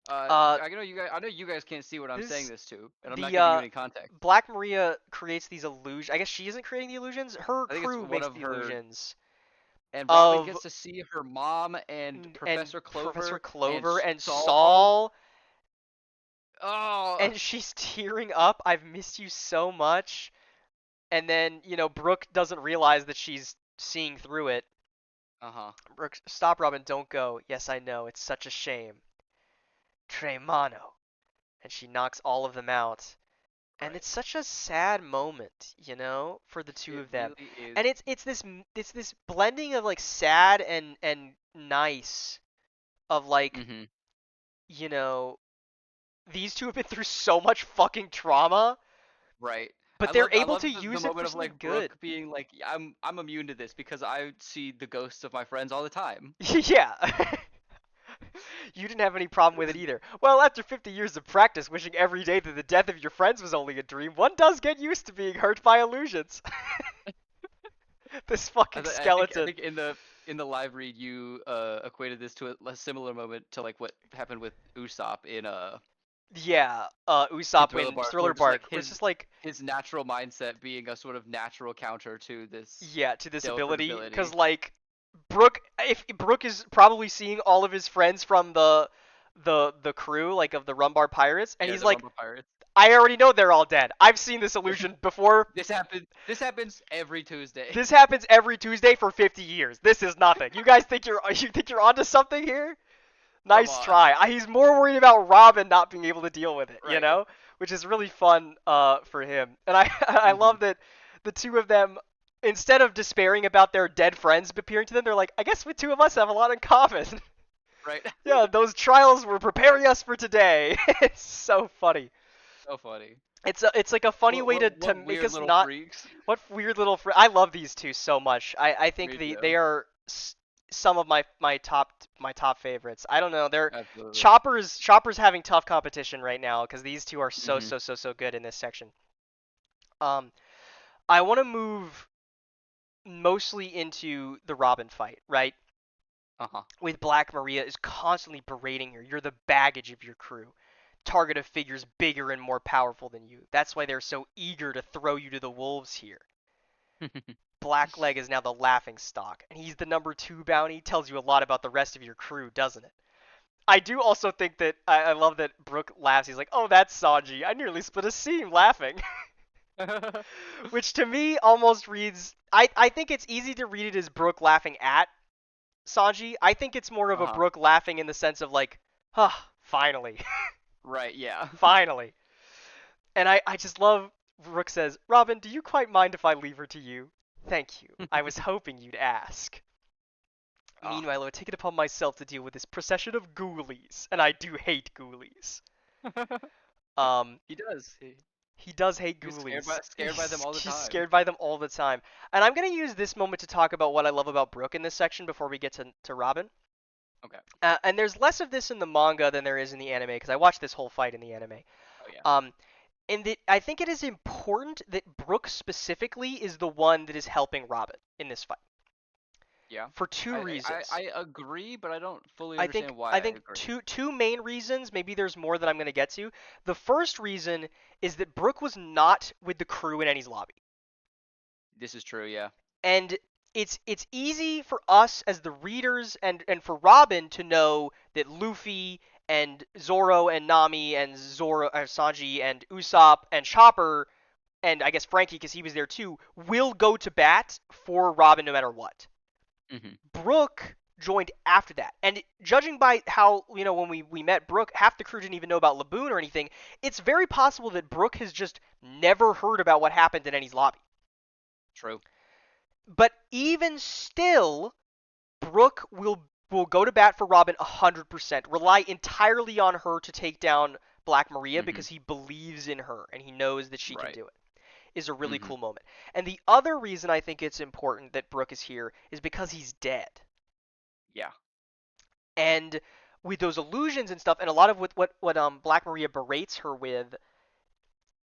A: Uh,
B: I know you guys. I know you guys can't see what I'm saying
A: this
B: this to, and I'm not
A: the
B: giving you any context.
A: Black Maria creates these illusions. I guess she isn't creating the illusions. Her
B: I think it's
A: crew
B: one
A: makes
B: of
A: the
B: her.
A: illusions
B: And Robin
A: of
B: gets to see her mom and
A: and
B: Professor
A: Professor
B: Clover and
A: Clover and
B: Saul.
A: Saul,
B: Oh.
A: and she's tearing up. I've missed you so much. And then Brooke doesn't realize that she's seeing through it.
B: Uh huh.
A: Brooke, stop, Robin, don't go. Yes, I know. It's such a shame. Tremano, and she knocks all of them out. And
B: Right.
A: it's such a sad moment, for the two
B: It
A: of them.
B: really is.
A: And it's this blending of like sad and nice of like,
B: Mhm.
A: you know, these two have been through so much fucking trauma,
B: Right.
A: but they're
B: I
A: able
B: love
A: to
B: the
A: use it for
B: moment of
A: something
B: like
A: good.
B: Brooke being like, "Yeah, I'm immune to this because I see the ghosts of my friends all the time."
A: Yeah. You didn't have any problem with it either. Well, after 50 years of practice wishing every day that the death of your friends was only a dream, one does get used to being hurt by illusions. This fucking
B: I
A: skeleton.
B: think in the live read you equated this to a similar moment to like what happened with Usopp
A: Yeah,
B: in
A: Usopp
B: Thriller
A: when
B: Bark,
A: Thriller
B: where just like
A: Bark, where it's just like,
B: his natural mindset being a sort of natural counter to this
A: yeah, to this
B: different
A: ability, because
B: ability.
A: like if Brooke is probably seeing all of his friends from the crew, like of the Rumbar Pirates, and
B: Yeah,
A: he's
B: the
A: like,
B: Rumble Pirates.
A: I already know they're all dead. I've seen this illusion before.
B: This happens every Tuesday.
A: This happens every Tuesday for 50 years. This is nothing. You guys think you're onto something here?
B: Come
A: Nice
B: on.
A: try. He's more worried about Robin not being able to deal with it,
B: Right.
A: which is really fun for him. And I I
B: Mhm.
A: love that the two of them, instead of despairing about their dead friends appearing to them, they're like, I guess the two of us have a lot in common.
B: Right.
A: Yeah, those trials were preparing us for today. It's so funny.
B: So funny.
A: It's like a funny way to
B: What
A: make
B: weird
A: us
B: little
A: not.
B: freaks.
A: What weird little I love these two so much. I think
B: Me
A: they
B: too.
A: are some of my top favorites. I don't know. They're
B: Absolutely.
A: Chopper's having tough competition right now because these two are so
B: Mhm.
A: so so so good in this section. Um, I want to move mostly into the Robin fight, right?
B: Uh huh.
A: With Black Maria is constantly berating her. You're the baggage of your crew. Target of figures bigger and more powerful than you. That's why they're so eager to throw you to the wolves here. Blackleg is now the laughing stock, and he's the number 2 bounty. Tells you a lot about the rest of your crew, doesn't it? I do also think that I love that Brooke laughs. He's like, "Oh, that's Sanji. I nearly split a seam laughing," which to me almost reads. I think it's easy to read it as Brooke laughing at Sanji. I think it's more of
B: Uh
A: a
B: huh.
A: Brooke laughing in the sense of like, "Huh, finally,
B: Right. Yeah.
A: finally." And I just love Brooke says, "Robin, do you quite mind if I leave her to you?" "Thank you. I was hoping you'd ask."
B: Ah.
A: Meanwhile, I would take it upon myself to deal with this procession of ghoulies, and I do hate ghoulies. Um,
B: He does.
A: He does hate
B: He was
A: ghoulies.
B: scared by them all the
A: He's
B: time.
A: scared by them all the time. And I'm gonna use this moment to talk about what I love about Brooke in this section before we get to Robin.
B: Okay.
A: And there's less of this in the manga than there is in the anime because I watched this whole fight in the anime.
B: Oh yeah.
A: Um, and I think it is important that Brooke specifically is the one that is helping Robin in this fight
B: Yeah.
A: for two
B: I
A: reasons.
B: agree, but I don't fully
A: I think
B: understand why
A: I
B: I
A: think
B: agree.
A: two main reasons. Maybe there's more that I'm going to get to. The first reason is that Brooke was not with the crew in Ennie's lobby,
B: This is true, yeah.
A: and it's easy for us as the readers and for Robin to know that Luffy and Zoro and Nami and Sanji and Usopp and Chopper and I guess Frankie because he was there too will go to bat for Robin no matter what.
B: Mhm.
A: Brooke joined after that. And judging by how, when we met Brooke, half the crew didn't even know about Laboon or anything. It's very possible that Brooke has just never heard about what happened in Ennie's lobby.
B: True.
A: But even still, Brooke will go to bat for Robin 100%. Rely entirely on her to take down Black Maria
B: Mhm.
A: because he believes in her and he knows that she can
B: Right.
A: do it. Is a really
B: Mhm.
A: cool moment. And the other reason I think it's important that Brooke is here is because he's dead.
B: Yeah.
A: And with those illusions and stuff, and a lot of what Black Maria berates her with,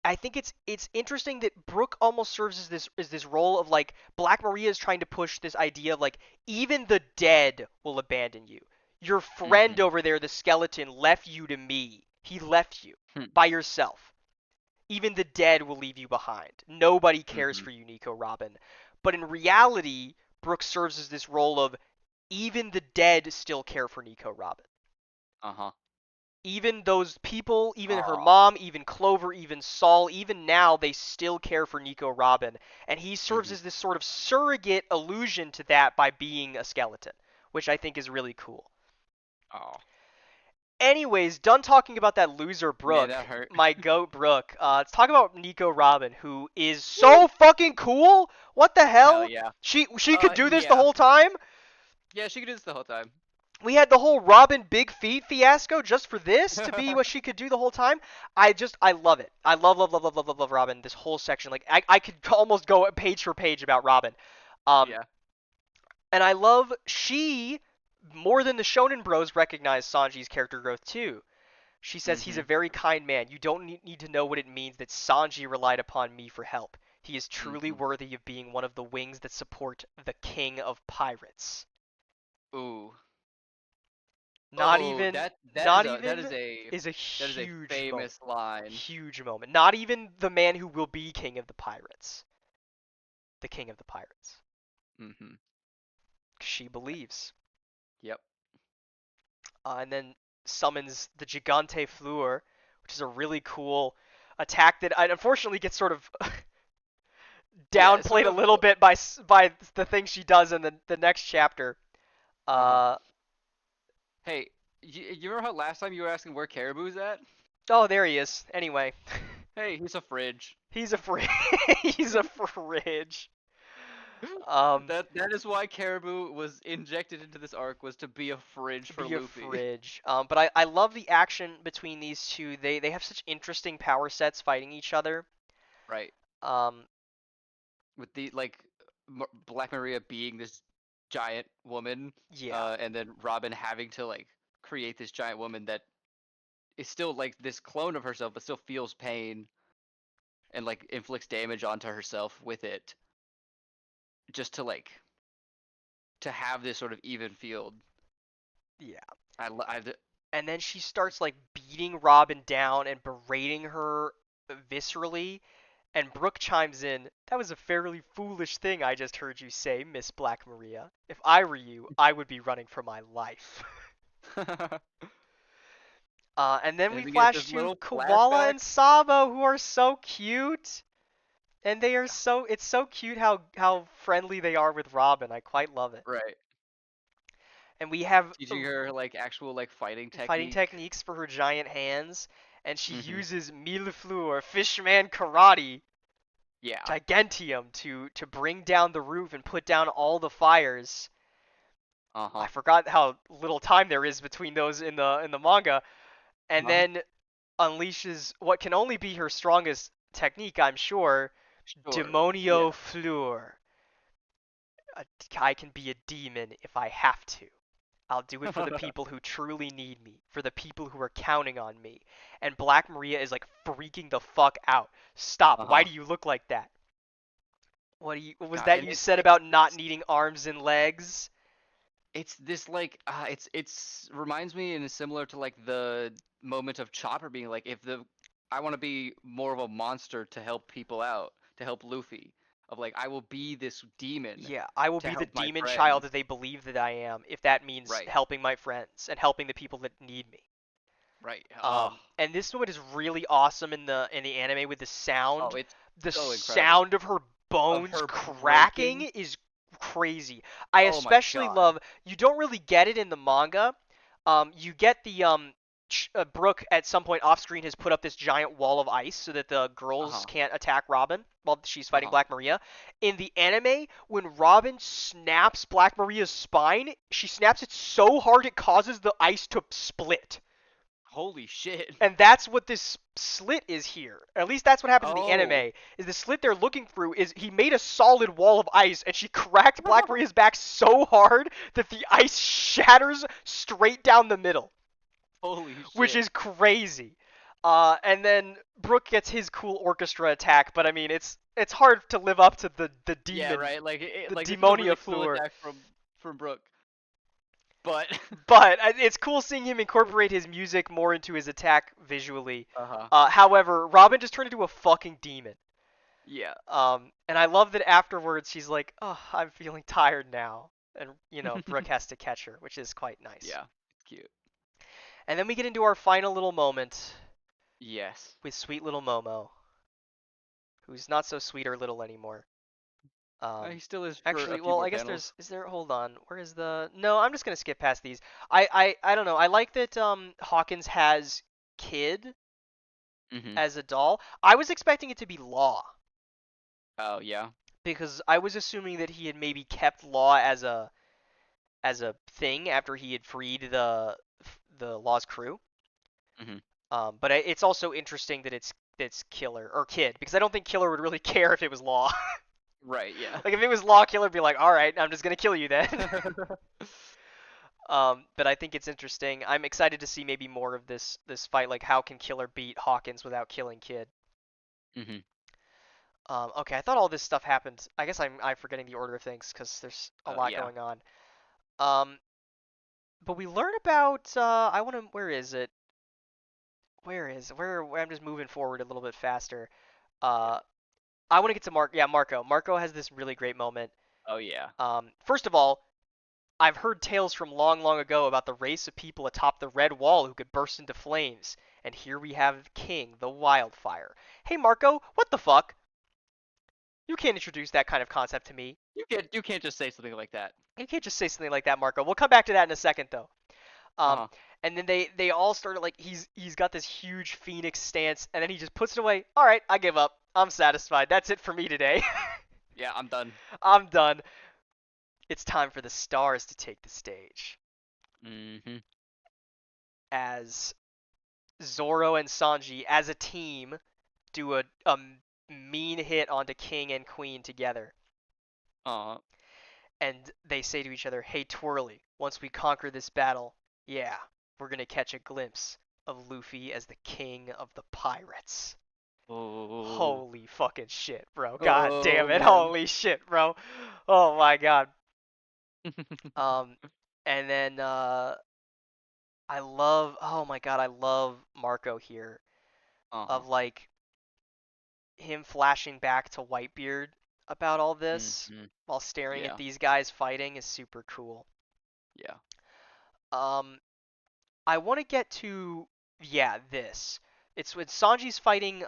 A: I think it's interesting that Brooke almost serves as this role of like Black Maria is trying to push this idea of like even the dead will abandon you. Your friend
B: Mhm.
A: over there, the skeleton, left you to me. He left you
B: Hmm.
A: by yourself. Even the dead will leave you behind. Nobody cares
B: Mhm.
A: for you, Nico Robin. But in reality, Brooke serves as this role of even the dead still care for Nico Robin.
B: Uh-huh.
A: Even those people, even her
B: Oh.
A: mom, even Clover, even Saul, even now, they still care for Nico Robin. And he serves
B: Mhm.
A: as this sort of surrogate allusion to that by being a skeleton, which I think is really cool.
B: Oh.
A: Anyways, done talking about that loser
B: Man,
A: Brooke,
B: that hurt.
A: my goat Brooke. Let's talk about Nico Robin, who is
B: Woo!
A: so fucking cool. What the
B: Hell
A: hell?
B: yeah.
A: She could do this the
B: Yeah.
A: whole time.
B: Yeah, she could do this the whole time.
A: We had the whole Robin Big Feet fiasco just for this to be what she could do the whole time. I love it. I love Robin. This whole section, like I could almost go page for page about Robin. Um,
B: Yeah.
A: and I love she more than the Shonen Bros recognize Sanji's character growth too. She says he's a
B: Mhm.
A: very kind man. You don't need to know what it means that Sanji relied upon me for help. He is truly
B: Mhm.
A: worthy of being one of the wings that support the king of pirates.
B: Ooh.
A: Not
B: Oh,
A: even,
B: that is
A: not
B: a
A: even is a
B: that is a
A: huge moment.
B: famous line.
A: Huge moment. Not even the man who will be king of the pirates. The king of the pirates.
B: Mhm.
A: She believes.
B: Yep.
A: And then summons the Gigante Fleur, which is a really cool attack that unfortunately gets sort of
B: Yeah, sort
A: downplayed a
B: of.
A: little bit by the things she does in the next chapter.
B: Uh-huh.
A: Uh
B: Hey, you remember how last time you were asking where Caribou's at?
A: oh, there he is. Anyway,
B: Hey, he's a fridge.
A: he's a fridge. He's a fridge. Um,
B: That is why Caribou was injected into this arc, was to be a fridge for
A: be a
B: Luffy.
A: fridge. But I love the action between these two. They have such interesting power sets fighting each other.
B: Right.
A: Um,
B: With the like Black Maria being this giant woman,
A: yeah,
B: and then Robin having to like create this giant woman that is still like this clone of herself, but still feels pain and like inflicts damage onto herself with it, just to like to have this sort of even field.
A: yeah.
B: I
A: And then she starts like beating Robin down and berating her viscerally. And Brooke chimes in, "That was a fairly foolish thing I just heard you say, Miss Black Maria. If I were you, I would be running for my life." And then
B: and
A: we
B: we get
A: flash
B: this
A: to
B: little
A: Koala
B: flashback.
A: and Sabo, who are so cute. And they are it's so cute how friendly they are with Robin. I quite love it.
B: Right.
A: And we have
B: Teaching her like actual like fighting
A: fighting
B: technique.
A: techniques for her giant hands, and she
B: Mhm.
A: uses Mille Fleur, Fishman Karate,
B: Yeah.
A: Gigantium to bring down the roof and put down all the fires. I
B: Uh-huh.
A: forgot how little time there is between those in the manga, and
B: Uh-huh.
A: then unleashes what can only be her strongest technique, I'm sure.
B: Sure.
A: Demonio
B: Yeah.
A: Fleur. I can be a demon if I have to. I'll do it for the people who truly need me, for the people who are counting on me. And Black Maria is like freaking the fuck out. Stop. Why
B: Uh-huh.
A: do you look like that? What was
B: God,
A: that
B: and
A: you said about not
B: it's
A: needing arms and legs?
B: it's this like it's reminds me and is similar to like the moment of Chopper being like, if the I want to be more of a monster to help people out, to help Luffy, of like I will be this demon
A: Yeah, I will
B: to
A: be the
B: help my
A: demon child
B: friends.
A: that they believe that I am, if that means
B: Right.
A: helping my friends and helping the people that need me.
B: Right. Oh.
A: And this moment is really awesome in the anime with the
B: Oh,
A: sound.
B: it's
A: The
B: so incredible.
A: sound of her
B: Of
A: bones
B: her
A: cracking
B: breaking.
A: is crazy. I
B: Oh my
A: especially
B: God.
A: love. You don't really get it in the manga. You get the Brooke at some point off screen has put up this giant wall of ice so that the girls
B: Uh-huh.
A: can't attack Robin while she's fighting
B: Uh-huh.
A: Black Maria. In the anime, when Robin snaps Black Maria's spine, she snaps it so hard it causes the ice to split.
B: Holy shit.
A: And that's what this slit is here. At least that's what happens in the
B: Oh.
A: anime. Is the slit they're looking through is he made a solid wall of ice and she cracked Black Maria's back so hard that the ice shatters straight down the middle,
B: Holy
A: which
B: shit.
A: is crazy. And then Brook gets his cool orchestra attack, but I mean it's hard to live up to the
B: Yeah,
A: demon,
B: right. Like
A: the
B: like this is a
A: demonia
B: really cool
A: fluor.
B: attack from Brook, but
A: But it's cool seeing him incorporate his music more into his attack visually.
B: uh-huh.
A: However, Robin just turned into a fucking demon.
B: Yeah.
A: And I love that afterwards she's like, "Oh, I'm feeling tired now," and Brooke has to catch her, which is quite nice.
B: Yeah. It's cute.
A: And then we get into our final little moment
B: Yes.
A: with sweet little Momo, who's not so sweet or little anymore.
B: He still is for a
A: Actually,
B: few
A: well,
B: more
A: I guess
B: panels.
A: is there? Hold on, where is the? No, I'm just gonna skip past these. I don't know. I like that Hawkins has Kid
B: Mhm.
A: as a doll. I was expecting it to be Law
B: Oh, yeah.
A: because I was assuming that he had maybe kept Law as a thing after he had freed the Law's crew.
B: Mhm.
A: But it's also interesting that it's Killer or Kid because I don't think Killer would really care if it was Law.
B: Right, yeah.
A: Like if it was Law, Killer would be like, all right, I'm just gonna kill you then. But I think it's interesting. I'm excited to see maybe more of this fight. Like how can Killer beat Hawkins without killing Kid?
B: Mhm.
A: Okay, I thought all this stuff happened. I guess I'm forgetting the order of things because there's a lot
B: Yeah.
A: going on. Um, but we learn about I want to. Where is it? Where I'm just moving forward a little bit faster.
B: Yeah.
A: Uh, I want to get to Mark. Yeah, Marco. Marco has this really great moment.
B: Oh, yeah.
A: First of all, I've heard tales from long, long ago about the race of people atop the red wall who could burst into flames, and here we have King, the wildfire. Hey, Marco, what the fuck? You can't introduce that kind of concept to me.
B: You can't just say something like that.
A: You can't just say something like that, Marco. We'll come back to that in a second, though. Um,
B: Uh-huh.
A: and then they all started like he's got this huge phoenix stance, and then he just puts it away. All right, I give up. I'm satisfied. That's it for me today.
B: Yeah, I'm done.
A: I'm done. It's time for the stars to take the stage
B: Mhm.
A: as Zoro and Sanji as a team do a mean hit onto King and Queen together.
B: Uh,
A: And they say to each other, "Hey Twirly, once we conquer this battle, yeah, we're going to catch a glimpse of Luffy as the king of the pirates."
B: oh.
A: Holy fucking shit, bro. God
B: Oh,
A: damn it.
B: man.
A: Holy shit, bro. Oh my god. Um and then I love oh my god, I love Marco here
B: Uh-huh.
A: of like him flashing back to Whitebeard about all this
B: Mhm.
A: while staring at
B: Yeah.
A: these guys fighting is super cool.
B: Yeah.
A: Um I want to get to yeah, this. It's when Sanji's fighting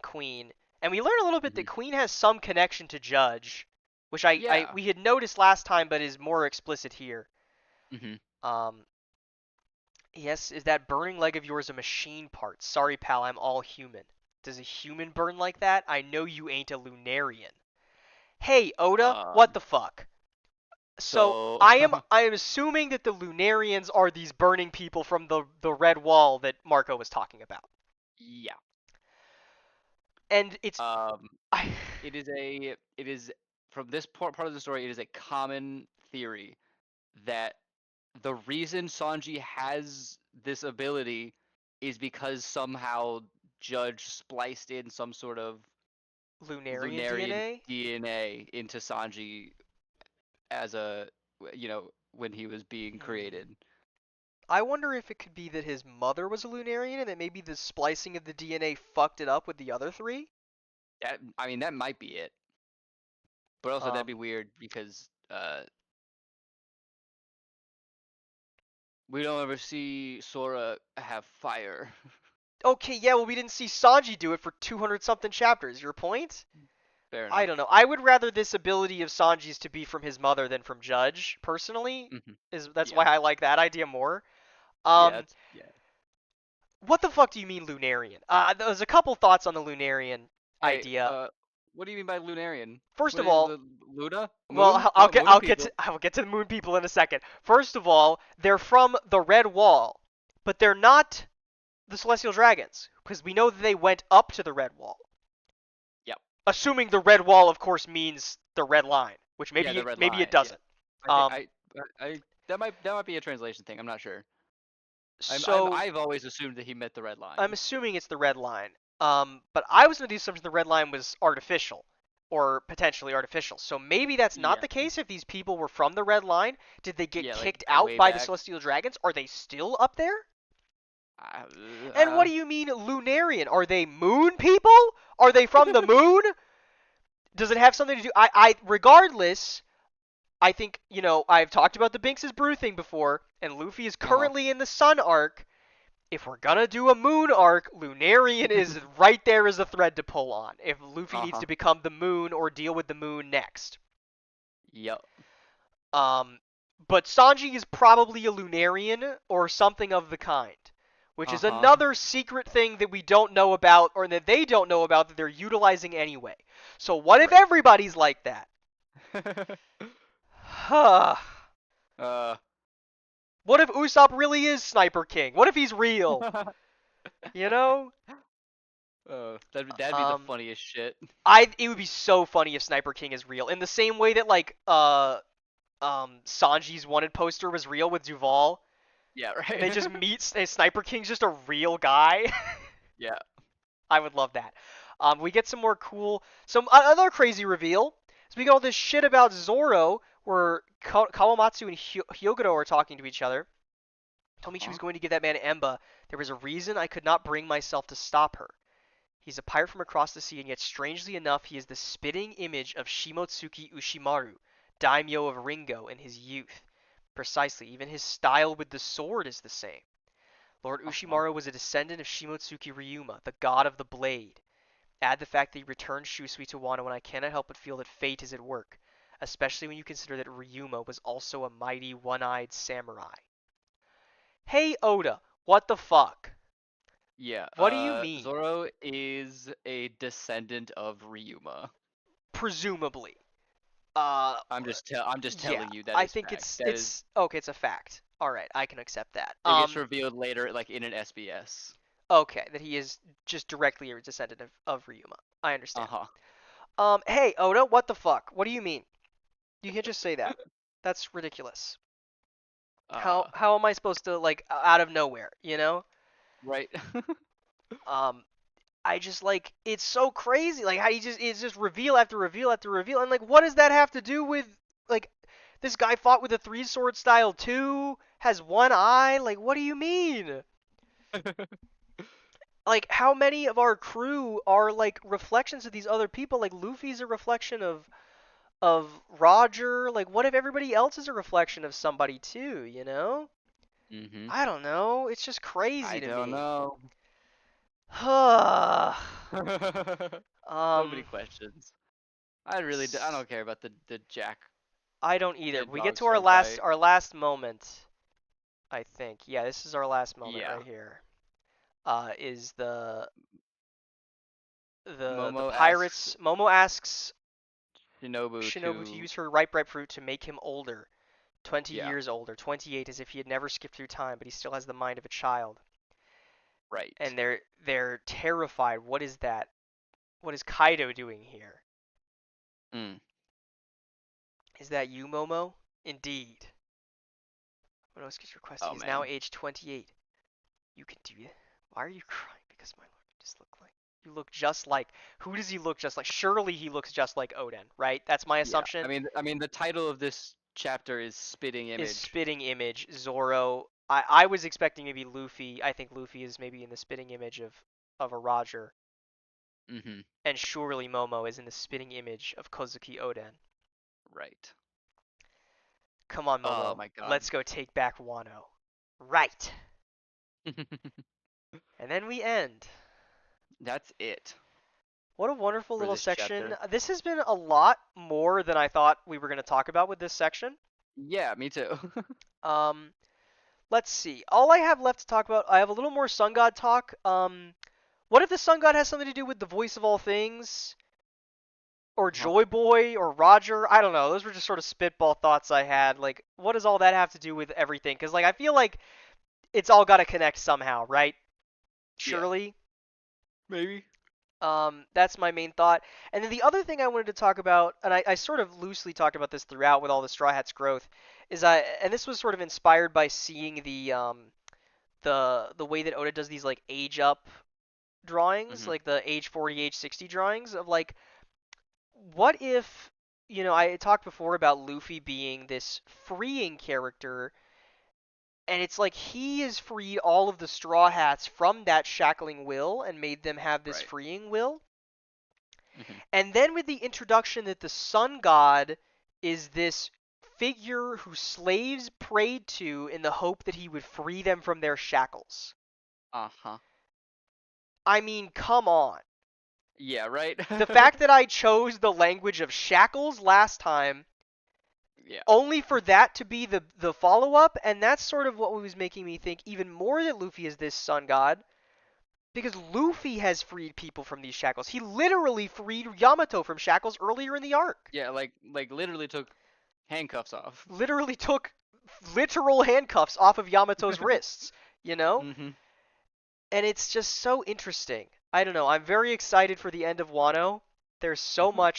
A: Queen, and we learn a little bit that
B: Mhm.
A: Queen has some connection to Judge, which I
B: Yeah.
A: we had noticed last time, but is more explicit here.
B: Mhm.
A: Um, yes, is that burning leg of yours a machine part? Sorry, pal, I'm all human. Does a human burn like that? I know you ain't a Lunarian. Hey, Oda, what
B: Um,
A: the fuck? So
B: so
A: I am assuming that the Lunarians are these burning people from the red wall that Marco was talking about.
B: yeah.
A: And it's
B: Um,
A: I
B: it is from this part of the story. It is a common theory that the reason Sanji has this ability is because somehow Judge spliced in some sort of
A: Lunarian
B: Lunarian
A: DNA.
B: DNA into Sanji as a when he was being
A: Hmm.
B: created.
A: I wonder if it could be that his mother was a Lunarian and that maybe the splicing of the DNA fucked it up with the other three.
B: That I mean that might be it, but also that'd be
A: Um,
B: weird because we don't ever see Sora have fire.
A: okay, yeah, well, we didn't see Sanji do it for 200 something chapters. Your point?
B: Fair
A: I
B: enough.
A: don't know. I would rather this ability of Sanji's to be from his mother than from Judge, personally.
B: Hmm.
A: That's
B: Yeah.
A: why I like that idea more.
B: Yeah.
A: Um,
B: It's yeah.
A: what the fuck do you mean Lunarian? There's a couple thoughts on the Lunarian
B: Hey,
A: idea.
B: what do you mean by Lunarian?
A: First
B: What
A: of
B: is
A: all,
B: the Luna?
A: well,
B: Moon?
A: I'll
B: Oh,
A: get
B: moon
A: I'll get to
B: people.
A: I will get to the moon people in a second. First of all, they're from the Red Wall, but they're not the Celestial Dragons because we know that they went up to the Red Wall.
B: Yep.
A: Assuming the Red Wall, of course, means the Red Line, which
B: Yeah, the
A: maybe
B: red
A: maybe it
B: line. Yeah.
A: doesn't.
B: I think
A: Um,
B: I that might be a translation thing. I'm not sure.
A: so
B: I've always assumed that he meant the red
A: I'm
B: line.
A: assuming it's the Red Line. But I was under the assumption the Red Line was artificial, or potentially artificial. So maybe that's not
B: Yeah.
A: the case. If these people were from the Red Line, did they get
B: Yeah, like
A: kicked out
B: way
A: by the
B: back.
A: Celestial Dragons? Are they still up there?
B: Uh,
A: And what
B: uh,
A: do you mean Lunarian? Are they moon people? Are they from the moon? Does it have something to do? Regardless, I think, I've talked about the Binks' Brew thing before, and Luffy is
B: uh-huh.
A: currently in the Sun arc. If we're gonna do a Moon arc, Lunarian is right there as a thread to pull on. If Luffy needs
B: Uh-huh.
A: to become the Moon or deal with the Moon next.
B: Yep.
A: Um, but Sanji is probably a Lunarian or something of the kind, which is
B: Uh-huh.
A: another secret thing that we don't know about or that they don't know about that they're utilizing anyway. So what if
B: Right.
A: everybody's like that? Huh.
B: uh
A: What if Usopp really is Sniper King? What if he's real? You know?
B: that'd be the
A: Um,
B: funniest shit.
A: it would be so funny if Sniper King is real. In the same way that like Sanji's wanted poster was real with Duval,
B: Yeah,
A: and they
B: right.
A: just meet Sniper King's just a real guy.
B: Yeah.
A: I would love that. We get some other crazy reveal. So we get all this shit about Zoro, where Kawamatsu and Hyogoro are talking to each other. Told me she was
B: Uh-huh.
A: going to give that man Emba. There was a reason I could not bring myself to stop her. He's a pirate from across the sea, and yet strangely enough, he is the spitting image of Shimotsuki Ushimaru, daimyo of Ringo in his youth. Precisely, even his style with the sword is the same. Lord
B: Uh-huh.
A: Ushimaru was a descendant of Shimotsuki Ryuma, the god of the blade. Add the fact that he returned Shusui to Wano, and I cannot help but feel that fate is at work, especially when you consider that Ryuma was also a mighty one-eyed samurai. Hey Oda, what the fuck?
B: Yeah,
A: What do you mean?
B: Zoro is a descendant of Ryuma.
A: Presumably. Uh,
B: I'm just
A: yeah,
B: telling you that
A: I
B: is
A: think
B: fact.
A: it's
B: That is
A: it's okay. It's a fact. All right, I can accept that.
B: it gets revealed later, like in an SBS.
A: Okay, that he is just directly a descendant of Ryuma. I understand.
B: Uh-huh.
A: Hey Oda, what the fuck? What do you mean? You can't just say that. That's ridiculous. How
B: Uh,
A: how am I supposed to like out of nowhere? You know?
B: right.
A: Um, I just like it's so crazy. Like how it's just reveal after reveal after reveal, and like what does that have to do with like this guy fought with a three sword style too? Has one eye? Like what do you mean? Like how many of our crew are like reflections of these other people? Like Luffy's a reflection of Roger. Like what if everybody else is a reflection of somebody too? You know?
B: Mhm.
A: I don't know. It's just crazy
B: I
A: to
B: don't
A: me.
B: know. So many
A: um,
B: questions. I don't care about the Jack
A: I don't either.
B: Dead
A: We get
B: Dog
A: to our
B: sword
A: last
B: fight.
A: our last moment. I think. Yeah, this is our last moment
B: Yeah.
A: right here. Is the
B: Momo asks
A: pirates? Momo asks
B: Shinobu
A: Shinobu to
B: to
A: use her ripe fruit to make him older, 20
B: yeah,
A: years older, 28, as if he had never skipped through time, but he still has the mind of a child.
B: right.
A: And they're terrified. What is that? What is Kaido doing here?
B: Mm.
A: Is that you, Momo? Indeed. Momonosuke's request.
B: Oh
A: He is now
B: man.
A: age 28. You can do it. Why are you crying? Because my lord, you just look like. You look just like. Who does he look just like? Surely he looks just like Oden, right? That's my
B: Yeah.
A: assumption.
B: I mean, the title of this chapter is Spitting
A: Is
B: Image.
A: spitting image Zoro. I was expecting maybe Luffy. I think Luffy is maybe in the spitting image of a Roger.
B: Mm-hmm.
A: And surely Momo is in the spitting image of Kozuki Oden.
B: Right.
A: Come on,
B: Oh
A: Momo.
B: my god.
A: Let's go take back Wano. Right. And then we end.
B: That's it
A: What a wonderful
B: for
A: little
B: this
A: section.
B: chapter.
A: This has been a lot more than I thought we were going to talk about with this section.
B: Yeah, me too.
A: Um, let's see. All I have left to talk about, I have a little more Sun God talk. What if the Sun God has something to do with the voice of all things? Or
B: Huh?
A: Joy Boy or Roger? I don't know. Those were just sort of spitball thoughts I had. Like, what does all that have to do with everything? Because, like, I feel like it's all got to connect somehow, right?
B: Yeah.
A: Surely.
B: Maybe.
A: That's my main thought. And then the other thing I wanted to talk about, and I sort of loosely talked about this throughout with all the Straw Hats growth, and this was sort of inspired by seeing the way that Oda does these like age up drawings,
B: Mm-hmm.
A: like the age 40, age 60 drawings of like, what if, I talked before about Luffy being this freeing character, and it's like he has freed all of the Straw Hats from that shackling will and made them have this
B: Right.
A: freeing will.
B: Mm-hmm.
A: And then with the introduction that the sun god is this figure who slaves prayed to in the hope that he would free them from their shackles.
B: Uh-huh.
A: I mean, come on.
B: Yeah, right?
A: The fact that I chose the language of shackles last time
B: Yeah.
A: only for that to be the follow up, and that's sort of what was making me think even more that Luffy is this sun god. Because Luffy has freed people from these shackles. He literally freed Yamato from shackles earlier in the arc.
B: Yeah, like literally took handcuffs off.
A: Literally took literal handcuffs off of Yamato's wrists, you know?
B: Mm-hmm.
A: And it's just so interesting. I don't know. I'm very excited for the end of Wano. There's
B: Mm-hmm.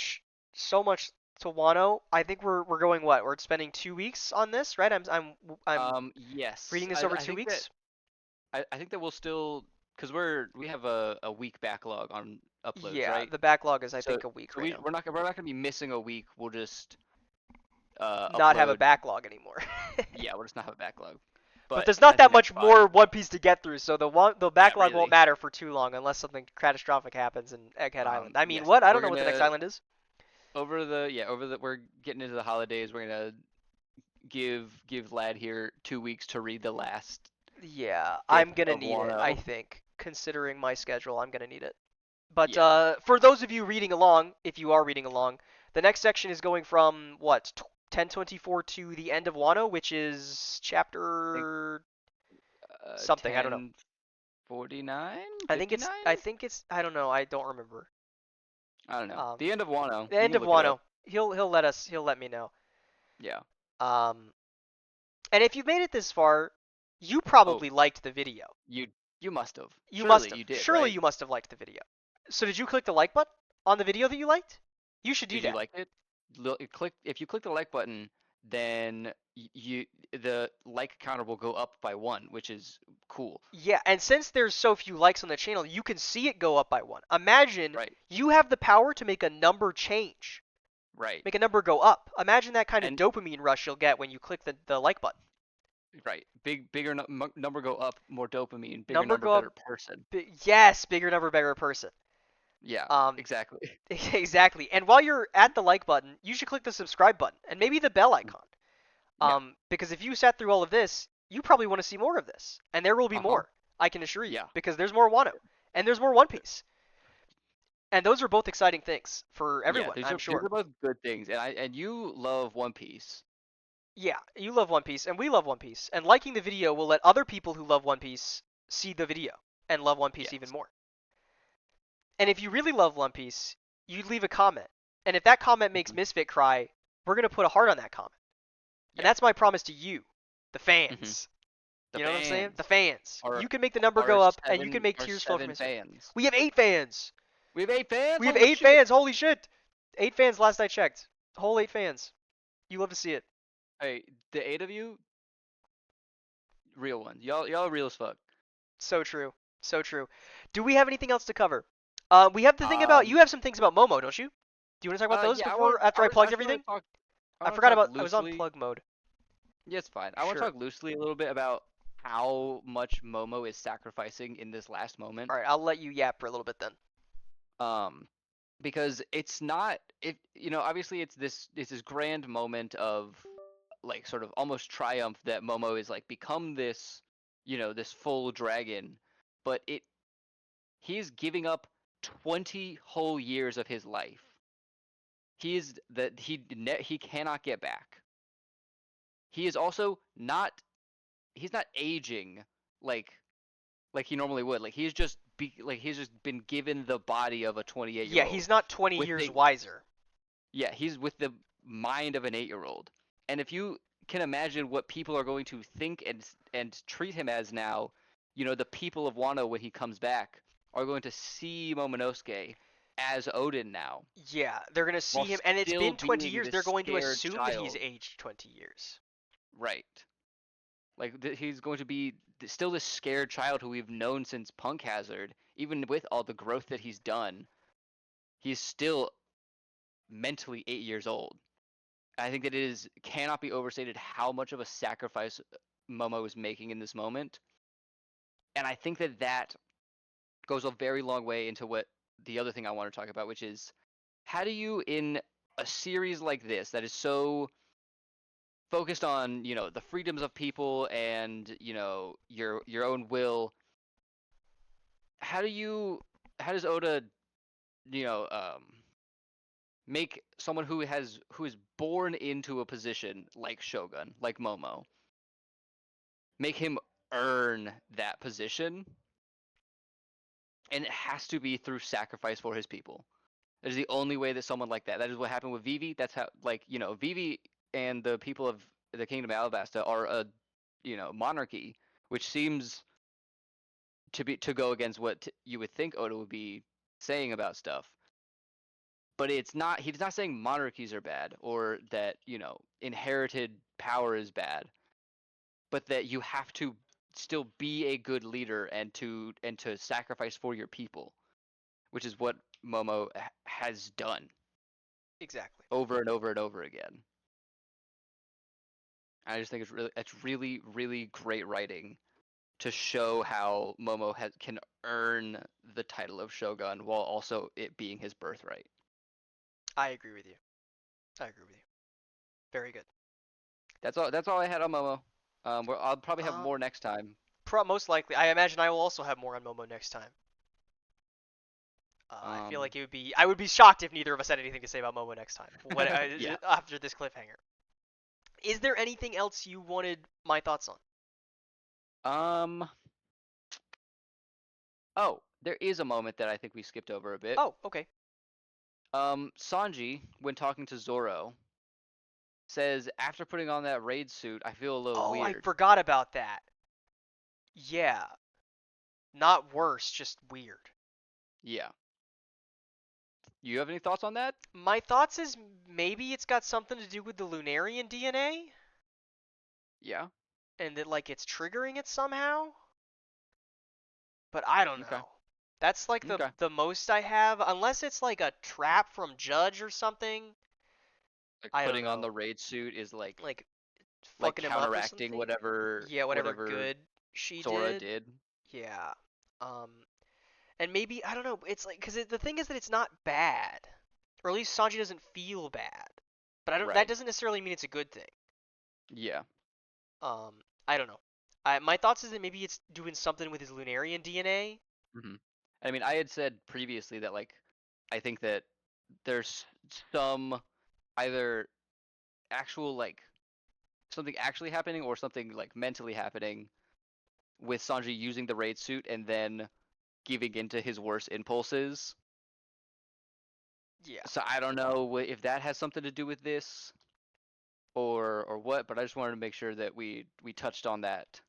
A: so much to Wano. I think we're going what? We're spending 2 weeks on this, right? I'm
B: Yes.
A: reading this over
B: I
A: two
B: think that
A: weeks.
B: I think that we'll still, because we have a week backlog on uploads,
A: Yeah,
B: right?
A: the backlog is I
B: So
A: think a week
B: so
A: right now.
B: we're not gonna be missing a week. We'll just
A: Not have a
B: upload.
A: backlog anymore.
B: Yeah, we'll just not have a backlog.
A: But
B: But
A: there's not
B: I think
A: that
B: that's
A: much
B: fine.
A: more One Piece to get through, so the
B: Yeah,
A: backlog won't
B: really.
A: matter for too long unless something catastrophic happens in Egghead Island. I mean,
B: Yes,
A: what? I don't
B: we're
A: know what the next
B: gonna
A: island is.
B: over the we're getting into the holidays. We're gonna give Lad here 2 weeks to read the last
A: Yeah, I'm
B: fifth
A: gonna
B: of
A: need it, I
B: Wano.
A: think. Considering my schedule, I'm gonna need it. But
B: Yeah,
A: for those of you reading along, if you are reading along, the next section is going from what 1024 to the end of Wano, which is
B: I think
A: chapter something. I don't know.
B: 1049,
A: I think it's.
B: 59.
A: I think it's. I don't know. I don't remember.
B: I don't know.
A: Um,
B: The end of Wano.
A: the
B: You
A: end
B: can
A: of
B: look it up.
A: Wano. He'll let us. He'll let me know.
B: Yeah.
A: Um, and if you've made it this far, you
B: Oh,
A: probably liked the video.
B: you you must have.
A: You
B: Surely
A: must have.
B: you did,
A: Surely
B: right?
A: you must have liked the video. So did you click the like button on the video that you liked? You should do
B: Did you
A: that.
B: like it? Click if you click the like button, then you the like counter will go up by one, which is cool.
A: Yeah, and since there's so few likes on the channel, you can see it go up by one. Imagine
B: Right.
A: you have the power to make a number change,
B: Right.
A: make a number go up. Imagine that kind of
B: And
A: dopamine rush you'll get when you click the like button.
B: right. Bigger number go up, more dopamine, bigger
A: Number
B: number,
A: go up.
B: better person.
A: Yes, bigger number, better person.
B: Yeah,
A: Um,
B: exactly.
A: exactly. And while you're at the like button, you should click the subscribe button and maybe the bell icon.
B: Yeah.
A: Because if you sat through all of this, you probably want to see more of this, and there will be
B: Uh-huh.
A: more. I can assure you,
B: Yeah.
A: because there's more Wano, and there's more One Piece, and those are both exciting things for
B: Yeah,
A: everyone, I'm
B: these
A: sure.
B: are both good things. And you love One Piece.
A: Yeah, you love One Piece, and we love One Piece, and liking the video will let other people who love One Piece see the video and love One Piece even
B: Yes.
A: more. And if you really love One Piece, you leave a comment, and if that comment makes
B: Hmm.
A: Misfit cry, we're gonna put a heart on that comment, and
B: Yeah.
A: that's my promise to you, the
B: Hmm.
A: fans.
B: The
A: You know what I'm saying? The
B: fans.
A: fans.
B: Our
A: You can make the number go up, and you can make
B: our
A: tears flow from
B: seven
A: Misfit.
B: fans.
A: We have 8 fans.
B: We have 8 fans.
A: We have
B: Holy
A: 8 fans.
B: shit!
A: Holy shit! 8 fans last I checked. Whole 8 fans. You love to see it.
B: Hey, the 8 of you, real ones. Y'all real as fuck.
A: So true. So true. Do we have anything else to cover? We have the thing about
B: Um,
A: you have some things about Momo, don't you? Do you want to talk about those
B: yeah, I want.
A: before after I
B: I
A: plugged
B: just want
A: everything?
B: to talk. I
A: I
B: want to
A: forgot
B: talk
A: about I was on
B: loosely.
A: plug mode.
B: Yeah, it's fine. I want to
A: Sure.
B: talk loosely a little bit about how much Momo is sacrificing in this last
A: All
B: moment.
A: right, I'll let you yap for a little bit then.
B: Um, because it's not. It obviously it's this grand moment of like sort of almost triumph that Momo is like become this this full dragon, but he's giving up 20 whole years of his life. He is that he cannot get back. He is also not he's not aging like he normally would. Like he's just been given the body of a 28 year
A: Yeah,
B: old
A: he's not 20
B: with
A: years
B: the
A: wiser.
B: yeah, he's with the mind of an 8 year old. And if you can imagine what people are going to think and treat him as now, the people of Wano when he comes back are going to see Momonosuke as Odin now,
A: Yeah, they're gonna see
B: while
A: him, and it's
B: still
A: been 20
B: being
A: years.
B: this
A: They're going to
B: scared
A: assume that he's
B: child.
A: aged 20 years.
B: Right. Like he's going to be still this scared child who we've known since Punk Hazard. Even with all the growth that he's done, he's still mentally 8 years old. I think that it is cannot be overstated how much of a sacrifice Momo is making in this moment, and I think that that goes a very long way into what the other thing I want to talk about, which is how do you in a series like this that is so focused on the freedoms of people and your own will, how do you how does Oda you know make someone who is born into a position like Shogun, like Momo, make him earn that position, and it has to be through sacrifice for his people. That is the only way that someone like that. That is what happened with Vivi. That's how, like, Vivi and the people of the Kingdom of Alabasta are a, monarchy, which seems to go against what you would think Oda would be saying about stuff. But it's not. He's not saying monarchies are bad or that inherited power is bad, but that you have to still be a good leader and to sacrifice for your people, which is what Momo has done
A: Exactly.
B: over and over and over again. I just think it's really really great writing to show how Momo can earn the title of Shogun while also it being his birthright.
A: I agree with you. I agree with you. Very good.
B: That's all I had on Momo. I'll probably have
A: Um,
B: more next time.
A: most likely, I imagine I will also have more on Momo next time. I feel
B: Um,
A: like I would be shocked if neither of us had anything to say about Momo next time.
B: yeah.
A: After this cliffhanger. Is there anything else you wanted my thoughts on?
B: Um. Oh, there is a moment that I think we skipped over a bit.
A: Oh, okay.
B: Sanji, when talking to Zoro, says after putting on that raid suit, I feel a little
A: Oh, I
B: weird.
A: forgot about that. Yeah, not worse, just weird.
B: Yeah. You have any thoughts on that?
A: My thoughts is maybe it's got something to do with the Lunarian DNA
B: Yeah.
A: and that like it's triggering it somehow, but I don't
B: Okay.
A: know. That's like the
B: Okay.
A: the most I have unless it's like a trap from Judge or something.
B: Like
A: I don't
B: putting on
A: know.
B: the raid suit is
A: Like
B: like
A: fucking him up or
B: counteracting
A: something.
B: whatever
A: Yeah, whatever
B: whatever
A: good she
B: Sora
A: did.
B: did.
A: Yeah. Um and maybe I don't know, it's like cuz the thing is that it's not bad. Or at least Sanji doesn't feel bad. But I don't that
B: Right.
A: doesn't necessarily mean it's a good thing.
B: Yeah.
A: I don't know. My thoughts is that maybe it's doing something with his Lunarian DNA.
B: hmm I mean, I had said previously that like I think that there's some either actual like something actually happening or something like mentally happening with Sanji using the raid suit and then giving into his worst impulses.
A: Yeah.
B: So I don't know if that has something to do with this or what, but I just wanted to make sure that we touched on that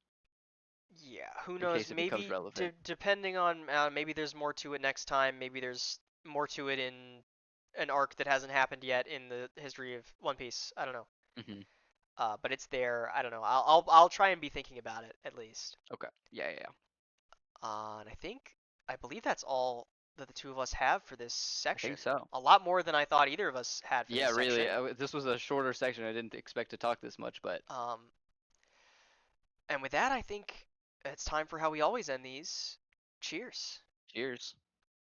A: Yeah, who
B: in
A: knows?
B: case it becomes
A: Maybe
B: relevant.
A: depending on maybe there's more to it next time. Maybe there's more to it in an arc that hasn't happened yet in the history of One Piece. I don't know.
B: Hmm.
A: But it's there. I don't know. I'll try and be thinking about it at least.
B: Okay. Yeah, yeah, yeah.
A: And I believe that's all that the two of us have for this
B: I think
A: section.
B: so.
A: A lot more than I thought either of us had for
B: Yeah,
A: this
B: really.
A: section.
B: This was a shorter section. I didn't expect to talk this much, but
A: Um, and with that, I think it's time for how we always end these. Cheers.
B: cheers.